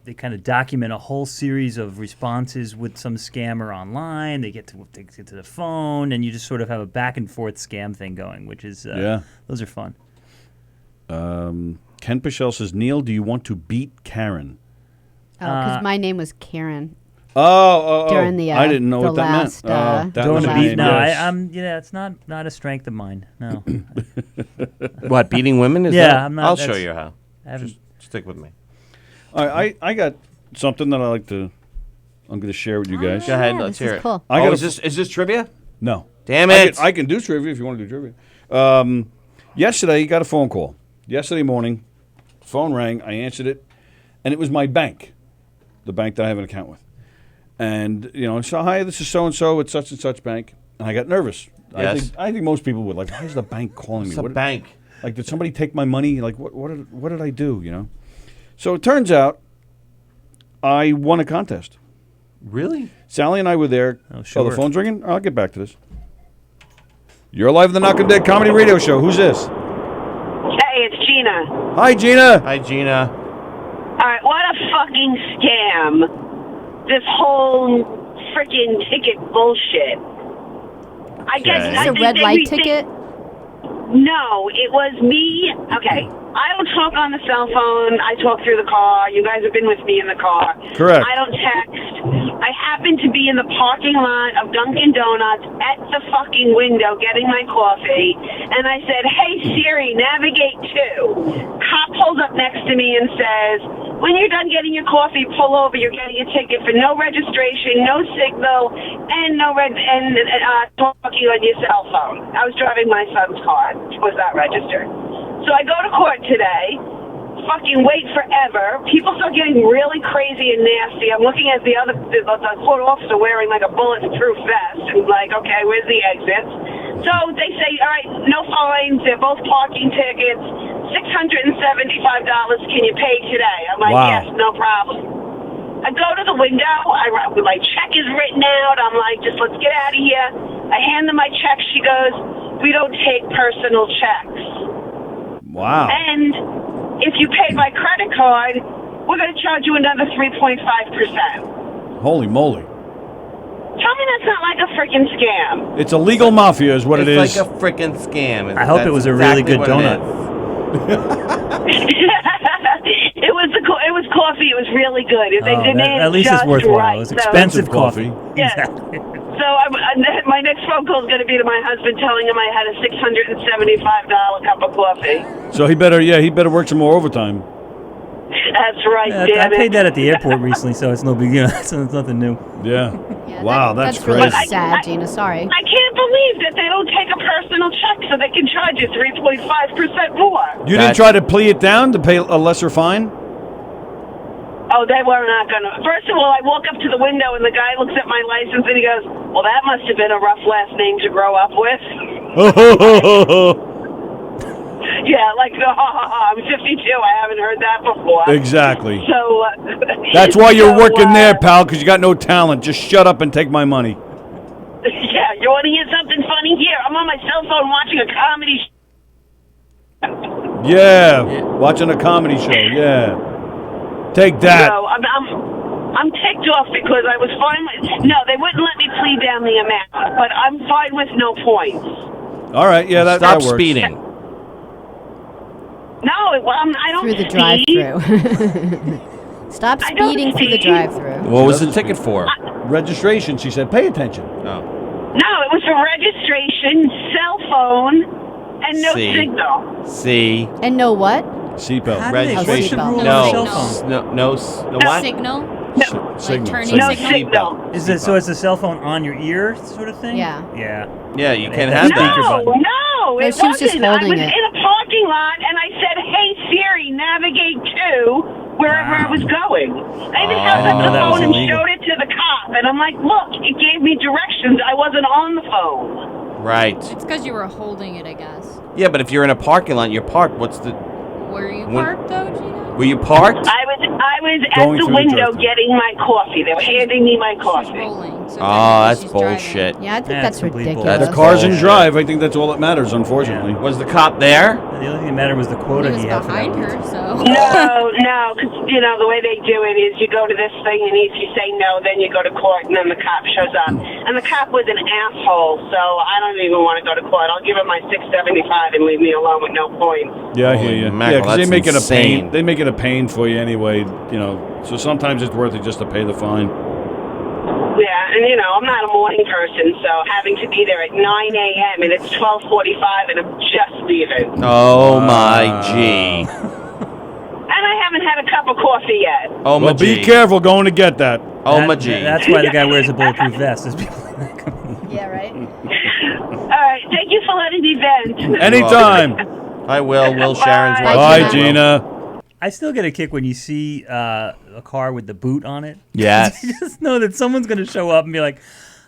they kind of document a whole series of responses with some scammer online. They get to the phone, and you just sort of have a back and forth scam thing going, which is those are fun. Ken Pichelle says, Neil, do you want to beat Karen? Oh, because my name was Karen. Oh, during the I didn't know the what that last, meant. That Don't was want a to name, beat. No, yes. it's not a strength of mine. No. What, beating women? Is Yeah, that? I'm not- I'll show that's- you how. I haven't. Just Stick with me. All right, I got something that I'm going to share with you guys. Go ahead. Let's hear it. Cool. Is this trivia? No. Damn it. I can do trivia if you want to do trivia. Yesterday, you got a phone call. Yesterday morning, phone rang. I answered it, and it was my bank, the bank that I have an account with. And, so, hi, this is so-and-so at such and such bank. And I got nervous. Yes. I think most people would. Like, why is the bank calling me? What's a bank? Like, did somebody take my money? Like, what did I do, So it turns out I won a contest. Really? Sally and I were there. Oh, sure. Oh, the phone's ringing? I'll get back to this. You're live in the Knock 'em Dead Comedy Radio Show. Who's this? Hey, it's Gina. Hi, Gina. Hi, Gina. All right, what a fucking scam. This whole freaking ticket bullshit. I guess Is it a red light ticket? No, it was me. Okay, I don't talk on the cell phone. I talk through the car. You guys have been with me in the car. Correct. I don't text. I happened to be in the parking lot of Dunkin' Donuts at the fucking window getting my coffee, and I said, "Hey Siri, navigate to." Cop pulls up next to me and says, "When you're done getting your coffee, pull over. You're getting a ticket for no registration, no signal, and talking on your cell phone." I was driving my son's car. It was not registered. So I go to court today. Fucking wait forever. People start getting really crazy and nasty. I'm looking at the court officer wearing like a bulletproof vest and like, okay, where's the exits? So they say, all right, no fines. They're both parking tickets. $675. Can you pay today? I'm like, Wow. Yes, no problem. I go to the window. My check is written out. I'm like, just let's get out of here. I hand them my check. She goes, "We don't take personal checks." Wow. And if you pay by credit card, we're going to charge you another 3.5%. Holy moly. Tell me that's not like a freaking scam. It's a legal mafia is what it is. It's like a freaking scam. I hope it was a really good donut. It was coffee. It was really good. They made At least it's just worthwhile. right. It was So- expensive coffee. Yeah. So my next phone call is going to be to my husband, telling him I had a $675 cup of coffee. So he better work some more overtime. That's right, Yeah, damn I it. paid that at the airport recently, so it's no big deal. So it's nothing new. Yeah. Wow, that's really crazy. sad, Gina. Sorry. I can't believe that they don't take a personal check so they can charge you 3.5% more. You didn't try to plea it down to pay a lesser fine? Oh, they were not going to. First of all, I walk up to the window and the guy looks at my license and he goes, "Well, that must have been a rough last name to grow up with." Yeah, like, I'm 52. I haven't heard that before. Exactly. So That's why you're working there, pal, because you got no talent. Just shut up and take my money. Yeah, you want to hear something funny? Here, I'm on my cell phone watching a comedy Yeah, watching a comedy show. Yeah. Take that. So I'm ticked off because I was fine with. No, they wouldn't let me plead down the amount, but I'm fine with no points. All right, yeah, that Stop works. speeding. No, I don't Through the speed. drive-through. Stop I don't speeding through the speed. drive-through. What was the ticket for? Registration, she said. Pay attention. Oh. No, it was for registration, cell phone, and no See. signal. See. And no what? Seatbelt. How do they Registration. seatbelt. No. No No what? Signal? Signal. turning No signal? signal. Is it so? It's a cell phone on your ear, sort of thing? Yeah. Yeah. Yeah, you can't That's have the that. speaker No, button. no, it she was just wasn't. I holding was it. in a parking lot, and I said, "Hey Siri, navigate to wherever I was going." I even held I didn't up know the that was phone and illegal. showed it to the cop, and I'm like, "Look, it gave me directions. I wasn't on the phone." Right. It's because you were holding it, I guess. Yeah, but if you're in a parking lot, you're parked. What's the? Were you When- parked though, Gina? Were you parked? I was at Going the through the window drive-thru. getting my coffee. They were handing me my She's coffee. rolling. So Oh, technically that's she's driving. bullshit. Yeah, I think That's that's complete ridiculous. bullshit. The cars and Bullshit. drive, I think that's all that matters, unfortunately. Was the cop there? The only thing that mattered was the quota He was he had for that behind week. her, so. No, because the way they do it is you go to this thing, and if you say no, then you go to court, and then the cop shows up. And the cop was an asshole, so I don't even want to go to court. I'll give him my $675 and leave me alone with no points. Yeah, I Holy hear you. mackerel, Yeah, because they that's make it a insane. pain. They make it a pain for you anyway, So sometimes it's worth it just to pay the fine. Yeah, and I'm not a morning person, so having to be there at 9 a.m. and it's 12:45 and I'm just leaving. Oh my gee. And I haven't had a cup of coffee yet. Oh, my Well, be G. careful going to get that. Oh, my G. That's why the guy wears a bulletproof vest. There's people Yeah, right? All right. Thank you for letting me vent. Anytime. I will. Will Sharon's Bye. watching. Bye, Gina. I still get a kick when you see a car with the boot on it. Yes. You just know that someone's going to show up and be like,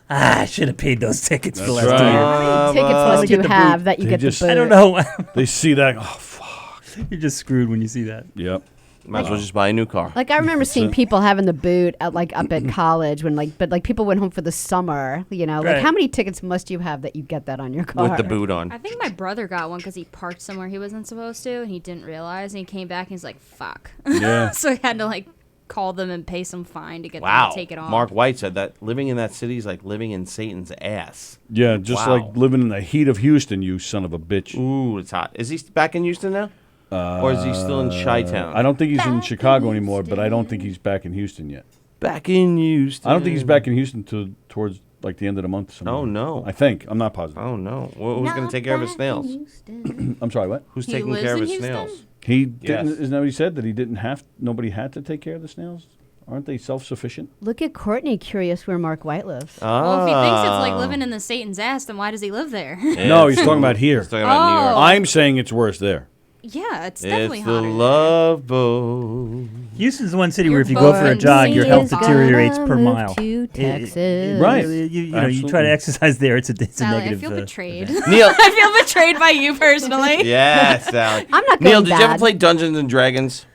I should have paid those tickets for That's last right. year. How many tickets must you have that you They get just- the boot? I don't know. They see that. Oh, fuck. You're just screwed when you see that. Yep. Might as well just buy a new car. Like I remember seeing it. people having the boot at up at college when but people went home for the summer. You know, Right. like how many tickets must you have that you get that on your car? With the boot on. I think my brother got one because he parked somewhere he wasn't supposed to, and he didn't realize, and he came back and he's like, "Fuck!" Yeah. So he had to call them and pay some fine to get them Wow. to take it off. Mark White said that living in that city is like living in Satan's ass. Yeah, just Wow. like living in the heat of Houston, you son of a bitch. Ooh, it's hot. Is he back in Houston now? Or is he still in Chi-Town? I don't think he's in Chicago anymore, but I don't think he's back in Houston yet. Back in Houston. I don't think he's back in Houston towards like the end of the month. Somewhere. Oh, no. I think. I'm not positive. Oh, no. Who's going to take care of his snails? I'm sorry, what? Who's He taking lives care of in his Houston? snails? He didn't. Yes. Isn't that what he said? That he didn't have. Nobody had to take care of the snails. Aren't they self-sufficient? Look at Courtney, curious where Mark White lives. Well, if he thinks it's like Ah. living in the Satan's ass, then why does he live there? No, he's talking about here. He's talking about New York. I'm saying it's worse there. Yeah, it's definitely It's the hotter. love boat. Houston's the one city where Your if you go for a bones jog, your health is gonna deteriorates per move mile. to Texas. Right. You know, you Absolutely. try to exercise there, it's a Sally, negative. I feel betrayed. Neil. I feel betrayed by you personally. Yes, Sally. I'm not Neil, going did you ever bad. play Dungeons and Dragons?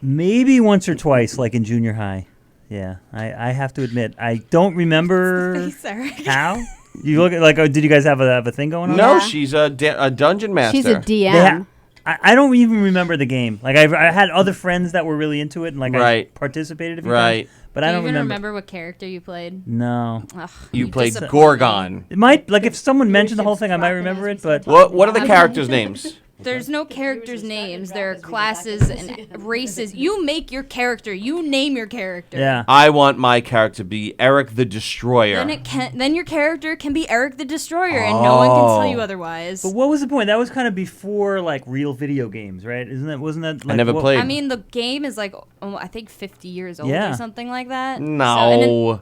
Maybe once or twice, like in junior high. Yeah, I have to admit, I don't remember Face, Eric. how. You look at did you guys have a thing going on? No, Yeah. she's a dungeon master. She's a DM. They I don't even remember the game. Like I had other friends that were really into it, and I Right. participated a few Right. times, but I don't Do you even remember. what character you played? No, Ugh, You played disappoint me. Gorgon. it might if someone mentioned the whole thing, I might remember it, but What are the characters' names? There's no characters' names. There are classes and races. You make your character. You name your character. yeah. I want my character to be Eric the Destroyer. Then your character can be Eric the Destroyer, and no one can tell you Oh. otherwise. But what was the point? That was kind of before like real video games, right? Wasn't that? Like, never played. I mean, the game is I think 50 years old Yeah. or something like that. No.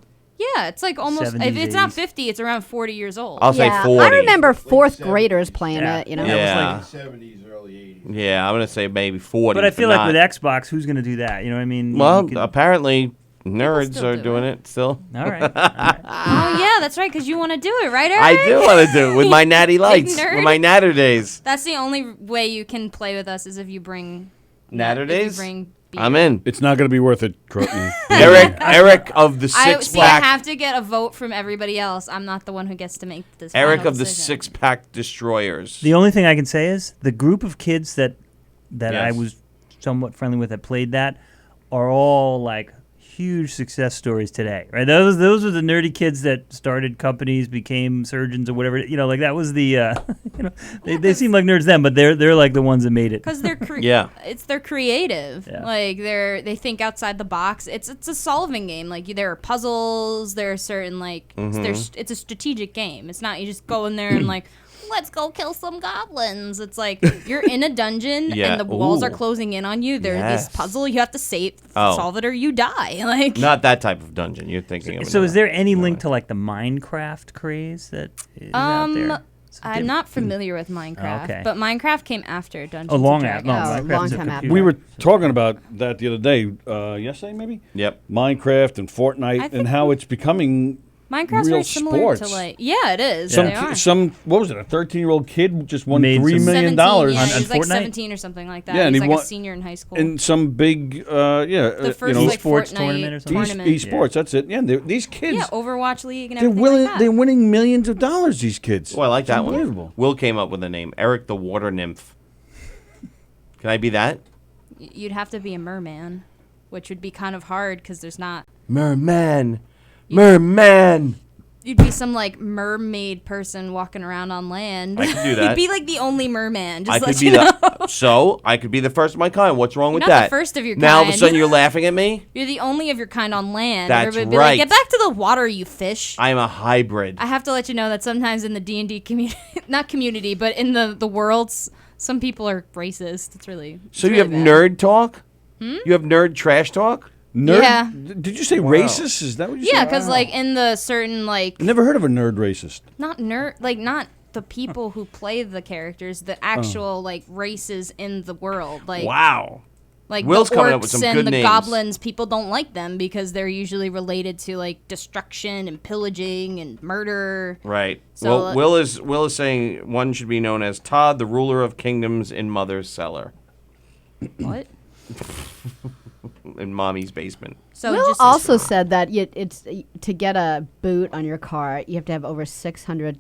Yeah, it's like almost. 70s, If it's not 80s. 50, it's around 40 years old. I'll say Yeah, 40. I remember fourth graders playing it. You know. Yeah. 70s, early 80s. Yeah, I'm going to say maybe 40. But I feel like not. with Xbox, who's going to do that? You know what I mean? Well, You could- apparently nerds still are do doing it still. all right. Oh yeah, that's right. Because you want to do it, right, Eric? I do want to do it with my Natty Lights, nerd. with my Natter Days. That's the only way you can play with us is if you bring Natter if you Days? bring beer. I'm in. It's not going to be worth it, Courtney. Eric of the I six see. I pack. have to get a vote from everybody else. I'm not the one who gets to make this. Eric final of the decision. 6-pack Destroyers. The only thing I can say is the group of kids that I Yes. was somewhat friendly with that played that are all like huge success stories today, right? Those are the nerdy kids that started companies, became surgeons or whatever. You know, like that was the they seem like nerds then, but they're like the ones that made it. Because they're Yeah. they're creative. Yeah. Like they think outside the box. It's a solving game. Like there are puzzles. There are certain it's a strategic game. It's not you just go in there and like let's go kill some goblins. It's like you're in a dungeon Yeah. and the walls are Ooh. closing in on you. There's Yes. this puzzle you have to Oh. solve it or you die. Like Not that type of dungeon you're thinking of. So is there any link to like the Minecraft craze that is out there? I'm not familiar with Minecraft, Okay. but Minecraft came after Dungeons Oh, long and after. Dragons. No, long Minecraft's a time after. computer. We were talking about that the other day, yesterday maybe? Yep. Minecraft and Fortnite think and how it's becoming Minecraft's real very similar sports. to like it is. Some They are. what was it? A 13-year-old kid just won Made $3 some- million 17, yeah, on he was like Fortnite? 17 or something like that. Yeah, and he's he like won- a senior in high school. in some big the first like esports Fortnite tournament or something? tournament. esports. That's it. Yeah, these kids. Yeah, Overwatch League and They're everything winning. like that. They're winning millions of dollars. These kids. Oh, I like It's that one. unbelievable. Will came up with a name. Eric the Water Nymph. Can I be that? You'd have to be a merman, which would be kind of hard because there's not. Merman. Merman. You'd be some like mermaid person walking around on land. I could do that. You'd be like the only merman. I Just could let be you know. So I could be the first of my kind. What's wrong with You're not that? the first of your Now all of a kind. sudden you're laughing at me. You're the only of your kind on land. That's Everybody would be right. like, get back to the water, you fish. I am a hybrid. I have to let you know that sometimes in the D&D community, not community, but in the worlds, some people are racist. It's really So it's you have really bad. nerd talk? You have nerd trash talk? Nerd? Yeah. Did you say racist? Is that what you said? Yeah, because like in the certain like I never heard of a nerd racist. not the people who play the characters, the actual like races in the world. Like Wow. Like Will's the coming up with orcs some and good the names. goblins, people don't like them because they're usually related to like destruction and pillaging and murder. Right. So, Well, Will is saying one should be known as Todd, the ruler of kingdoms in Mother's cellar. What? In Mommy's basement. So Will also said that it's to get a boot on your car, you have to have over $600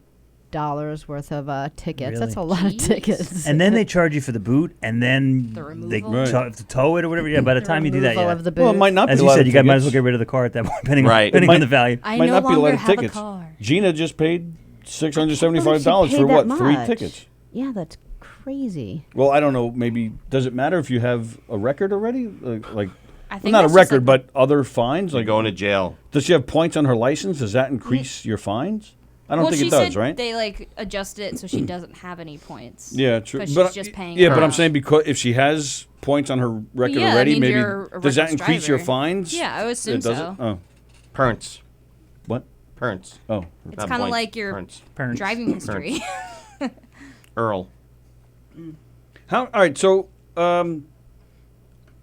worth of tickets. Really? That's a lot of tickets. And then they charge you for the boot, and then they have to tow it or whatever. Yeah, by the time you do that, removal yeah. of the Well, it might not As be a you lot said, of you might as well tickets. get rid of the car at that point, depending, Right. depending It on the value. I might no not be a lot longer of have a tickets. car. Gina just paid $675 Paid for what? that 3 much. tickets. Yeah, that's crazy. Well, I don't know. Maybe does it matter if you have a record already? Like I well, think not a that's just record, like- but other fines. You're Like going to jail. Does she have points on her license? Does that increase your fines? I don't well, think she it does, said right? they like adjust it so she doesn't have any points. Yeah, true. Because But she's just paying. yeah, her but I'm off. saying because if she has points on her record Yeah, that already, means maybe you're a does that reckless increase your driver. fines? Yeah, I would assume It does so. it? Oh, Parents. what? Parents. Oh, It's Not kind of points, like your parents. driving history. Earl. All right, so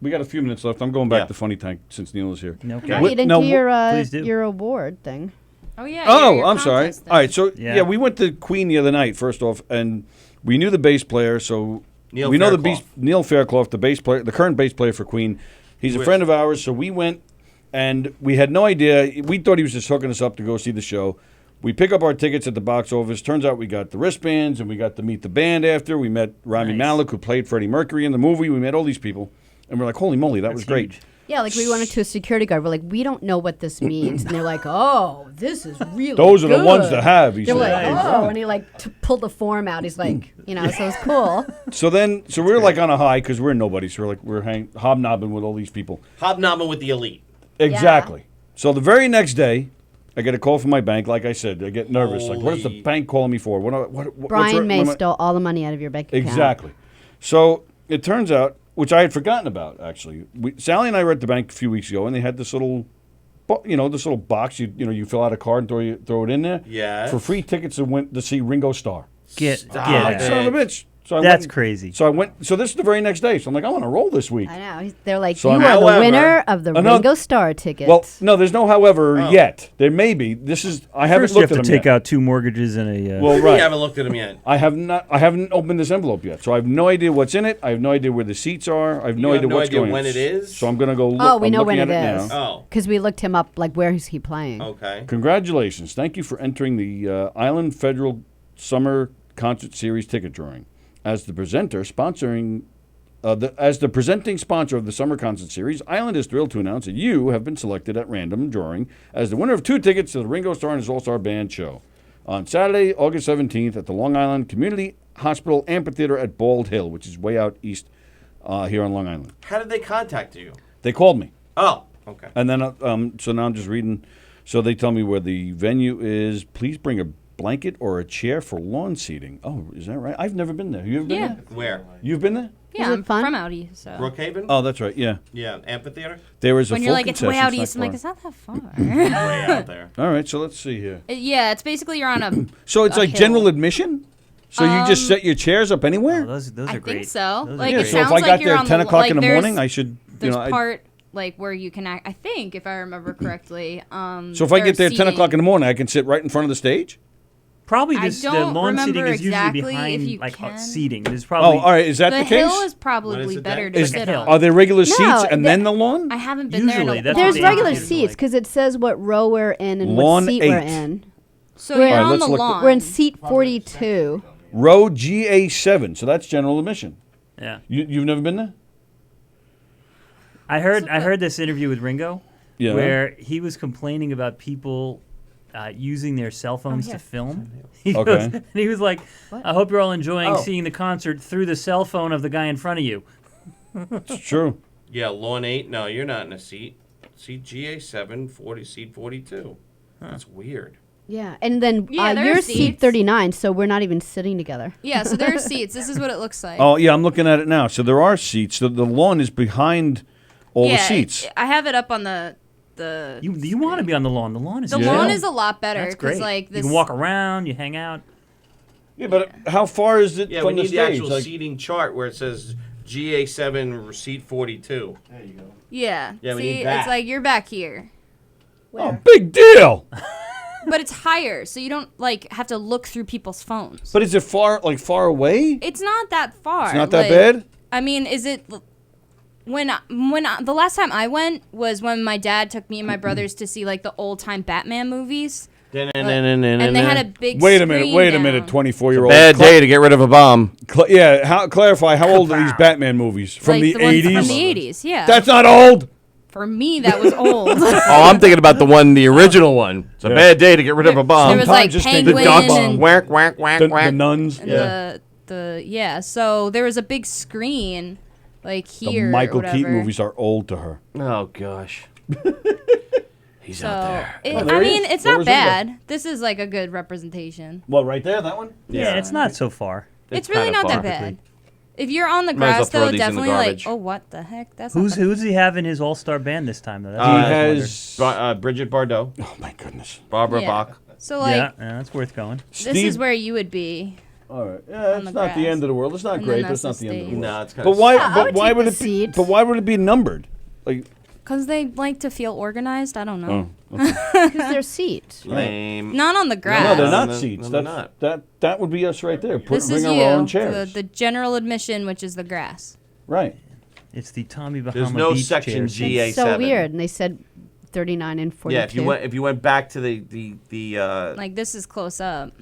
we got a few minutes left. I'm going back Yeah. to Funny Tank since Neil is here. Okay. Wait No, into please do. your award thing. Oh yeah. Oh, your I'm sorry. contest thing. All right, so Yeah. yeah, we went to Queen the other night. First off, and we knew the bass player, so Neil we know Fairclough. Neil Fairclough, the bass player, the current bass player for Queen. He's a Who friend is? of ours, so we went, and we had no idea. We thought he was just hooking us up to go see the show. We pick up our tickets at the box office. Turns out we got the wristbands, and we got to meet the band after. We met Rami Nice. Malek, who played Freddie Mercury in the movie. We met all these people, and we're like, holy moly, that was great. Huge. Yeah, like we went to a security guard. We're like, we don't know what this means. And they're like, oh, this is really Those are the good. ones to have, he They're said. like, Nice. oh, and he like pulled the form out. He's like, so it's cool. So we were like on a high because we're nobody. So we're hobnobbing with all these people. Hobnobbing with the elite. Exactly. So the very next day, I get a call from my bank. Like I said, I get nervous. Like, what is the Holy- bank calling me for? What's Brian her- May what am I- stole all the money out of your bank account. Exactly. So it turns out, which I had forgotten about, actually. Sally and I were at the bank a few weeks ago, and they had this little, this little box. You fill out a card and throw it in there. Yeah. For free tickets to see Ringo Starr. Get Stop out. it. Son of a bitch. So I That's went- crazy. So I went. So this is the very next day. So I'm like, I'm on a roll this week. I know. They're like, So you I'm- are the However- winner of the no, Ringo Starr tickets. Well, no, there's no however Oh. yet. There may be. This is. I haven't First, you have looked to at them take yet. out 2 mortgages and a. Well, You right. haven't looked at them yet. I have not. I haven't opened this envelope yet, so I have no idea what's in it. I have no idea where the seats are. I have no You have idea no what's idea going. when it is? So I'm gonna go. Look. Oh, we I'm know when looking it at is. now. Oh. Because we looked him up, like, where is he playing? Okay. Congratulations! Thank you for entering the Island Federal Summer Concert Series ticket drawing. As the presenter sponsoring. As the presenting sponsor of the Summer Concert Series, Island is thrilled to announce that you have been selected at random drawing as the winner of 2 tickets to the Ringo Starr and his All-Star Band show on Saturday, August 17th at the Long Island Community Hospital Amphitheater at Bald Hill, which is way out east here on Long Island. How did they contact you? They called me. Oh, okay. And then, so now I'm just reading. So they tell me where the venue is. Please bring a blanket or a chair for lawn seating. Oh, is that right? I've never been there. You ever been Yeah. there? Where? You've been there? Yeah, it I'm fun? from Audi, so. Brookhaven? Oh, that's right. Yeah. Yeah, amphitheater? There was a When full you're like, it's way concession out snack east, I'm like, bar. is that far? Way out there. All right, so let's see here. Yeah, it's basically you're on a. So it's a like hill. general admission? So you just set your chairs up anywhere? Oh, those are I great. think so. Those are Like Yeah, it great. so if sounds I like got you're there on at 10 the, o'clock like, in the there's- morning, I should, There's I part like where you can act. I think if I remember correctly. so if I get there at 10 o'clock in the morning, I can sit right in front of the stage? Probably I the don't lawn seating remember is usually exactly if behind you like can. seating. There's Oh, probably. all right. Is that the, The case? hill is What is probably it better then? to Is sit the on. hill. Are there regular No, seats and then the lawn? I haven't been there Usually, in a that's while. what There's they regular do. seats because it says what row we're in and Lawn what seat we're 8. in. So We're- you're All right, on let's the look lawn. We're in seat 42. Row GA7. So that's general admission. Yeah. You've never been there? I heard this interview with Ringo, Yeah. where he was complaining about people using their cell phones to film. He Okay. goes- and he was like, "I hope you're all enjoying Oh. seeing the concert through the cell phone of the guy in front of you." It's true. Yeah, lawn 8. No, you're not in a seat. Seat GA7, seat 42. That's weird. Yeah, and then Yeah, there are you're seat seats. 39, so we're not even sitting together. Yeah, so there are seats. This is what it looks like. Oh, yeah, I'm looking at it now. So there are seats. The lawn is behind all the seats. I have it up on the. You want to be on the lawn. The lawn is lawn is a lot better. That's great. Like this, you can walk around, you hang out. Yeah, but how far is it Yeah, from we the need stage? the actual Like, seating chart where it says GA7 seat 42. There you go. Yeah. Yeah, we See, need that. it's like you're back here. oh, big deal. But it's higher, so you don't like have to look through people's phones. But is it far away? It's not that far. It's not that bad? I mean, is it the last time I went was when my dad took me and my brothers to see like the old time Batman movies. And they had a big Wait a screen minute, down. 24-year-old. Bad day to get rid of a bomb. Clarify, how old are these Batman movies? From Like the ones 80s? From the 80s, yeah. That's not old. For me, that was old. Oh, I'm thinking about the original one. It's a bad day to get rid of a bomb. There was like Penguin and whack, whack, whack, the whack. nuns. and so there was a big screen like here. The Michael or whatever. Keaton movies are old to her. Oh gosh. He's out there. I mean, it's not bad. This is like a good representation. Well, right there, that one? Yeah, it's not so far. It's really not that bad. If you're on the Might as well grass, throw though, these in the definitely like, garbage. oh, what the heck? That's Who's not does he have in his all-star band this time though? He has Bridget Bardot. Oh my goodness. Barbara Yeah. Bach. So like, yeah, that's worth going. this is where you would be. All right. Yeah, it's the not the grass. end of the world. It's not And great, then but it's not that's the the end of the stage. world. No, it's kind But of. why? Yeah, I but would why take would the it be? seat. But why would it be numbered? Like, Because they like to feel organized. I don't know. Because they're seats. Lame. Not on the grass. no, they're not no, seats. no, they're That's, not. that would be us right there. This Bring is our you. own chairs. The general admission, which is the grass. Right. It's the Tommy Bahama There's no Beach section chairs. G. It's so weird. And they said 39 and 42. Yeah, if you went back to the Like this is close up.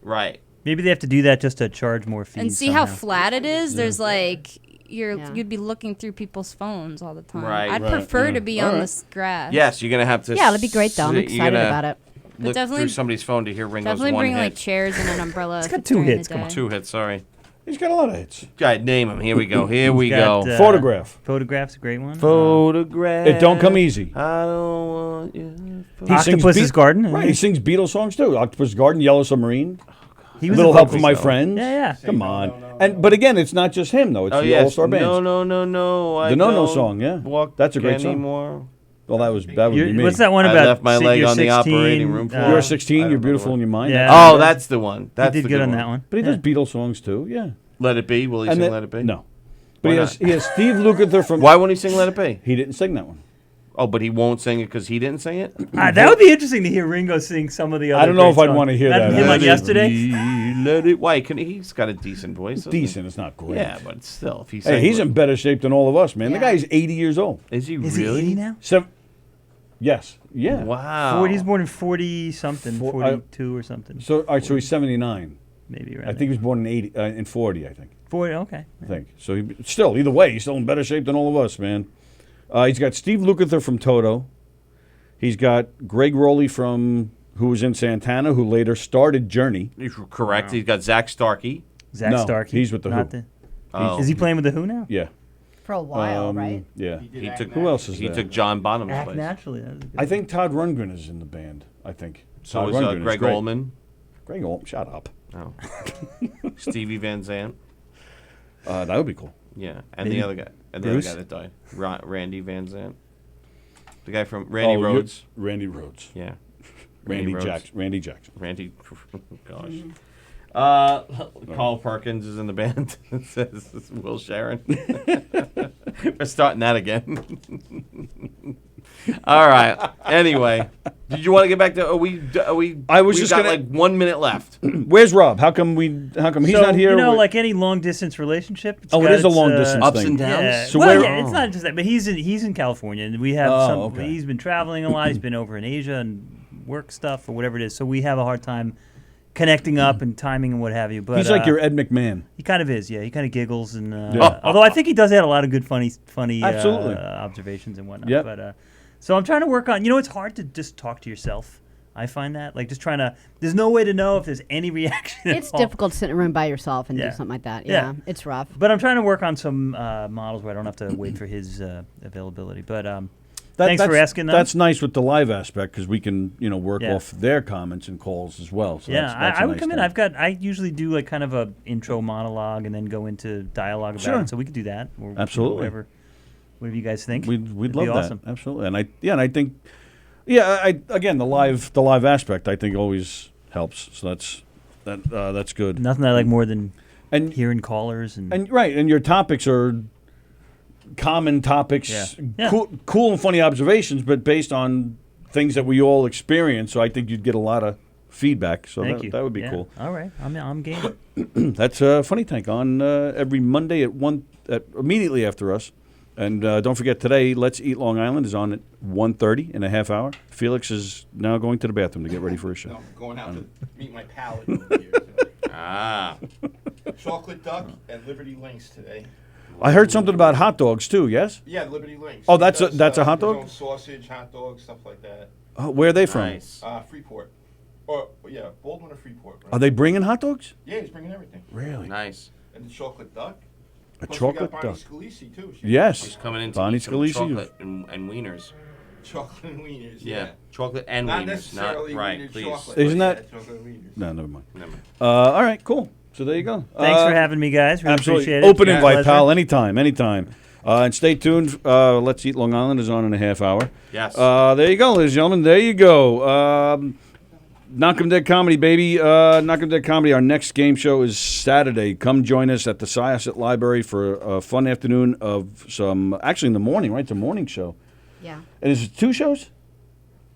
right. Maybe they have to do that just to charge more fees. And see somehow. how flat it is? There's like you'd be looking through people's phones all the time. Right. I'd Right, prefer yeah. to be All on right. this grass. Yes, you're gonna have to. Yeah, it'd be great, though. I'm you're excited gonna about it. Look definitely- through somebody's phone to hear Ringo's Definitely one bring hit. like chairs and an umbrella. It's if got it's two during the hits, come on. day. 2 hits. Sorry. He's got a lot of hits. God, name him. Here we go. Here we Got, go. Photograph. Photograph's a great one. Photograph. It don't come easy. I don't want you. He sings Octopus's Garden. isn't Right. it? He sings Beatles songs too. Octopus Garden, Yellow Submarine. He was Little a Help vocalist, from My though. Friends. Yeah, yeah. Come on. But again, it's not just him though. It's Oh the yes. all-star band. No. I The No don't song, yeah. walk That's a great song. anymore. Well, that would be me. What's that one I about? left my leg you're on the 16, operating room floor. You're 16. You're beautiful in your mind. Yeah. Oh, that's the one. That's he did the good on one. that one. But he does Beatles songs too. Yeah. Let It Be. Will he And sing then- Let It Be? No. But Why he has Steve Lukather from. Why won't he sing Let It Be? He didn't sing that one. Oh, but he won't sing it because he didn't sing it? That would be interesting to hear Ringo sing some of the other. I don't know great if I'd songs. want to hear that. Him like Let it yesterday. Let it. Why? He's got a decent voice. doesn't he? Decent. It's not great. Yeah, but still, if he's Hey, he's in better shape than all of us, man. The guy's 80 years old. Is he Is really? he 80 now? Yes. Yeah. Wow. 40, he's born in 40 something, 42 or something. So, all right, so he's 79. Maybe I around think he was born in 40, I think. 40, okay. I think. So, either way, he's still in better shape than all of us, man. He's got Steve Lukather from Toto. He's got Greg Rowley who was in Santana, who later started Journey. Correct. He's got Zach Starkey. Zach No, Starkey. he's with the not Who. Oh. Is he playing with the Who now? Yeah. For a while, right? Yeah. He took. Who else is He there? took John Bonham's Act place. naturally. That was a good I think Todd Rundgren is in the band. I think. So Todd is Rundgren Greg great. Allman. Greg Allman, shut up. Oh. Stevie Van Zandt. That would be cool. Yeah, and Maybe the other guy. And Bruce? the other guy that died. Randy Van Zandt. The guy from Randy Oh, Rhodes. Randy Rhodes. Yeah. Randy Rhodes. Jackson. Randy Jackson. Randy. Gosh. Carl Perkins is in the band. It says Will Sharon. We're starting that again. All right. Anyway, did you want to get back to? I was we just got gonna- like 1 minute left. Where's Rob? How come he's So, not here? You know, We're- like any long distance relationship. Oh, it is a long distance ups thing. and downs. Yeah. So well, where- yeah, it's not just that, but he's in California, and we have okay. He's been traveling a lot. He's been over in Asia and work stuff or whatever it is. So we have a hard time connecting up and timing and what have you. But he's like your Ed McMahon. He kind of is, yeah. He kind of giggles and Yeah. although I think he does add a lot of good, funny Absolutely. observations and whatnot. Yep. But so I'm trying to work on. You know, it's hard to just talk to yourself. I find that like just trying to. There's no way to know if there's any reaction. It's at all. difficult to sit in a room by yourself and Yeah. do something like that. Yeah. Yeah, it's rough. But I'm trying to work on some models where I don't have to wait for his availability. But thanks for asking. Though. That's nice with the live aspect because we can work Yeah. off their comments and calls as well. So yeah, that's I a would nice come in. thing. I usually do like kind of a intro monologue and then go into dialogue about Sure. it. So we could do that. Or Absolutely. Whatever. Whatever you guys think. We'd It'd love be that. awesome. Absolutely. And I think, again, the live aspect I think always helps. So that's good. Nothing I like more than hearing callers and right. And your topics are common topics, Yeah. cool and funny observations, but based on things that we all experience. So I think you'd get a lot of feedback. So Thank you. that would be Yeah. cool. All right, I'm game. That's Funny Tank on every Monday immediately after us. And don't forget today, Let's Eat Long Island is on at 1:30 in a half hour. Felix is now going to the bathroom to get ready for his show. No, I'm going out to meet my palate over here. Chocolate duck and Liberty Links today. I heard something about hot dogs too. Yes. Yeah, Liberty Links. Oh, He that's does, a hot his dog. own sausage, hot dogs, stuff like that. Where are they from? Nice. Freeport. Or Baldwin or Freeport. Right? Are they bringing hot dogs? Yeah, he's bringing everything. Really? Nice. And the chocolate duck. A Plus chocolate we got Bonnie duck. Scalisi too. Yes. She's coming in to Bonnie eat some Scalisi. chocolate and wieners. Chocolate and wieners. Yeah, chocolate and Not wieners. necessarily Not right, wiener please. chocolate. Isn't but that? yeah, chocolate and wieners. No, never mind. Never mind. All right, cool. So there you go. Thanks for having me, guys. Really Absolutely. appreciate it. Open Yeah. invite, Pleasure. pal. Anytime. And stay tuned. Let's Eat Long Island is on in a half hour. Yes. There you go, ladies and gentlemen. There you go. Knock 'em Dead Comedy, baby. Knock 'em Dead Comedy. Our next game show is Saturday. Come join us at the Syosset Library for a fun afternoon of some. Actually, in the morning, right? It's a morning show. Yeah. And is it 2 shows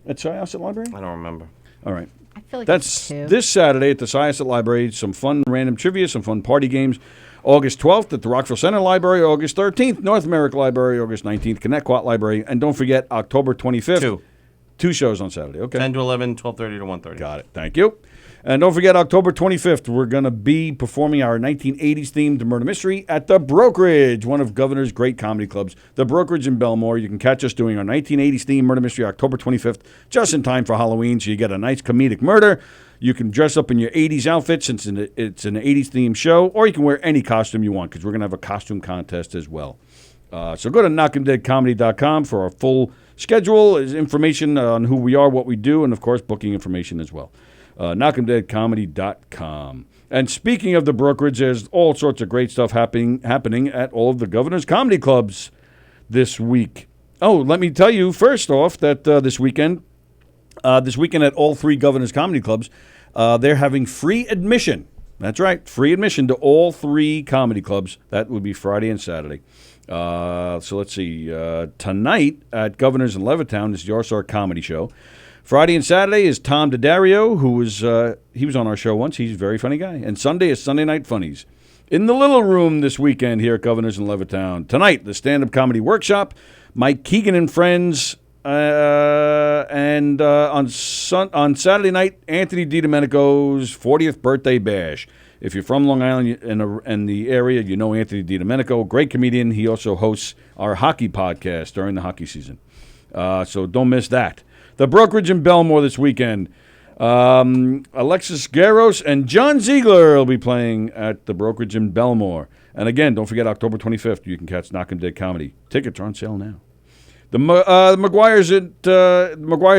at Syosset Library? I don't remember. All right. I feel like That's it's 2. this Saturday at the Syosset Library. Some fun random trivia, some fun party games. August 12th at the Rockville Center Library. August 13th, North America Library. August 19th, Connecticut Library. And don't forget, October 25th. 2 shows on Saturday. Okay. 10 to 11, 12:30 to 1:30. Got it. Thank you. And don't forget, October 25th, we're going to be performing our 1980s themed murder mystery at the Brokerage, one of Governor's great comedy clubs. The Brokerage in Belmore. You can catch us doing our 1980s themed murder mystery October 25th, just in time for Halloween, so you get a nice comedic murder. You can dress up in your 80s outfit since it's an 80s themed show, or you can wear any costume you want because we're going to have a costume contest as well. So go to knockemdeadcomedy.com for our full schedule, is information on who we are, what we do, and, of course, booking information as well. knockemdeadcomedy.com. And speaking of the Brokerage, there's all sorts of great stuff happening at all of the Governor's Comedy Clubs this week. Oh, let me tell you, first off, that this weekend at all 3 Governor's Comedy Clubs, they're having free admission. That's right, free admission to all 3 comedy clubs. That would be Friday and Saturday. So let's see. Tonight at Governor's in Levittown is the RSR Comedy Show. Friday and Saturday is Tom DiDario, who was he was on our show once. He's a very funny guy. And Sunday is Sunday Night Funnies. In the Little Room this weekend here at Governor's in Levittown. Tonight, the stand-up comedy workshop. Mike Keegan and friends. And on Saturday night, Anthony DiDomenico's 40th birthday bash. If you're from Long Island and the area, you know Anthony DiDomenico, great comedian. He also hosts our hockey podcast during the hockey season. So don't miss that. The Brokerage in Belmore this weekend. Alexis Garros and John Ziegler will be playing at the Brokerage in Belmore. And again, don't forget October 25th, you can catch Knock 'em Dead Comedy. Tickets are on sale now. The McGuire's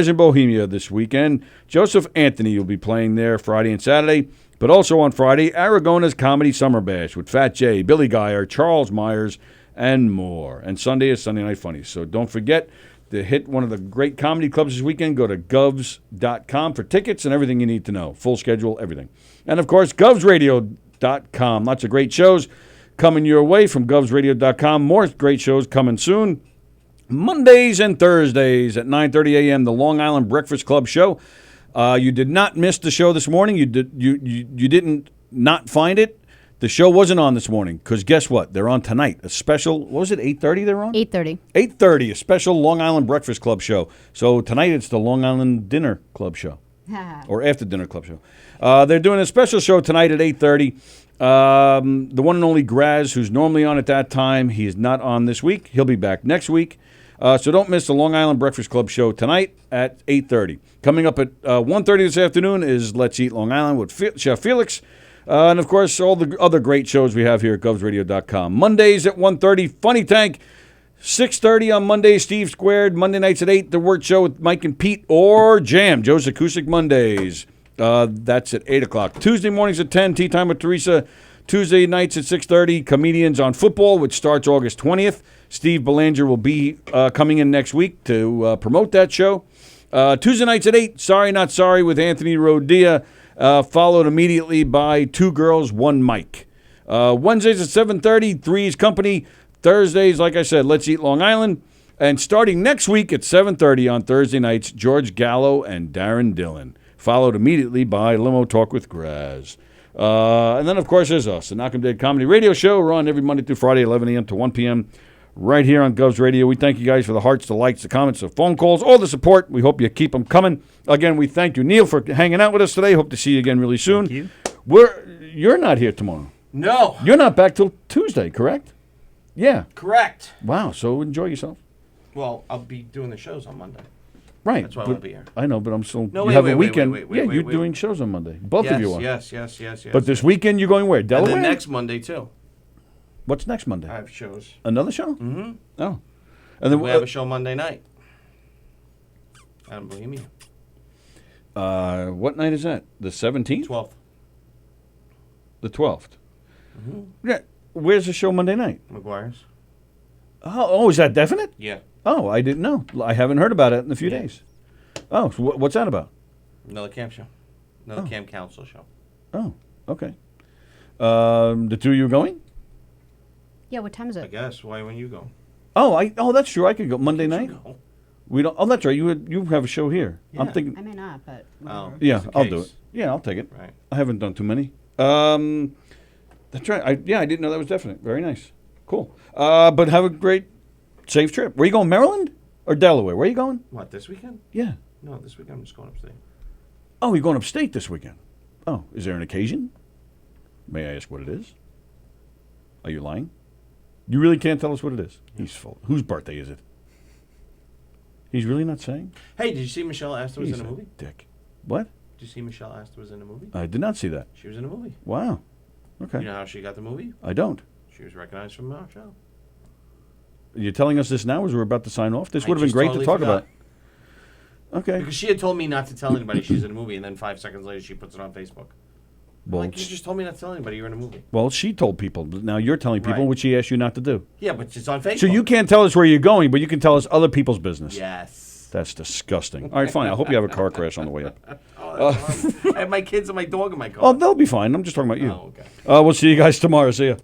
in Bohemia this weekend. Joseph Anthony will be playing there Friday and Saturday. But also on Friday, Aragona's Comedy Summer Bash with Fat Jay, Billy Geyer, Charles Myers, and more. And Sunday is Sunday Night Funnies. So don't forget to hit one of the great comedy clubs this weekend. Go to govs.com for tickets and everything you need to know. Full schedule, everything. And, of course, govsradio.com. Lots of great shows coming your way from govsradio.com. More great shows coming soon. Mondays and Thursdays at 9:30 a.m., the Long Island Breakfast Club show. You did not miss the show this morning. You didn't not find it. The show wasn't on this morning because guess what? They're on tonight. A special, what was it, 8:30 they're on? 8:30. 8:30, a special Long Island Breakfast Club show. So tonight it's the Long Island Dinner Club show or After Dinner Club show. They're doing a special show tonight at 8:30. The one and only Graz, who's normally on at that time, he is not on this week. He'll be back next week. So don't miss the Long Island Breakfast Club show tonight at 8:30. Coming up at 1:30 this afternoon is Let's Eat Long Island with Chef Felix. And, of course, all the other great shows we have here at govsradio.com. Mondays at 1:30, Funny Tank. 6:30 on Monday, Steve Squared. Monday nights at 8, The Word Show with Mike and Pete or Jam, Joe's Acoustic Mondays. That's at 8 o'clock. Tuesday mornings at 10, Tea Time with Teresa. Tuesday nights at 6:30, Comedians on Football, which starts August 20th. Steve Belanger will be coming in next week to promote that show. Tuesday nights at 8, Sorry Not Sorry with Anthony Rodia, followed immediately by Two Girls, One Mic. Wednesdays at 7:30, Three's Company. Thursdays, like I said, Let's Eat Long Island. And starting next week at 7:30 on Thursday nights, George Gallo and Darren Dillon, followed immediately by Limo Talk with Graz. And then, of course, there's us, the Knock 'em Dead Comedy Radio Show. We're on every Monday through Friday, 11 a.m. to 1 p.m. right here on Govs Radio. We thank you guys for the hearts, the likes, the comments, the phone calls, all the support. We hope you keep them coming. Again, we thank you, Neil, for hanging out with us today. Hope to see you again really soon. Thank you. You're not here tomorrow. No. You're not back till Tuesday, correct? Yeah. Correct. Wow, so enjoy yourself. Well, I'll be doing the shows on Monday. Right. That's why I won't be here. I know, but I'm still. No, you wait, have wait, a wait, weekend. wait, wait, yeah, wait, you're wait. doing shows on Monday. Both yes, of you are. Yes. But this weekend you're going where? Delaware? And then next Monday, too. What's next Monday? I have shows. Another show? Mm-hmm. Oh. And then we have a show Monday night. I don't believe me. What night is that? The 17th? 12th. The 12th. Mm-hmm. Yeah. Where's the show Monday night? McGuire's. Oh, is that definite? Yeah. Oh, I didn't know. I haven't heard about it in a few days. Oh, so what's that about? Another camp show. Another camp council show. Oh, okay. The two of you going? Yeah, what time is I it? guess. Why wouldn't you go? Oh, that's true. I could go Monday night. Go. We don't. Oh, that's right. You have a show here. Yeah. I'm thinking. I may not, but Oh, Yeah, just in I'll do case. it. Yeah, I'll take it. Right. I haven't done too many. That's right. I didn't know that was definite. Very nice. Cool. But have a great, safe trip. Where you going, Maryland or Delaware? Where are you going? What, this weekend? Yeah. No, this weekend I'm just going upstate. Oh, you're going upstate this weekend. Oh, is there an occasion? May I ask what it is? Are you lying? You really can't tell us what it is? He's full. Whose birthday is it? He's really not saying? Hey, did you see Michelle Astor was He's in a movie? Dick. What? Did you see Michelle Astor was in a movie? I did not see that. She was in a movie. Wow. Okay. You know how she got the movie? I don't. She was recognized from our show. You're telling us this now as we're about to sign off? This I would have been just great totally to talk forgot. about. Okay. Because she had told me not to tell anybody she's in a movie, and then 5 seconds later she puts it on Facebook. Well, Like, you just told me not to tell anybody you're in a movie. well, she told people. But now you're telling people, Right. which she asked you not to do. Yeah, but it's on Facebook. So you can't tell us where you're going, but you can tell us other people's business. Yes. That's disgusting. All right, fine. I hope you have a car crash on the way up. Oh, that's horrible. I have my kids and my dog in my car. Oh, they'll be fine. I'm just talking about you. Oh, okay. We'll see you guys tomorrow. See ya.